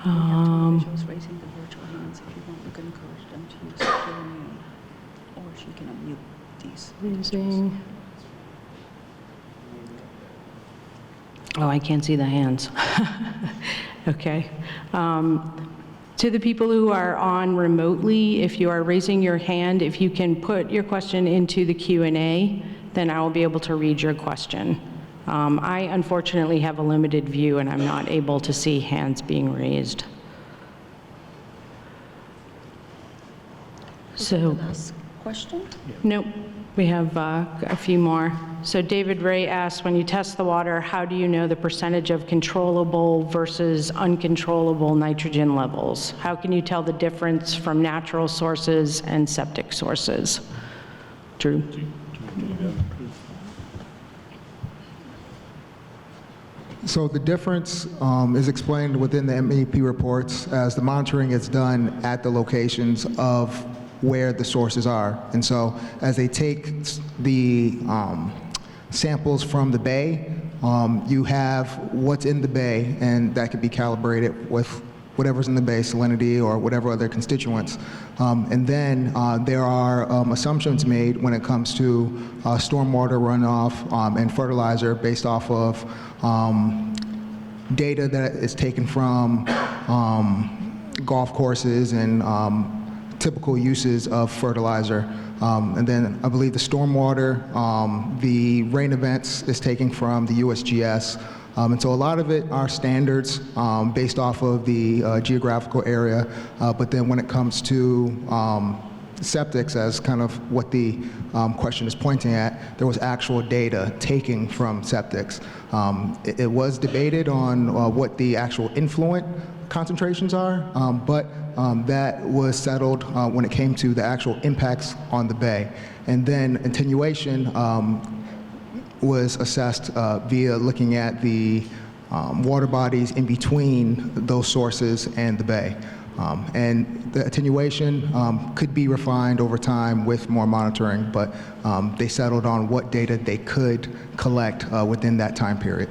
Officials raising the virtual hands. If you want, we can encourage them to use Q&A, or she can unmute these. Using. Oh, I can't see the hands. Okay. To the people who are on remotely, if you are raising your hand, if you can put your question into the Q&A, then I will be able to read your question. I unfortunately have a limited view and I'm not able to see hands being raised. So, last question? Nope, we have a few more. So David Ray asks, when you test the water, how do you know the percentage of controllable versus uncontrollable nitrogen levels? How can you tell the difference from natural sources and septic sources? Drew? So the difference is explained within the MEP reports as the monitoring is done at the locations of where the sources are. And so as they take the samples from the bay, you have what's in the bay, and that could be calibrated with whatever's in the bay, salinity or whatever other constituents. And then there are assumptions made when it comes to stormwater runoff and fertilizer based off of data that is taken from golf courses and typical uses of fertilizer. And then I believe the stormwater, the rain events is taken from the USGS. And so a lot of it are standards based off of the geographical area. But then when it comes to septics, as kind of what the question is pointing at, there was actual data taken from septics. It was debated on what the actual influent concentrations are, but that was settled when it came to the actual impacts on the bay. And then attenuation was assessed via looking at the water bodies in between those sources and the bay. And the attenuation could be refined over time with more monitoring, but they settled on what data they could collect within that time period.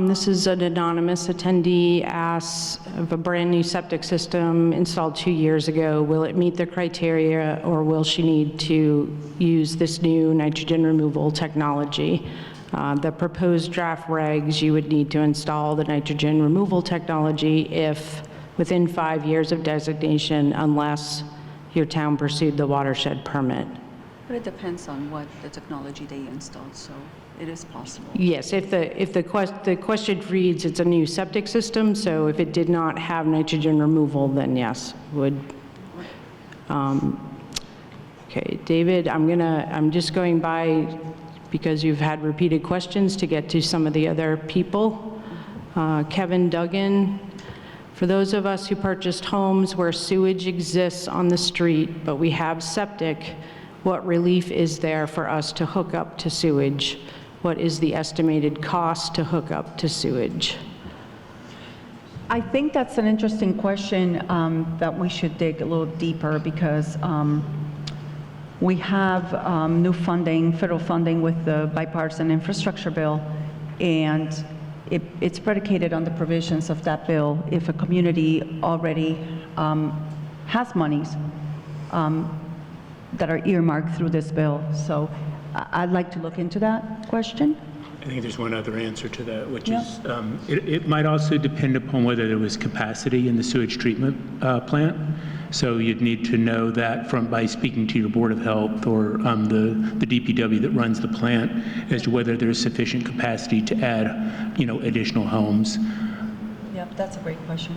This is an anonymous attendee asks of a brand new septic system installed 2 years ago. Will it meet the criteria, or will she need to use this new nitrogen removal technology? The proposed draft regs, you would need to install the nitrogen removal technology if within 5 years of designation, unless your town pursued the watershed permit. But it depends on what the technology they installed, so it is possible. Yes, if the question reads it's a new septic system, so if it did not have nitrogen removal, then yes, would. Okay, David, I'm just going by, because you've had repeated questions, to get to some of the other people. Kevin Duggan, for those of us who purchased homes where sewage exists on the street, but we have septic, what relief is there for us to hook up to sewage? What is the estimated cost to hook up to sewage? I think that's an interesting question that we should dig a little deeper, because we have new funding, federal funding with the bipartisan infrastructure bill, and it's predicated on the provisions of that bill. If a community already has monies that are earmarked through this bill. So I'd like to look into that question. I think there's one other answer to that, which is it might also depend upon whether there was capacity in the sewage treatment plant. So you'd need to know that by speaking to your Board of Health or the DPW that runs the plant as to whether there's sufficient capacity to add, additional homes. Yep, that's a great question.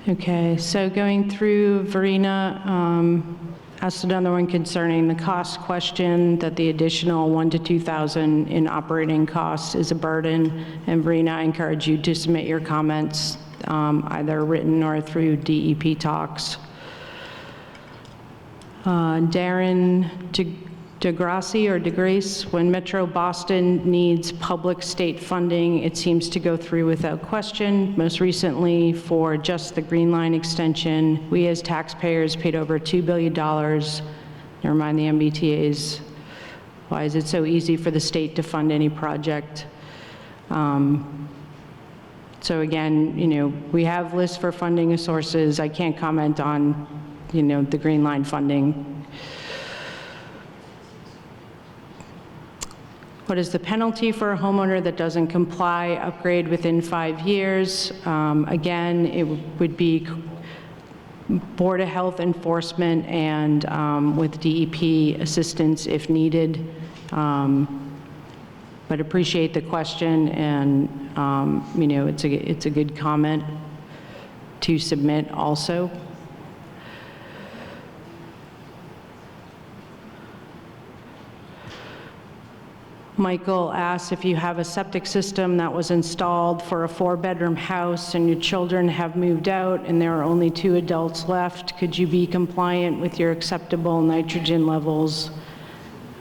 Okay, so going through, Verena asked another one concerning the cost question, that the additional $1,000 to $2,000 in operating costs is a burden. And Verena, I encourage you to submit your comments either written or through DEP talks. Darren DeGrasse or DeGrace, when Metro Boston needs public state funding, it seems to go through without question. Most recently, for just the Green Line extension, we as taxpayers paid over $2 billion. Never mind the MBTAs. Why is it so easy for the state to fund any project? So again, we have lists for funding sources. I can't comment on, the Green Line funding. What is the penalty for a homeowner that doesn't comply, upgrade within 5 years? Again, it would be Board of Health enforcement and with DEP assistance if needed. But appreciate the question, and it's a good comment to submit also. Michael asks if you have a septic system that was installed for a 4-bedroom house and your children have moved out and there are only 2 adults left, could you be compliant with your acceptable nitrogen levels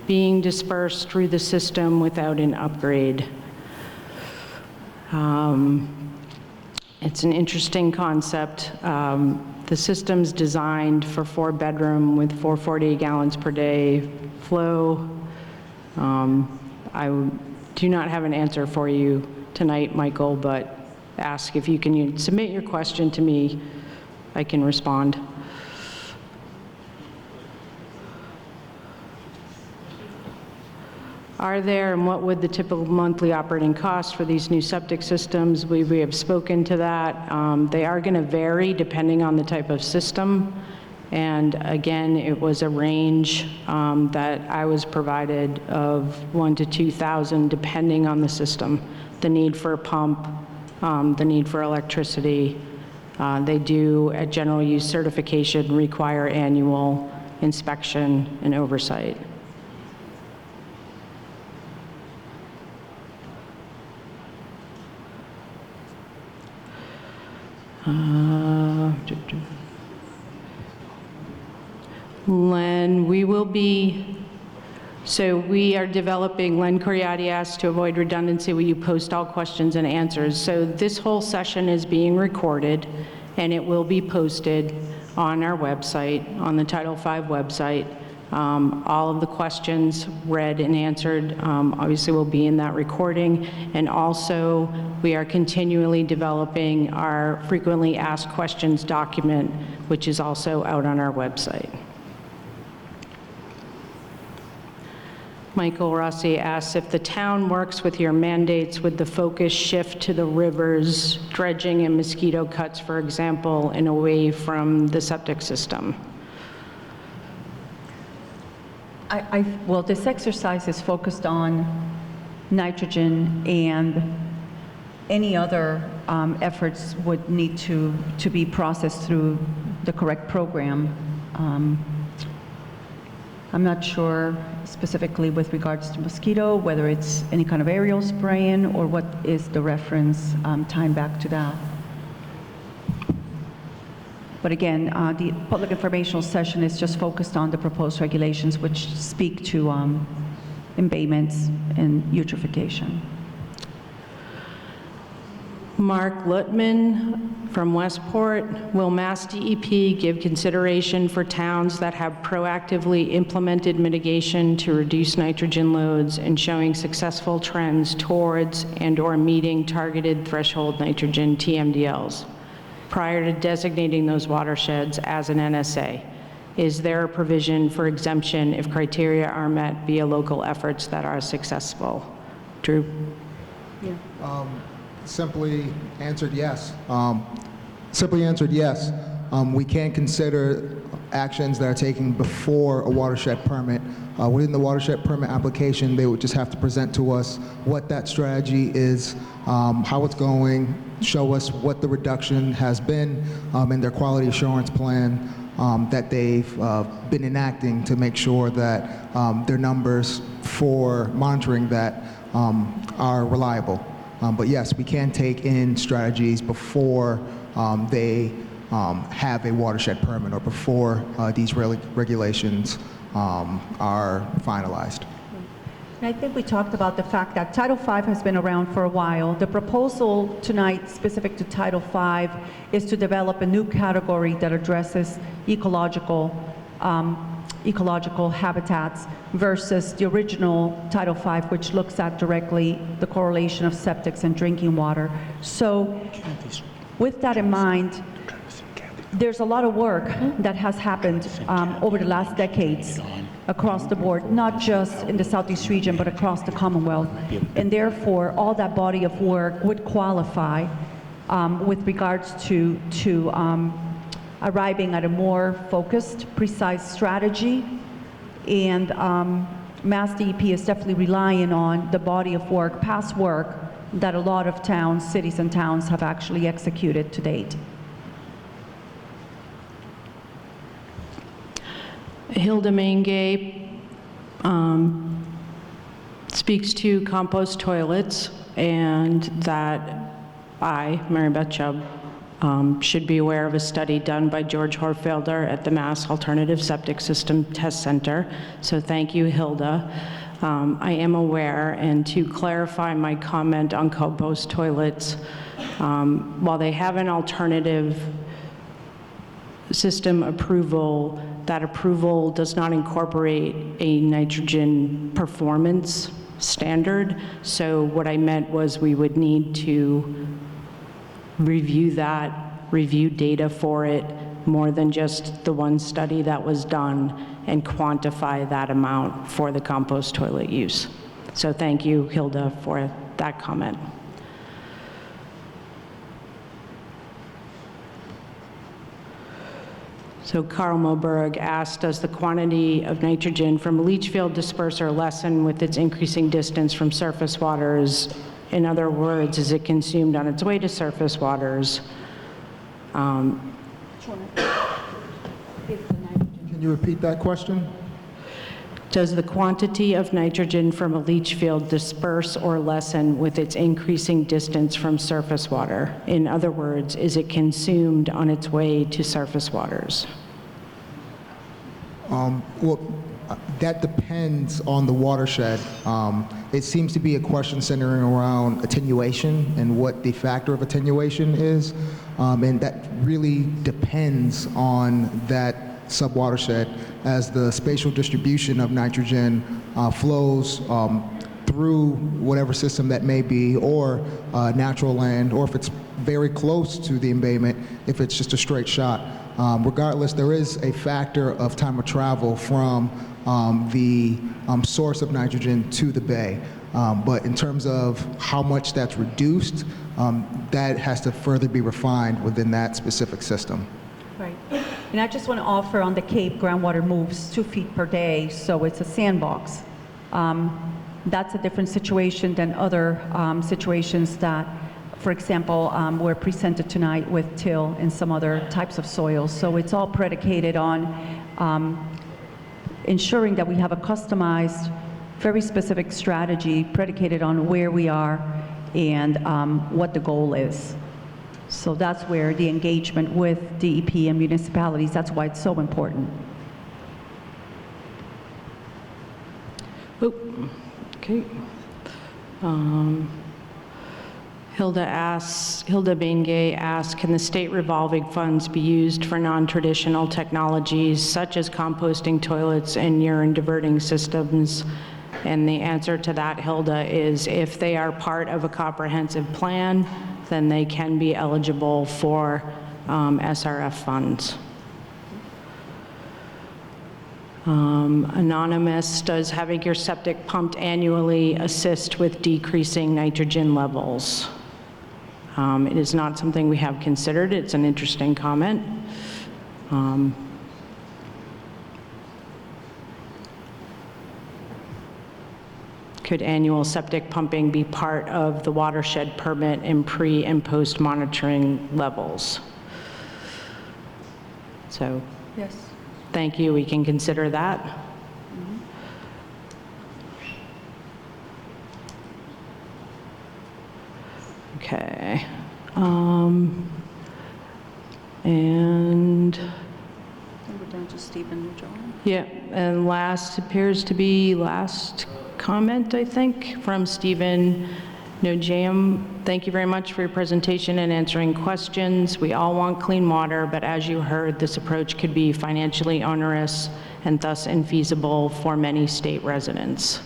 being dispersed through the system without an upgrade? It's an interesting concept. The system's designed for 4-bedroom with 440 gallons per day flow. I do not have an answer for you tonight, Michael, but ask if you can submit your question to me, I can respond. Are there, and what would the typical monthly operating costs for these new septic systems? We have spoken to that. They are going to vary depending on the type of system. And again, it was a range that I was provided of $1,000 to $2,000 depending on the system, the need for a pump, the need for electricity. They do, at general use certification, require annual inspection and oversight. Len, we are developing, Len Coriati asked to avoid redundancy, will you post all questions and answers? So this whole session is being recorded, and it will be posted on our website, on the Title V website. All of the questions read and answered obviously will be in that recording. And also, we are continually developing our frequently asked questions document, which is also out on our website. Michael Rossi asks, if the town works with your mandates, would the focus shift to the rivers, dredging and mosquito cuts, for example, and away from the septic system? Well, this exercise is focused on nitrogen, and any other efforts would need to be processed through the correct program. I'm not sure specifically with regards to mosquito, whether it's any kind of aerial spraying or what is the reference time back to that. But again, the public informational session is just focused on the proposed regulations which speak to embayments and eutrophication. Mark Lutman from Westport, will Mass DEP give consideration for towns that have proactively implemented mitigation to reduce nitrogen loads and showing successful trends towards and/or meeting targeted threshold nitrogen TMDLs prior to designating those watersheds as an NSA? Is there a provision for exemption if criteria are met via local efforts that are successful? Drew? Yeah. Simply answered yes. We can consider actions that are taken before a watershed permit. Within the watershed permit application, they would just have to present to us what that strategy is, how it's going, show us what the reduction has been in their quality assurance plan that they've been enacting to make sure that their numbers for monitoring that are reliable. But yes, we can take in strategies before they have a watershed permit or before these regulations are finalized. And I think we talked about the fact that Title V has been around for a while. The proposal tonight specific to Title V is to develop a new category that addresses ecological habitats versus the original Title V, which looks at directly the correlation of septics and drinking water. So with that in mind, there's a lot of work that has happened over the last decades across the board, not just in the Southeast region, but across the Commonwealth. And therefore, all that body of work would qualify with regards to arriving at a more focused, precise strategy. And Mass DEP is definitely relying on the body of work, past work, that a lot of towns, cities and towns have actually executed to date. Hilda Mangay speaks to compost toilets, and that I, Mary Beth Chubb, should be aware of a study done by George Horfelder at the Mass Alternative Septic System Test Center. So thank you, Hilda. I am aware, and to clarify my comment on compost toilets, while they have an alternative system approval, that approval does not incorporate a nitrogen performance standard. So what I meant was we would need to review that, review data for it, more than just the one study that was done, and quantify that amount for the compost toilet use. So thank you, Hilda, for that comment. So Carl Moberg asked, does the quantity of nitrogen from a leach field disperser lessen with its increasing distance from surface waters? In other words, is it consumed on its way to surface waters? Can you repeat that question? Does the quantity of nitrogen from a leach field disperse or lessen with its increasing distance from surface water? In other words, is it consumed on its way to surface waters? Well, that depends on the watershed. It seems to be a question centering around attenuation and what the factor of attenuation is, and that really depends on that subwatershed as the spatial distribution of nitrogen flows through whatever system that may be, or natural land, or if it's very close to the embayment, if it's just a straight shot. Regardless, there is a factor of time of travel from the source of nitrogen to the bay. But in terms of how much that's reduced, that has to further be refined within that specific system. Right. And I just want to offer on the Cape, groundwater moves 2 feet per day, so it's a sandbox. That's a different situation than other situations that, for example, were presented tonight with till and some other types of soils. So it's all predicated on ensuring that we have a customized, very specific strategy predicated on where we are and what the goal is. So that's where the engagement with DEP and municipalities, that's why it's so important. Okay. Hilda Bengay asks, can the state revolving funds be used for non-traditional technologies such as composting toilets and urine diverting systems? And the answer to that, Hilda, is if they are part of a comprehensive plan, then they can be eligible for SRF funds. Anonymous, does having your septic pumped annually assist with decreasing nitrogen levels? It is not something we have considered. It's an interesting comment. Could annual septic pumping be part of the watershed permit in pre and post monitoring levels? So, yes. Thank you. We can consider that. Okay. And We're down to Stephen Nugent. yeah, and last appears to be last comment, I think, from Stephen Nojam. Thank you very much for your presentation and answering questions. We all want clean water, but as you heard, this approach could be financially onerous and thus infeasible for many state residents.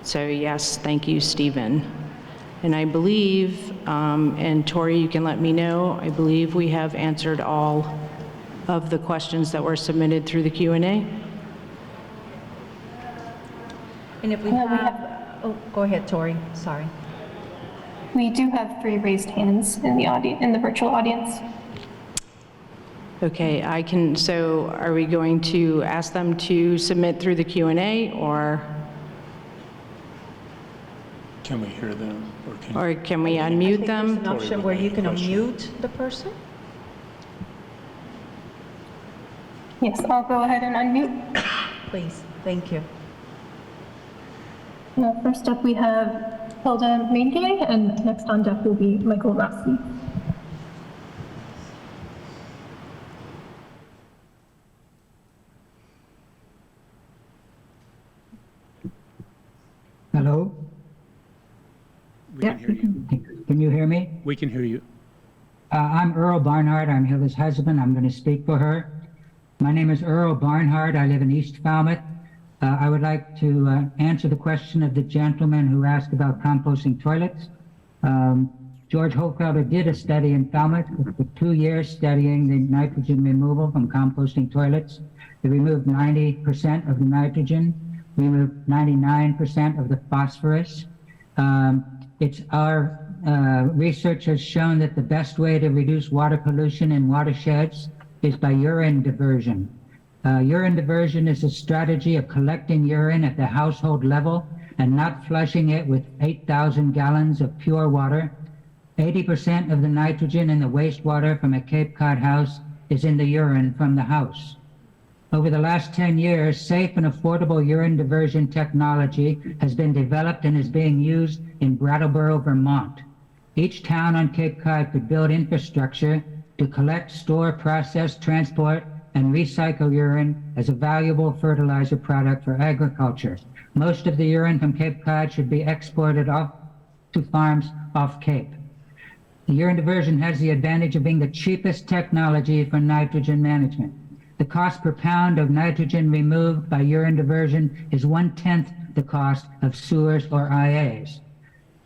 So yes, thank you, Stephen. And I believe, and Tori, you can let me know, I believe we have answered all of the questions that were submitted through the Q&A. And if we have, oh, go ahead, Tori, sorry. We do have 3 raised hands in the audience, in the virtual audience. Okay, I can, so are we going to ask them to submit through the Q&A or? Can we hear them? Or can we unmute them? There's an option where you can unmute the person. Yes, I'll go ahead and unmute. Please, thank you. First up, we have Hilda Maingay, and next on deck will be Michael Rossi. Hello? We can hear you. Can you hear me? We can hear you. I'm Earl Barnhart. I'm Hilda's husband. I'm going to speak for her. My name is Earl Barnhart. I live in East Falmouth. I would like to answer the question of the gentleman who asked about composting toilets. George Hochfelder did a study in Falmouth for 2 years studying the nitrogen removal from composting toilets. They removed 90% of the nitrogen, removed 99% of the phosphorus. Our research has shown that the best way to reduce water pollution in watersheds is by urine diversion. Urine diversion is a strategy of collecting urine at the household level and not flushing it with 8,000 gallons of pure water. 80% of the nitrogen in the wastewater from a Cape Cod house is in the urine from the house. Over the last 10 years, safe and affordable urine diversion technology has been developed and is being used in Brattleboro, Vermont. Each town on Cape Cod could build infrastructure to collect, store, process, transport, and recycle urine as a valuable fertilizer product for agriculture. Most of the urine from Cape Cod should be exported off to farms off Cape. The urine diversion has the advantage of being the cheapest technology for nitrogen management. The cost per pound of nitrogen removed by urine diversion is 1/10 the cost of sewers or IAs.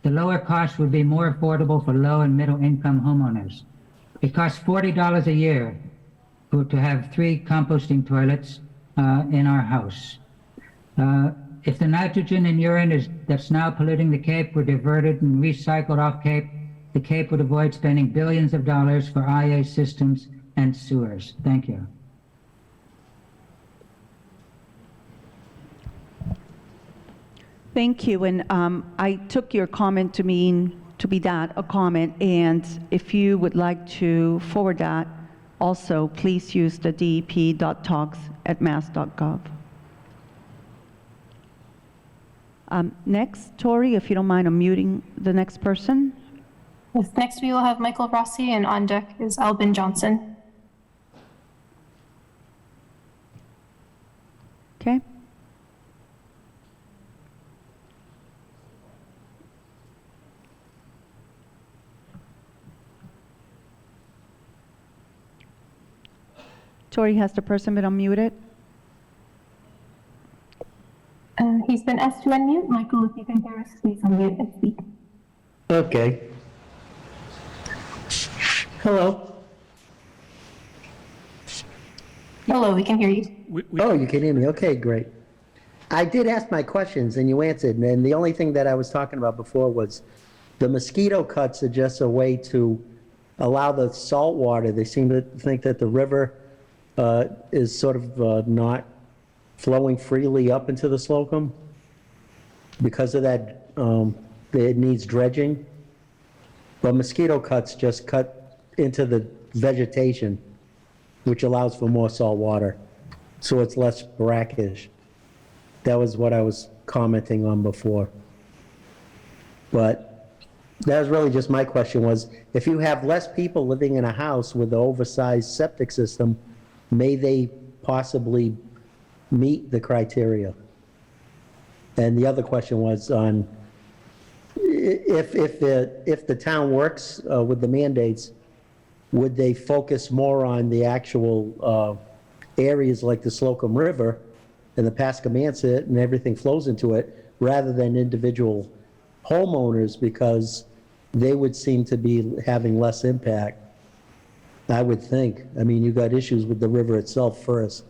The lower cost would be more affordable for low and middle income homeowners. It costs $40 a year to have 3 composting toilets in our house. If the nitrogen in urine that's now polluting the Cape were diverted and recycled off Cape, the Cape would avoid spending billions of dollars for IA systems and sewers. Thank you. Thank you, and I took your comment to mean to be that, a comment, and if you would like to forward that, also, please use the dep.talks@mass.gov. Next, Tori, if you don't mind unmuting the next person. Yes, next we will have Michael Rossi, and on deck is Albin Johnson. Okay. Tori, has the person been unmuted? He's been asked to unmute. Michael, if you can hear us, please unmute and speak. Okay. Hello. Hello, we can hear you. Oh, you can hear me. Okay, great. I did ask my questions and you answered, and the only thing that I was talking about before was the mosquito cuts are just a way to allow the salt water. They seem to think that the river is sort of not flowing freely up into the Slocum. Because of that, it needs dredging. But mosquito cuts just cut into the vegetation, which allows for more salt water, so it's less brackish. That was what I was commenting on before. But that was really just my question was, if you have less people living in a house with an oversized septic system, may they possibly meet the criteria? And the other question was on if the town works with the mandates, would they focus more on the actual areas like the Slocum River and the Pascamanset and everything flows into it, rather than individual homeowners, because they would seem to be having less impact, I would think. I mean, you got issues with the river itself first.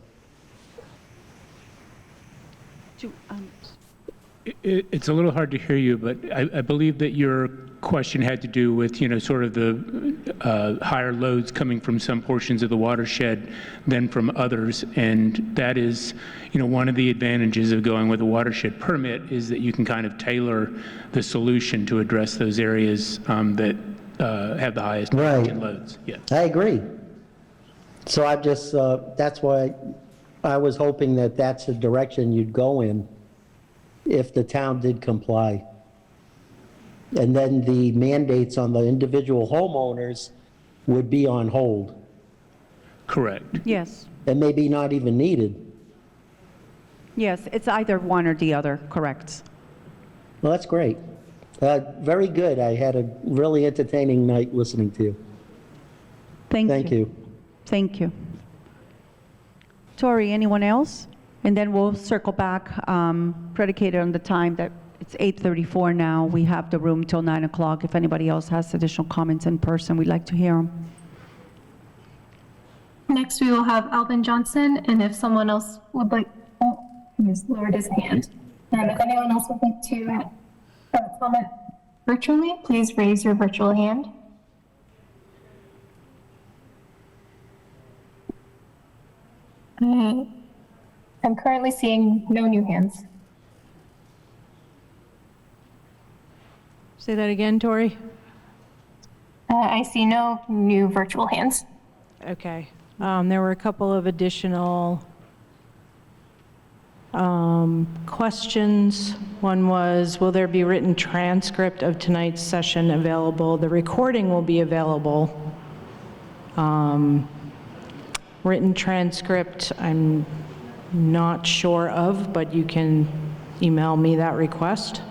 It's a little hard to hear you, but I believe that your question had to do with, sort of the higher loads coming from some portions of the watershed than from others. And that is, one of the advantages of going with a watershed permit is that you can kind of tailor the solution to address those areas that have the highest nitrogen loads. Yeah. I agree. So I just, that's why I was hoping that that's the direction you'd go in if the town did comply. And then the mandates on the individual homeowners would be on hold. Correct. Yes. And maybe not even needed. Yes, it's either one or the other, correct. Well, that's great. Very good. I had a really entertaining night listening to you. Thank you. Thank you. Tori, anyone else? And then we'll circle back, predicated on the time that it's 8:34 now. We have the room till 9 o'clock. If anybody else has additional comments in person, we'd like to hear them. Next, we will have Albin Johnson, and if someone else would like, he's lowered his hand. If anyone else would like to comment virtually, please raise your virtual hand. I'm currently seeing no new hands. Say that again, Tori? I see no new virtual hands. Okay. There were a couple of additional Questions. One was, will there be written transcript of tonight's session available? The recording will be available. Written transcript, I'm not sure of, but you can email me that request.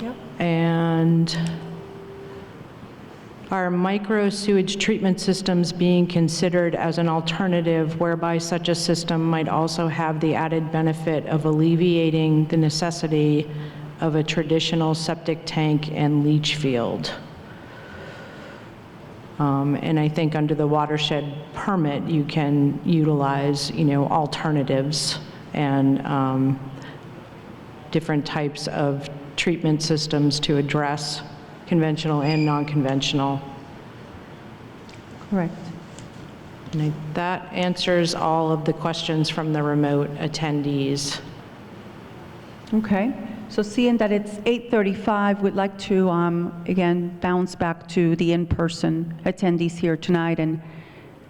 Yep. And are micro sewage treatment systems being considered as an alternative whereby such a system might also have the added benefit of alleviating the necessity of a traditional septic tank and leach field? And I think under the watershed permit, you can utilize, alternatives and different types of treatment systems to address conventional and non-conventional. Correct. And that answers all of the questions from the remote attendees. Okay. So seeing that it's 8:35, we'd like to, again, bounce back to the in-person attendees here tonight and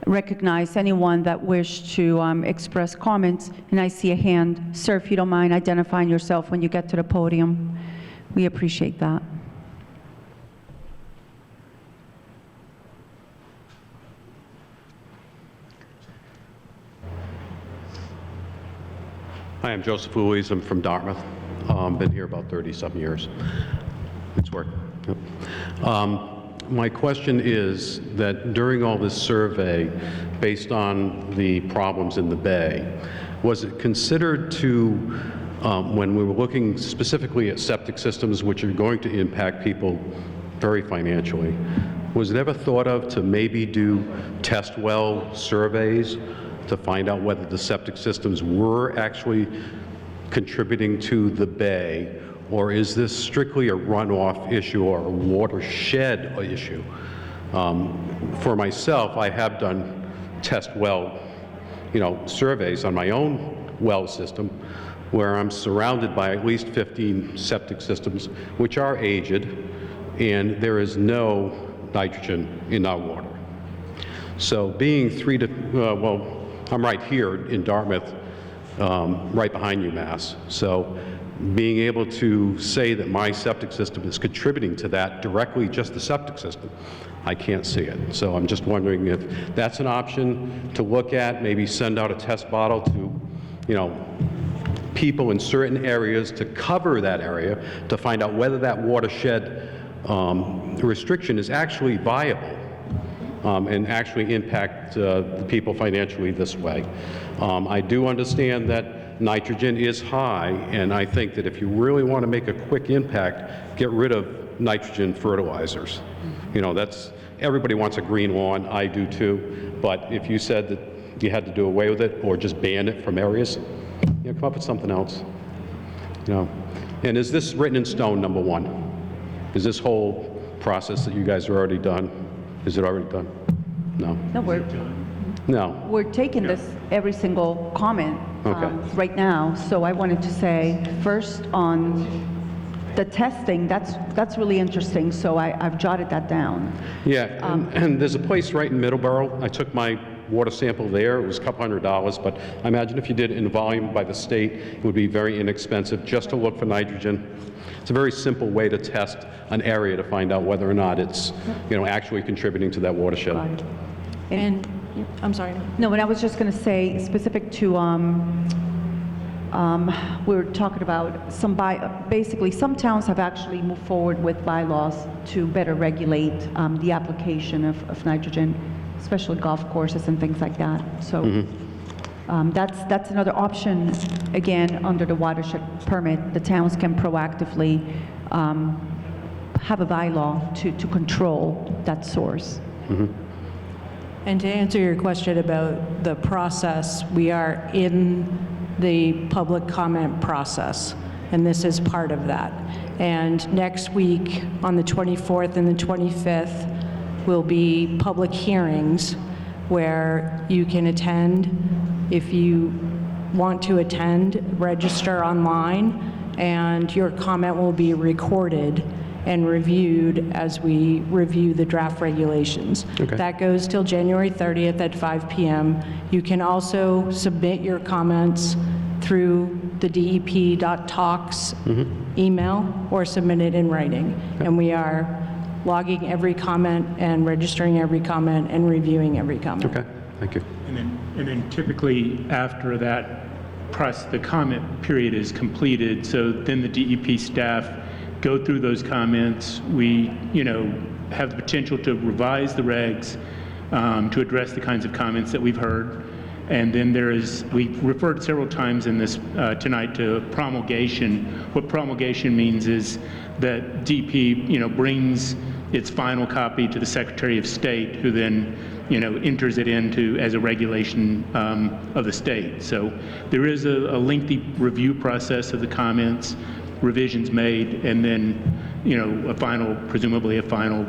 recognize anyone that wished to express comments. And I see a hand. Sir, if you don't mind identifying yourself when you get to the podium, we appreciate that. Hi, I'm Joseph Louise. I'm from Dartmouth. Been here about 30-something years. It's work. Yep. My question is that during all this survey, based on the problems in the bay, was it considered to, when we were looking specifically at septic systems which are going to impact people very financially, was it ever thought of to maybe do test well surveys to find out whether the septic systems were actually contributing to the bay, or is this strictly a runoff issue or a watershed issue? For myself, I have done test well, surveys on my own well system, where I'm surrounded by at least 15 septic systems, which are aged, and there is no nitrogen in our water. So being I'm right here in Dartmouth, right behind UMass. So being able to say that my septic system is contributing to that directly, just the septic system, I can't see it. So I'm just wondering if that's an option to look at, maybe send out a test bottle to, people in certain areas to cover that area to find out whether that watershed restriction is actually viable. And actually impact the people financially this way. I do understand that nitrogen is high, and I think that if you really want to make a quick impact, get rid of nitrogen fertilizers. Everybody wants a green lawn, I do too, but if you said that you had to do away with it or just ban it from areas, come up with something else. And is this written in stone, number one? Is this whole process that you guys are already done? Is it already done? No. No, we're taking this, every single comment right now. So I wanted to say, first on the testing, that's really interesting. So I've jotted that down. Yeah, and there's a place right in Middleborough. I took my water sample there. It was a couple $100, but I imagine if you did it in volume by the state, it would be very inexpensive just to look for nitrogen. It's a very simple way to test an area to find out whether or not it's, actually contributing to that watershed. And I'm sorry. No, but I was just going to say, specific to, we were talking about basically some towns have actually moved forward with bylaws to better regulate the application of nitrogen, especially golf courses and things like that. So that's another option. Again, under the watershed permit, the towns can proactively have a bylaw to control that source. And to answer your question about the process, we are in the public comment process, and this is part of that. And next week, on the 24th and the 25th, will be public hearings where you can attend. If you want to attend, register online, and your comment will be recorded and reviewed as we review the draft regulations. That goes till January 30th at 5 p.m. You can also submit your comments through the DEP.talks email or submit it in writing. And we are logging every comment and registering every comment and reviewing every comment. Okay, thank you. And then typically after that process, the comment period is completed, so then the DEP staff go through those comments. We, have the potential to revise the regs to address the kinds of comments that we've heard. And then we referred several times in this tonight to promulgation. What promulgation means is that DEP, brings its final copy to the Secretary of State, who then, enters it into as a regulation of the state. So there is a lengthy review process of the comments, revisions made, and then, presumably a final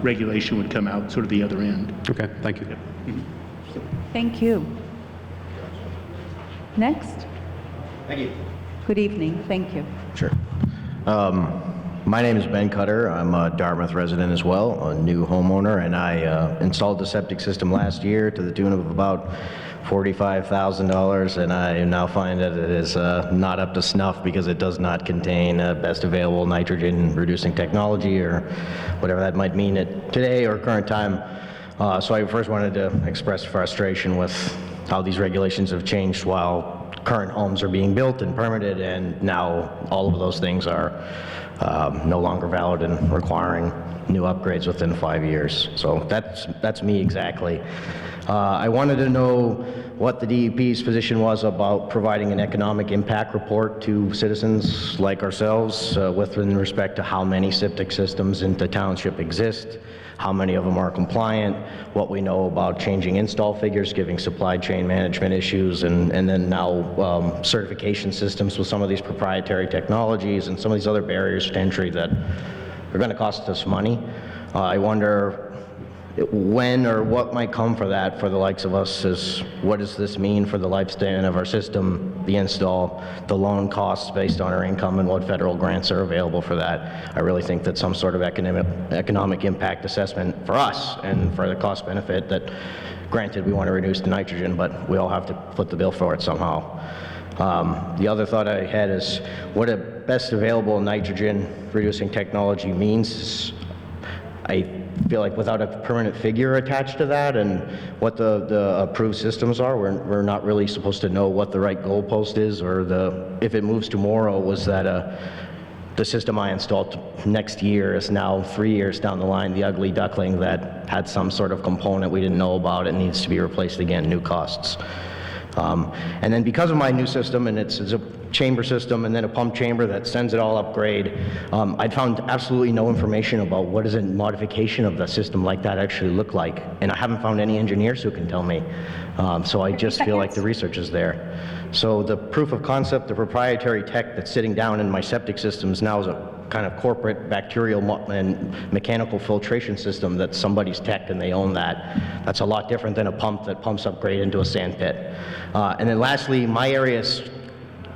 regulation would come out sort of the other end. Okay, thank you. Thank you. Next. Thank you. Good evening. Thank you. Sure. My name is Ben Cutter. I'm a Dartmouth resident as well, a new homeowner, and I installed the septic system last year to the tune of about $45,000, and I now find that it is not up to snuff because it does not contain best available nitrogen reducing technology or whatever that might mean at today or current time. So I first wanted to express frustration with how these regulations have changed while current homes are being built and permitted, and now all of those things are no longer valid and requiring new upgrades within 5 years. So that's me exactly. I wanted to know what the DEP's position was about providing an economic impact report to citizens like ourselves with respect to how many septic systems in the township exist, how many of them are compliant, what we know about changing install figures, giving supply chain management issues, and then now certification systems with some of these proprietary technologies and some of these other barriers to entry that are going to cost us money. I wonder when or what might come for that for the likes of us. Is what does this mean for the lifespan of our system, the install, the loan costs based on our income, and what federal grants are available for that. I really think that some sort of economic impact assessment for us and for the cost benefit that, granted, we want to reduce the nitrogen, but we all have to foot the bill for it somehow. The other thought I had is what a best available nitrogen reducing technology means. I feel like without a permanent figure attached to that and what the approved systems are, we're not really supposed to know what the right goalpost is, or if it moves tomorrow, was that the system I installed next year is now 3 years down the line, the ugly duckling that had some sort of component we didn't know about, it needs to be replaced again, new costs. And then because of my new system, and it's a chamber system and then a pump chamber that sends it all upgrade, I'd found absolutely no information about what does a modification of the system like that actually look like. And I haven't found any engineers who can tell me. So I just feel like the research is there. So the proof of concept, the proprietary tech that's sitting down in my septic systems now is a kind of corporate bacterial and mechanical filtration system that's somebody's tech and they own that. That's a lot different than a pump that pumps upgrade into a sand pit. And then lastly, my area is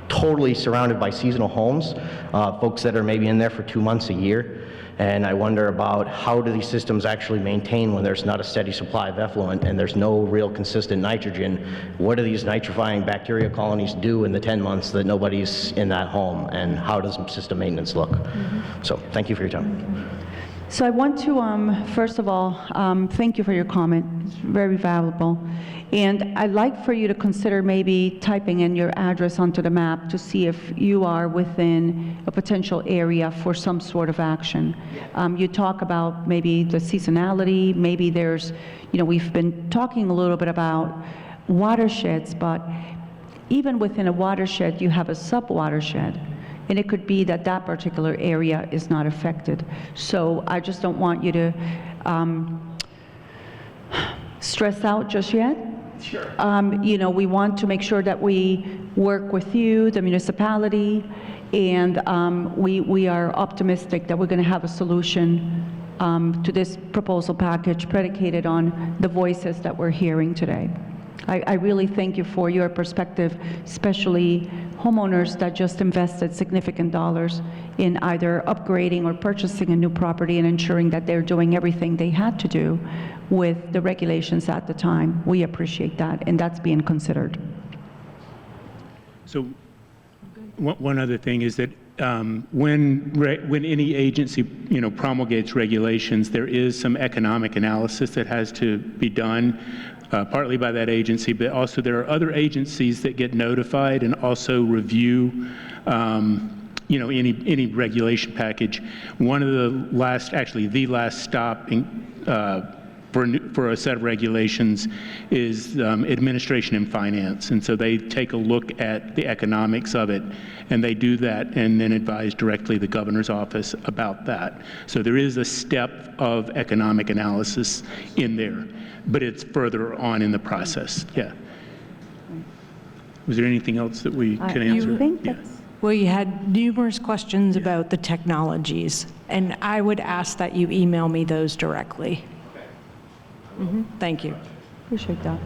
totally surrounded by seasonal homes, folks that are maybe in there for 2 months a year. And I wonder about how do these systems actually maintain when there's not a steady supply of effluent and there's no real consistent nitrogen. What do these nitrifying bacteria colonies do in the 10 months that nobody's in that home, and how does system maintenance look? So thank you for your time. So I want to, first of all, thank you for your comment. It's very valuable. And I'd like for you to consider maybe typing in your address onto the map to see if you are within a potential area for some sort of action. You talk about maybe the seasonality, maybe there's, we've been talking a little bit about watersheds, but even within a watershed, you have a sub-watershed. And it could be that that particular area is not affected. So I just don't want you to stress out just yet. Sure. We want to make sure that we work with you, the municipality, and we are optimistic that we're going to have a solution to this proposal package predicated on the voices that we're hearing today. I really thank you for your perspective, especially homeowners that just invested significant dollars in either upgrading or purchasing a new property and ensuring that they're doing everything they had to do with the regulations at the time. We appreciate that, and that's being considered. So one other thing is that when any agency, promulgates regulations, there is some economic analysis that has to be done, partly by that agency, but also there are other agencies that get notified and also review any regulation package. One of the last stop for a set of regulations is administration and finance. And so they take a look at the economics of it, and they do that and then advise directly the governor's office about that. So there is a step of economic analysis in there, but it's further on in the process. Yeah. Was there anything else that we could answer? Well, you had numerous questions about the technologies, and I would ask that you email me those directly. Thank you. Appreciate that.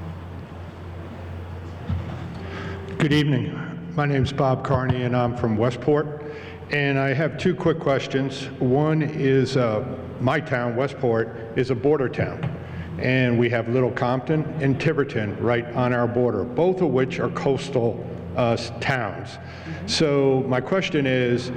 Good evening. My name's Bob Carney, and I'm from Westport. And I have two quick questions. One is my town, Westport, is a border town. And we have Little Compton and Tiverton right on our border, both of which are coastal towns. So my question is,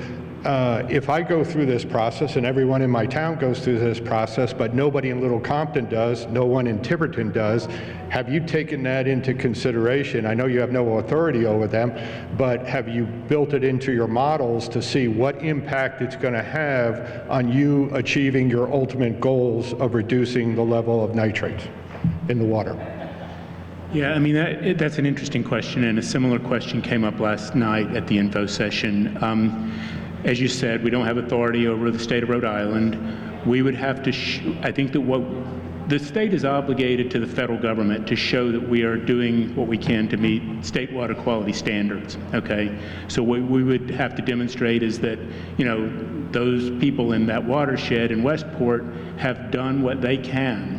if I go through this process and everyone in my town goes through this process, but nobody in Little Compton does, no one in Tiverton does, have you taken that into consideration? I know you have no authority over them, but have you built it into your models to see what impact it's going to have on you achieving your ultimate goals of reducing the level of nitrates in the water? Yeah, I mean, that's an interesting question, and a similar question came up last night at the info session. As you said, we don't have authority over the state of Rhode Island. We would have to, I think that what the state is obligated to the federal government to show that we are doing what we can to meet state water quality standards, okay? So what we would have to demonstrate is that, those people in that watershed in Westport have done what they can.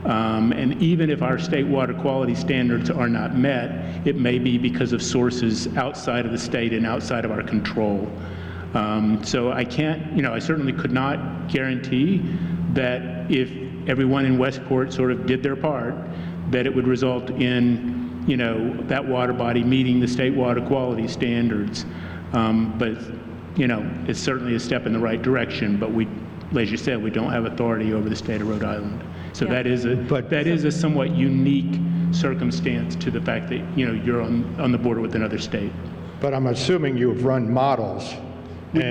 And even if our state water quality standards are not met, it may be because of sources outside of the state and outside of our control. So I can't, I certainly could not guarantee that if everyone in Westport sort of did their part, that it would result in, that water body meeting the state water quality standards. But, it's certainly a step in the right direction, but we, as you said, we don't have authority over the state of Rhode Island. So that is a somewhat unique circumstance to the fact that, you're on the border with another state. But I'm assuming you've run models. We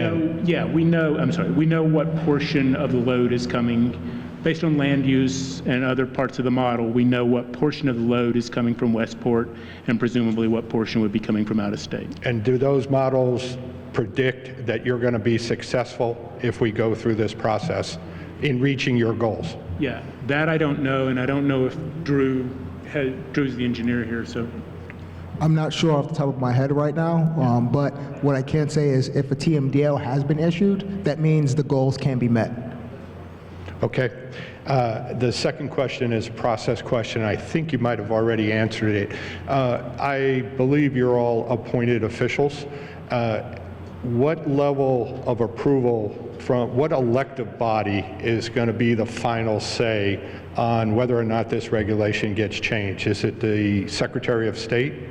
know what portion of the load is coming, based on land use and other parts of the model, we know what portion of the load is coming from Westport and presumably what portion would be coming from out of state. And do those models predict that you're going to be successful if we go through this process in reaching your goals? Yeah, that I don't know, and I don't know if Drew's the engineer here, so. I'm not sure off the top of my head right now, but what I can say is if a TMDL has been issued, that means the goals can be met. Okay. The second question is a process question. I think you might have already answered it. I believe you're all appointed officials. What level of approval from what elective body is going to be the final say on whether or not this regulation gets changed? Is it the Secretary of State?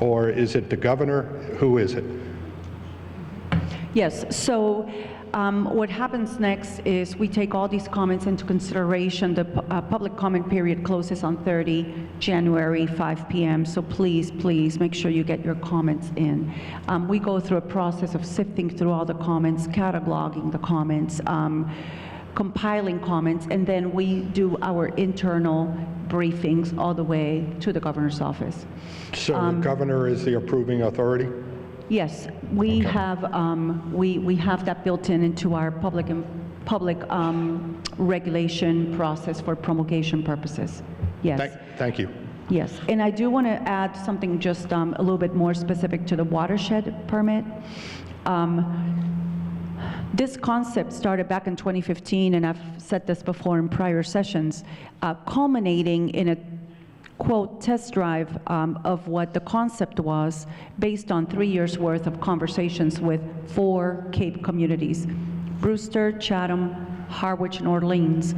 Or is it the governor? Who is it? Yes, so what happens next is we take all these comments into consideration. The public comment period closes on 30 January, 5 p.m. So please, please make sure you get your comments in. We go through a process of sifting through all the comments, cataloging the comments, compiling comments, and then we do our internal briefings all the way to the governor's office. So the governor is the approving authority? Yes, we have we have that built into our public regulation process for promulgation purposes. Yes. Thank you. Yes, and I do want to add something just a little bit more specific to the watershed permit. This concept started back in 2015, and I've said this before in prior sessions, culminating in a quote test drive of what the concept was based on 3 years worth of conversations with 4 Cape communities: Brewster, Chatham, Harwich, and Orleans.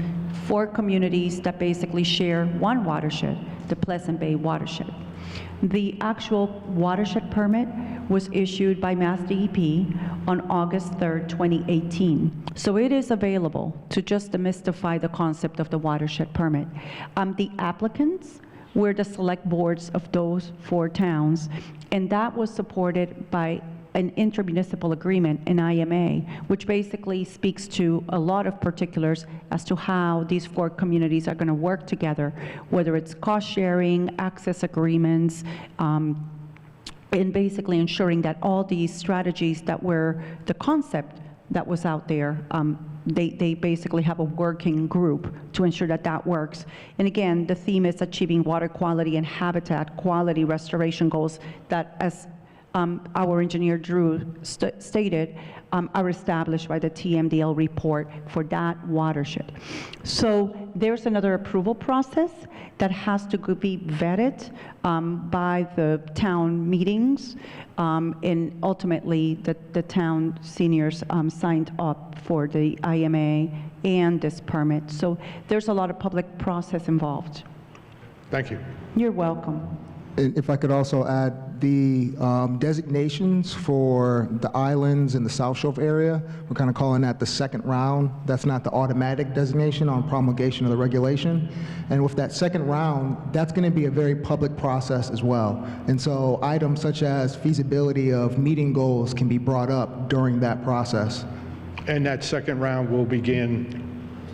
4 communities that basically share one watershed, the Pleasant Bay watershed. The actual watershed permit was issued by Mass DEP on August 3rd, 2018. So it is available, to just demystify the concept of the watershed permit. The applicants were the select boards of those 4 towns, and that was supported by an intermunicipal agreement, an IMA, which basically speaks to a lot of particulars as to how these 4 communities are going to work together, whether it's cost sharing, access agreements, and basically ensuring that all these strategies that were the concept that was out there, they basically have a working group to ensure that that works. And again, the theme is achieving water quality and habitat quality restoration goals that, as our engineer Drew stated, are established by the TMDL report for that watershed. So there's another approval process that has to be vetted by the town meetings, and ultimately the town seniors signed up for the IMA and this permit. So there's a lot of public process involved. Thank you. You're welcome. And if I could also add, the designations for the islands and the South Shore area, we're kind of calling that the second round. That's not the automatic designation on promulgation of the regulation. And with that second round, that's going to be a very public process as well. And so items such as feasibility of meeting goals can be brought up during that process. And that second round will begin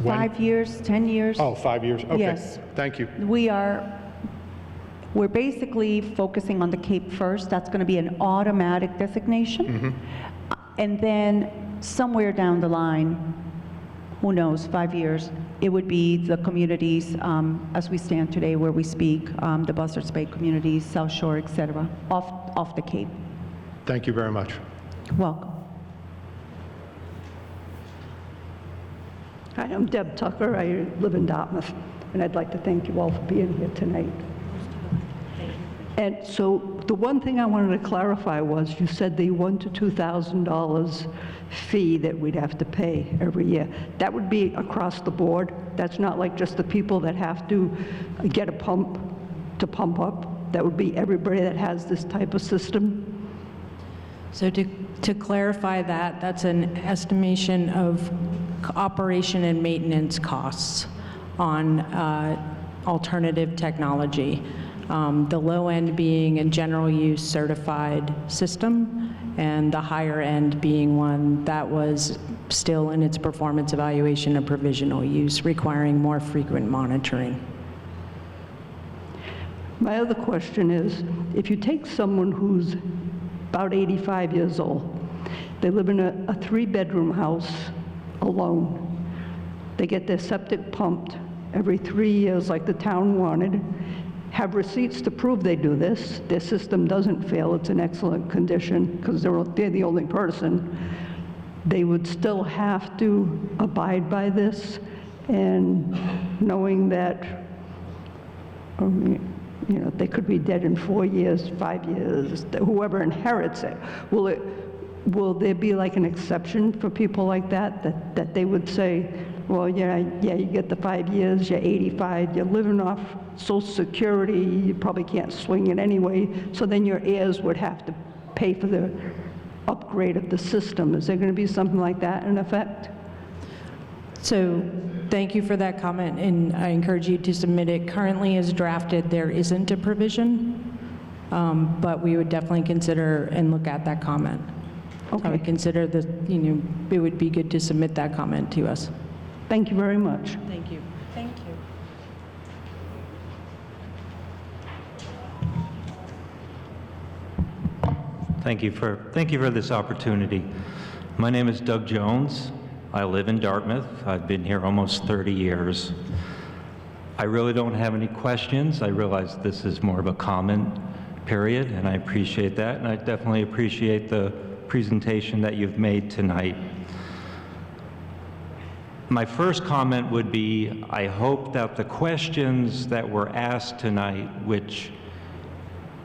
when? 5 years, 10 years? Oh, 5 years? Okay. Yes. Thank you. We're basically focusing on the Cape first. That's going to be an automatic designation. And then somewhere down the line, who knows, 5 years, it would be the communities as we stand today where we speak, the Buzzards Bay communities, South Shore, et cetera, off the Cape. Thank you very much. Welcome. Hi, I'm Deb Tucker. I live in Dartmouth, and I'd like to thank you all for being here tonight. And so the one thing I wanted to clarify was you said the $1,000 to $2,000 fee that we'd have to pay every year. That would be across the board? That's not like just the people that have to get a pump to pump up? That would be everybody that has this type of system? So to clarify that, that's an estimation of operation and maintenance costs on alternative technology. The low end being a general use certified system, and the higher end being one that was still in its performance evaluation of provisional use, requiring more frequent monitoring. My other question is, if you take someone who's about 85 years old, they live in a 3-bedroom house alone, they get their septic pumped every 3 years like the town wanted, have receipts to prove they do this, their system doesn't fail, it's in excellent condition because they're the only person, they would still have to abide by this, and knowing that they could be dead in 4 years, 5 years, whoever inherits it, will there be like an exception for people like that they would say, well, yeah, you get the 5 years, you're 85, you're living off Social Security, you probably can't swing it anyway, so then your heirs would have to pay for the upgrade of the system. Is there going to be something like that in effect? So thank you for that comment, and I encourage you to submit it. Currently as drafted, there isn't a provision, but we would definitely consider and look at that comment. Okay. I would consider it would be good to submit that comment to us. Thank you very much. Thank you. Thank you. Thank you for this opportunity. My name is Doug Jones. I live in Dartmouth. I've been here almost 30 years. I really don't have any questions. I realize this is more of a comment period, and I appreciate that, and I definitely appreciate the presentation that you've made tonight. My first comment would be, I hope that the questions that were asked tonight,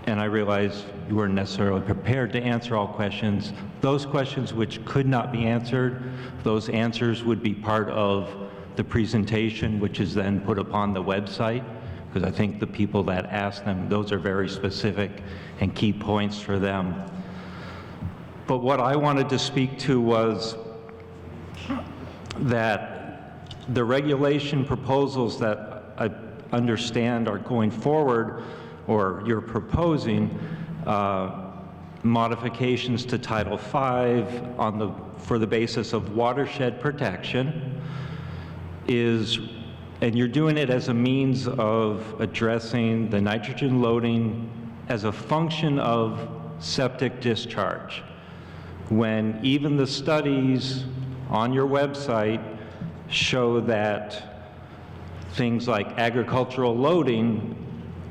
and I realize you weren't necessarily prepared to answer all questions, those questions which could not be answered, those answers would be part of the presentation, which is then put upon the website, because I think the people that ask them, those are very specific and key points for them. But what I wanted to speak to was that the regulation proposals that I understand are going forward, or you're proposing, modifications to Title V for the basis of watershed protection and you're doing it as a means of addressing the nitrogen loading as a function of septic discharge, when even the studies on your website show that things like agricultural loading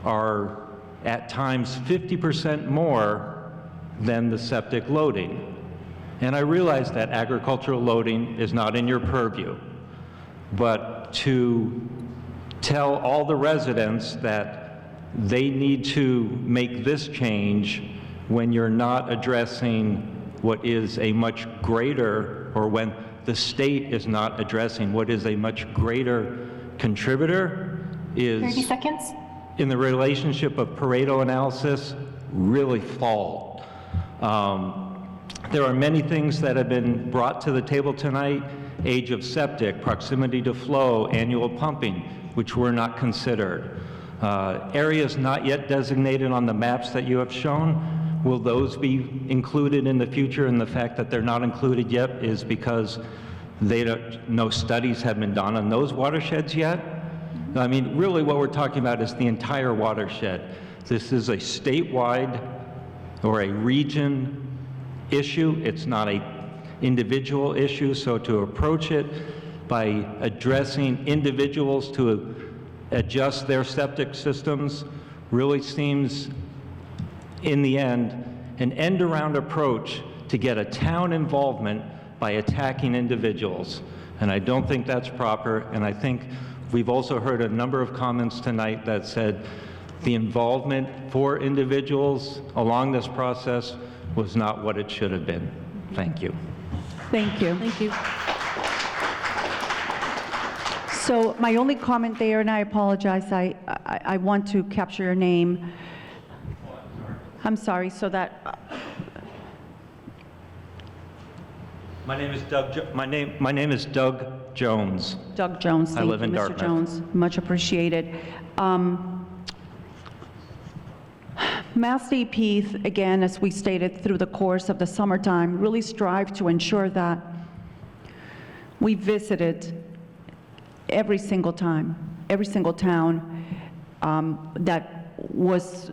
are at times 50% more than the septic loading. And I realize that agricultural loading is not in your purview, but to tell all the residents that they need to make this change when you're not addressing what is a much greater, or when the state is not addressing what is a much greater contributor, is 30 seconds. in the relationship of Pareto analysis, really fault. There are many things that have been brought to the table tonight: age of septic, proximity to flow, annual pumping, which were not considered. Areas not yet designated on the maps that you have shown, will those be included in the future? And the fact that they're not included yet is because no studies have been done on those watersheds yet. I mean, really what we're talking about is the entire watershed. This is a statewide or a region issue. It's not a individual issue, so to approach it by addressing individuals to adjust their septic systems really seems, in the end, an end-around approach to get a town involvement by attacking individuals. And I don't think that's proper, and I think we've also heard a number of comments tonight that said the involvement for individuals along this process was not what it should have been. Thank you. Thank you. Thank you. So my only comment there, and I apologize, I want to capture your name. I'm sorry, so that... My name is Doug. My name is Doug Jones. Doug Jones. I live in Mr. Dartmouth. Jones, much appreciated. Mass DEP, again, as we stated, through the course of the summertime, really strive to ensure that we visited every single town that was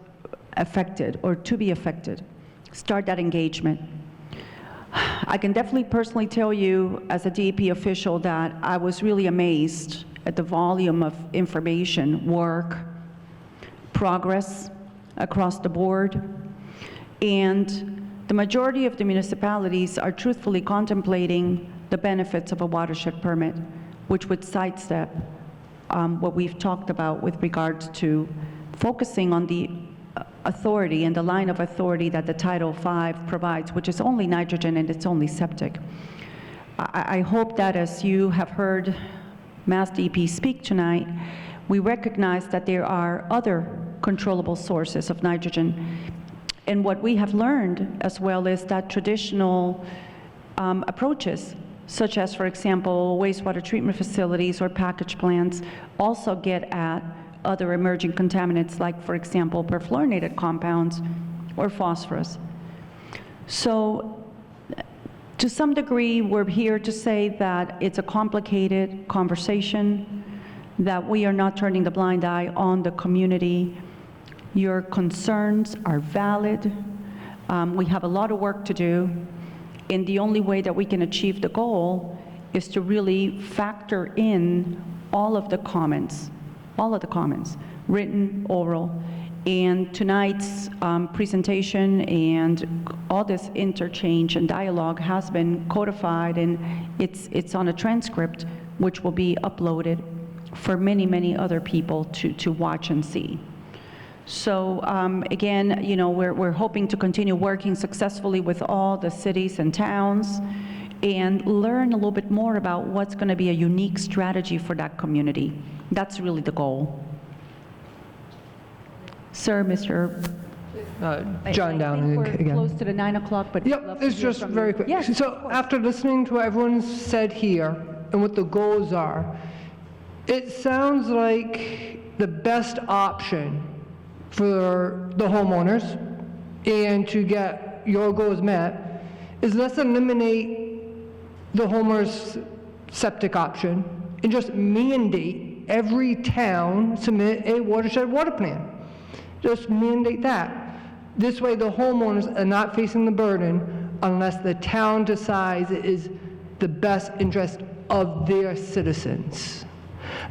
affected or to be affected. Start that engagement. I can definitely personally tell you as a DEP official that I was really amazed at the volume of information, work, progress across the board. And the majority of the municipalities are truthfully contemplating the benefits of a watershed permit, which would sidestep what we've talked about with regards to focusing on the authority and the line of authority that the Title V provides, which is only nitrogen and it's only septic. I hope that as you have heard Mass DEP speak tonight, we recognize that there are other controllable sources of nitrogen. And what we have learned as well is that traditional approaches, such as, for example, wastewater treatment facilities or package plants, also get at other emerging contaminants like, for example, perfluorinated compounds or phosphorus. So to some degree, we're here to say that it's a complicated conversation, that we are not turning the blind eye on the community. Your concerns are valid. We have a lot of work to do, and the only way that we can achieve the goal is to really factor in all of the comments, written, oral, and tonight's presentation and all this interchange and dialogue has been codified, and it's on a transcript which will be uploaded for many, many other people to watch and see. So again, you know, we're hoping to continue working successfully with all the cities and towns and learn a little bit more about what's going to be a unique strategy for that community. That's really the goal. Sir, Mr. John Downing We're again. close to the 9 o'clock, but. Yep, it's just very quick. So after listening to what everyone's said here and what the goals are, it sounds like the best option for the homeowners and to get your goals met is let's eliminate the homeowner's septic option and just mandate every town submit a watershed water plan. Just mandate that. This way the homeowners are not facing the burden unless the town decides it is the best interest of their citizens.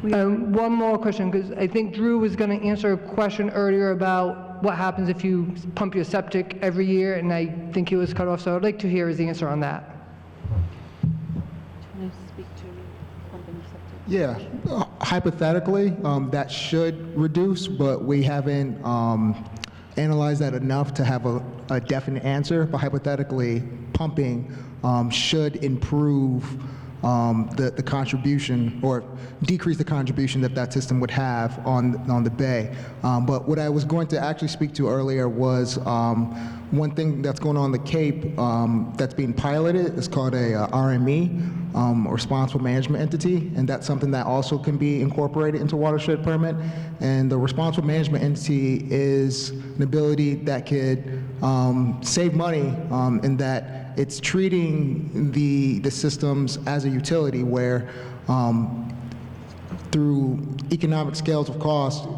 One more question, because I think Drew was going to answer a question earlier about what happens if you pump your septic every year, and I think he was cut off, so I'd like to hear his answer on that. Yeah, hypothetically, that should reduce, but we haven't analyzed that enough to have a definite answer. But hypothetically, pumping should improve the contribution or decrease the contribution that system would have on the bay. But what I was going to actually speak to earlier was one thing that's going on in the Cape that's being piloted is called a RME, Responsible Management Entity, and that's something that also can be incorporated into watershed permit. And the Responsible Management Entity is an ability that could save money in that it's treating the systems as a utility where through economic scales of cost,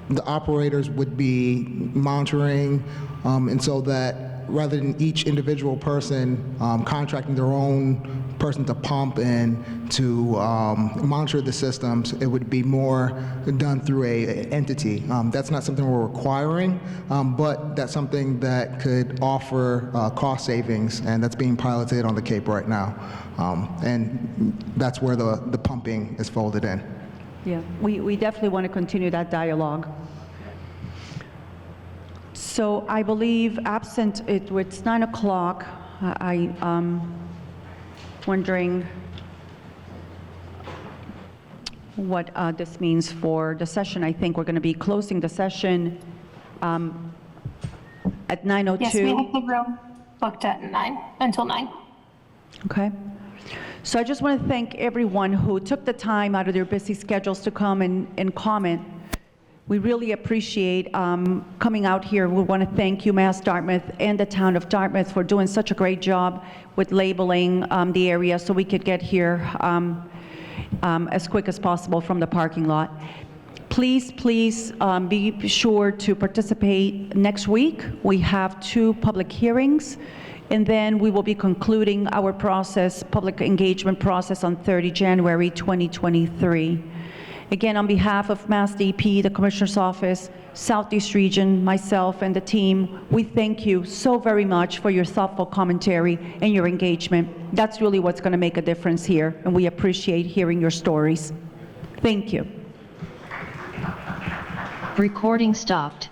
the operators would be monitoring, and so that rather than each individual person contracting their own person to pump and to monitor the systems, it would be more done through an entity. That's not something we're requiring, but that's something that could offer cost savings, and that's being piloted on the Cape right now. And that's where the pumping is folded in. Yeah, we definitely want to continue that dialogue. So I believe absent, it's 9 o'clock. I'm wondering what this means for the session. I think we're going to be closing the session at 9:02. Yes, we have the room booked at 9, until 9. Okay. So I just want to thank everyone who took the time out of their busy schedules to come and comment. We really appreciate coming out here. We want to thank UMass Dartmouth and the town of Dartmouth for doing such a great job with labeling the area so we could get here as quick as possible from the parking lot. Please be sure to participate next week. We have 2 public hearings, and then we will be concluding our process, public engagement process, on 30 January 2023. Again, on behalf of Mass DEP, the Commissioner's Office, Southeast Region, myself, and the team, we thank you so very much for your thoughtful commentary and your engagement. That's really what's going to make a difference here, and we appreciate hearing your stories. Thank you. Recording stopped.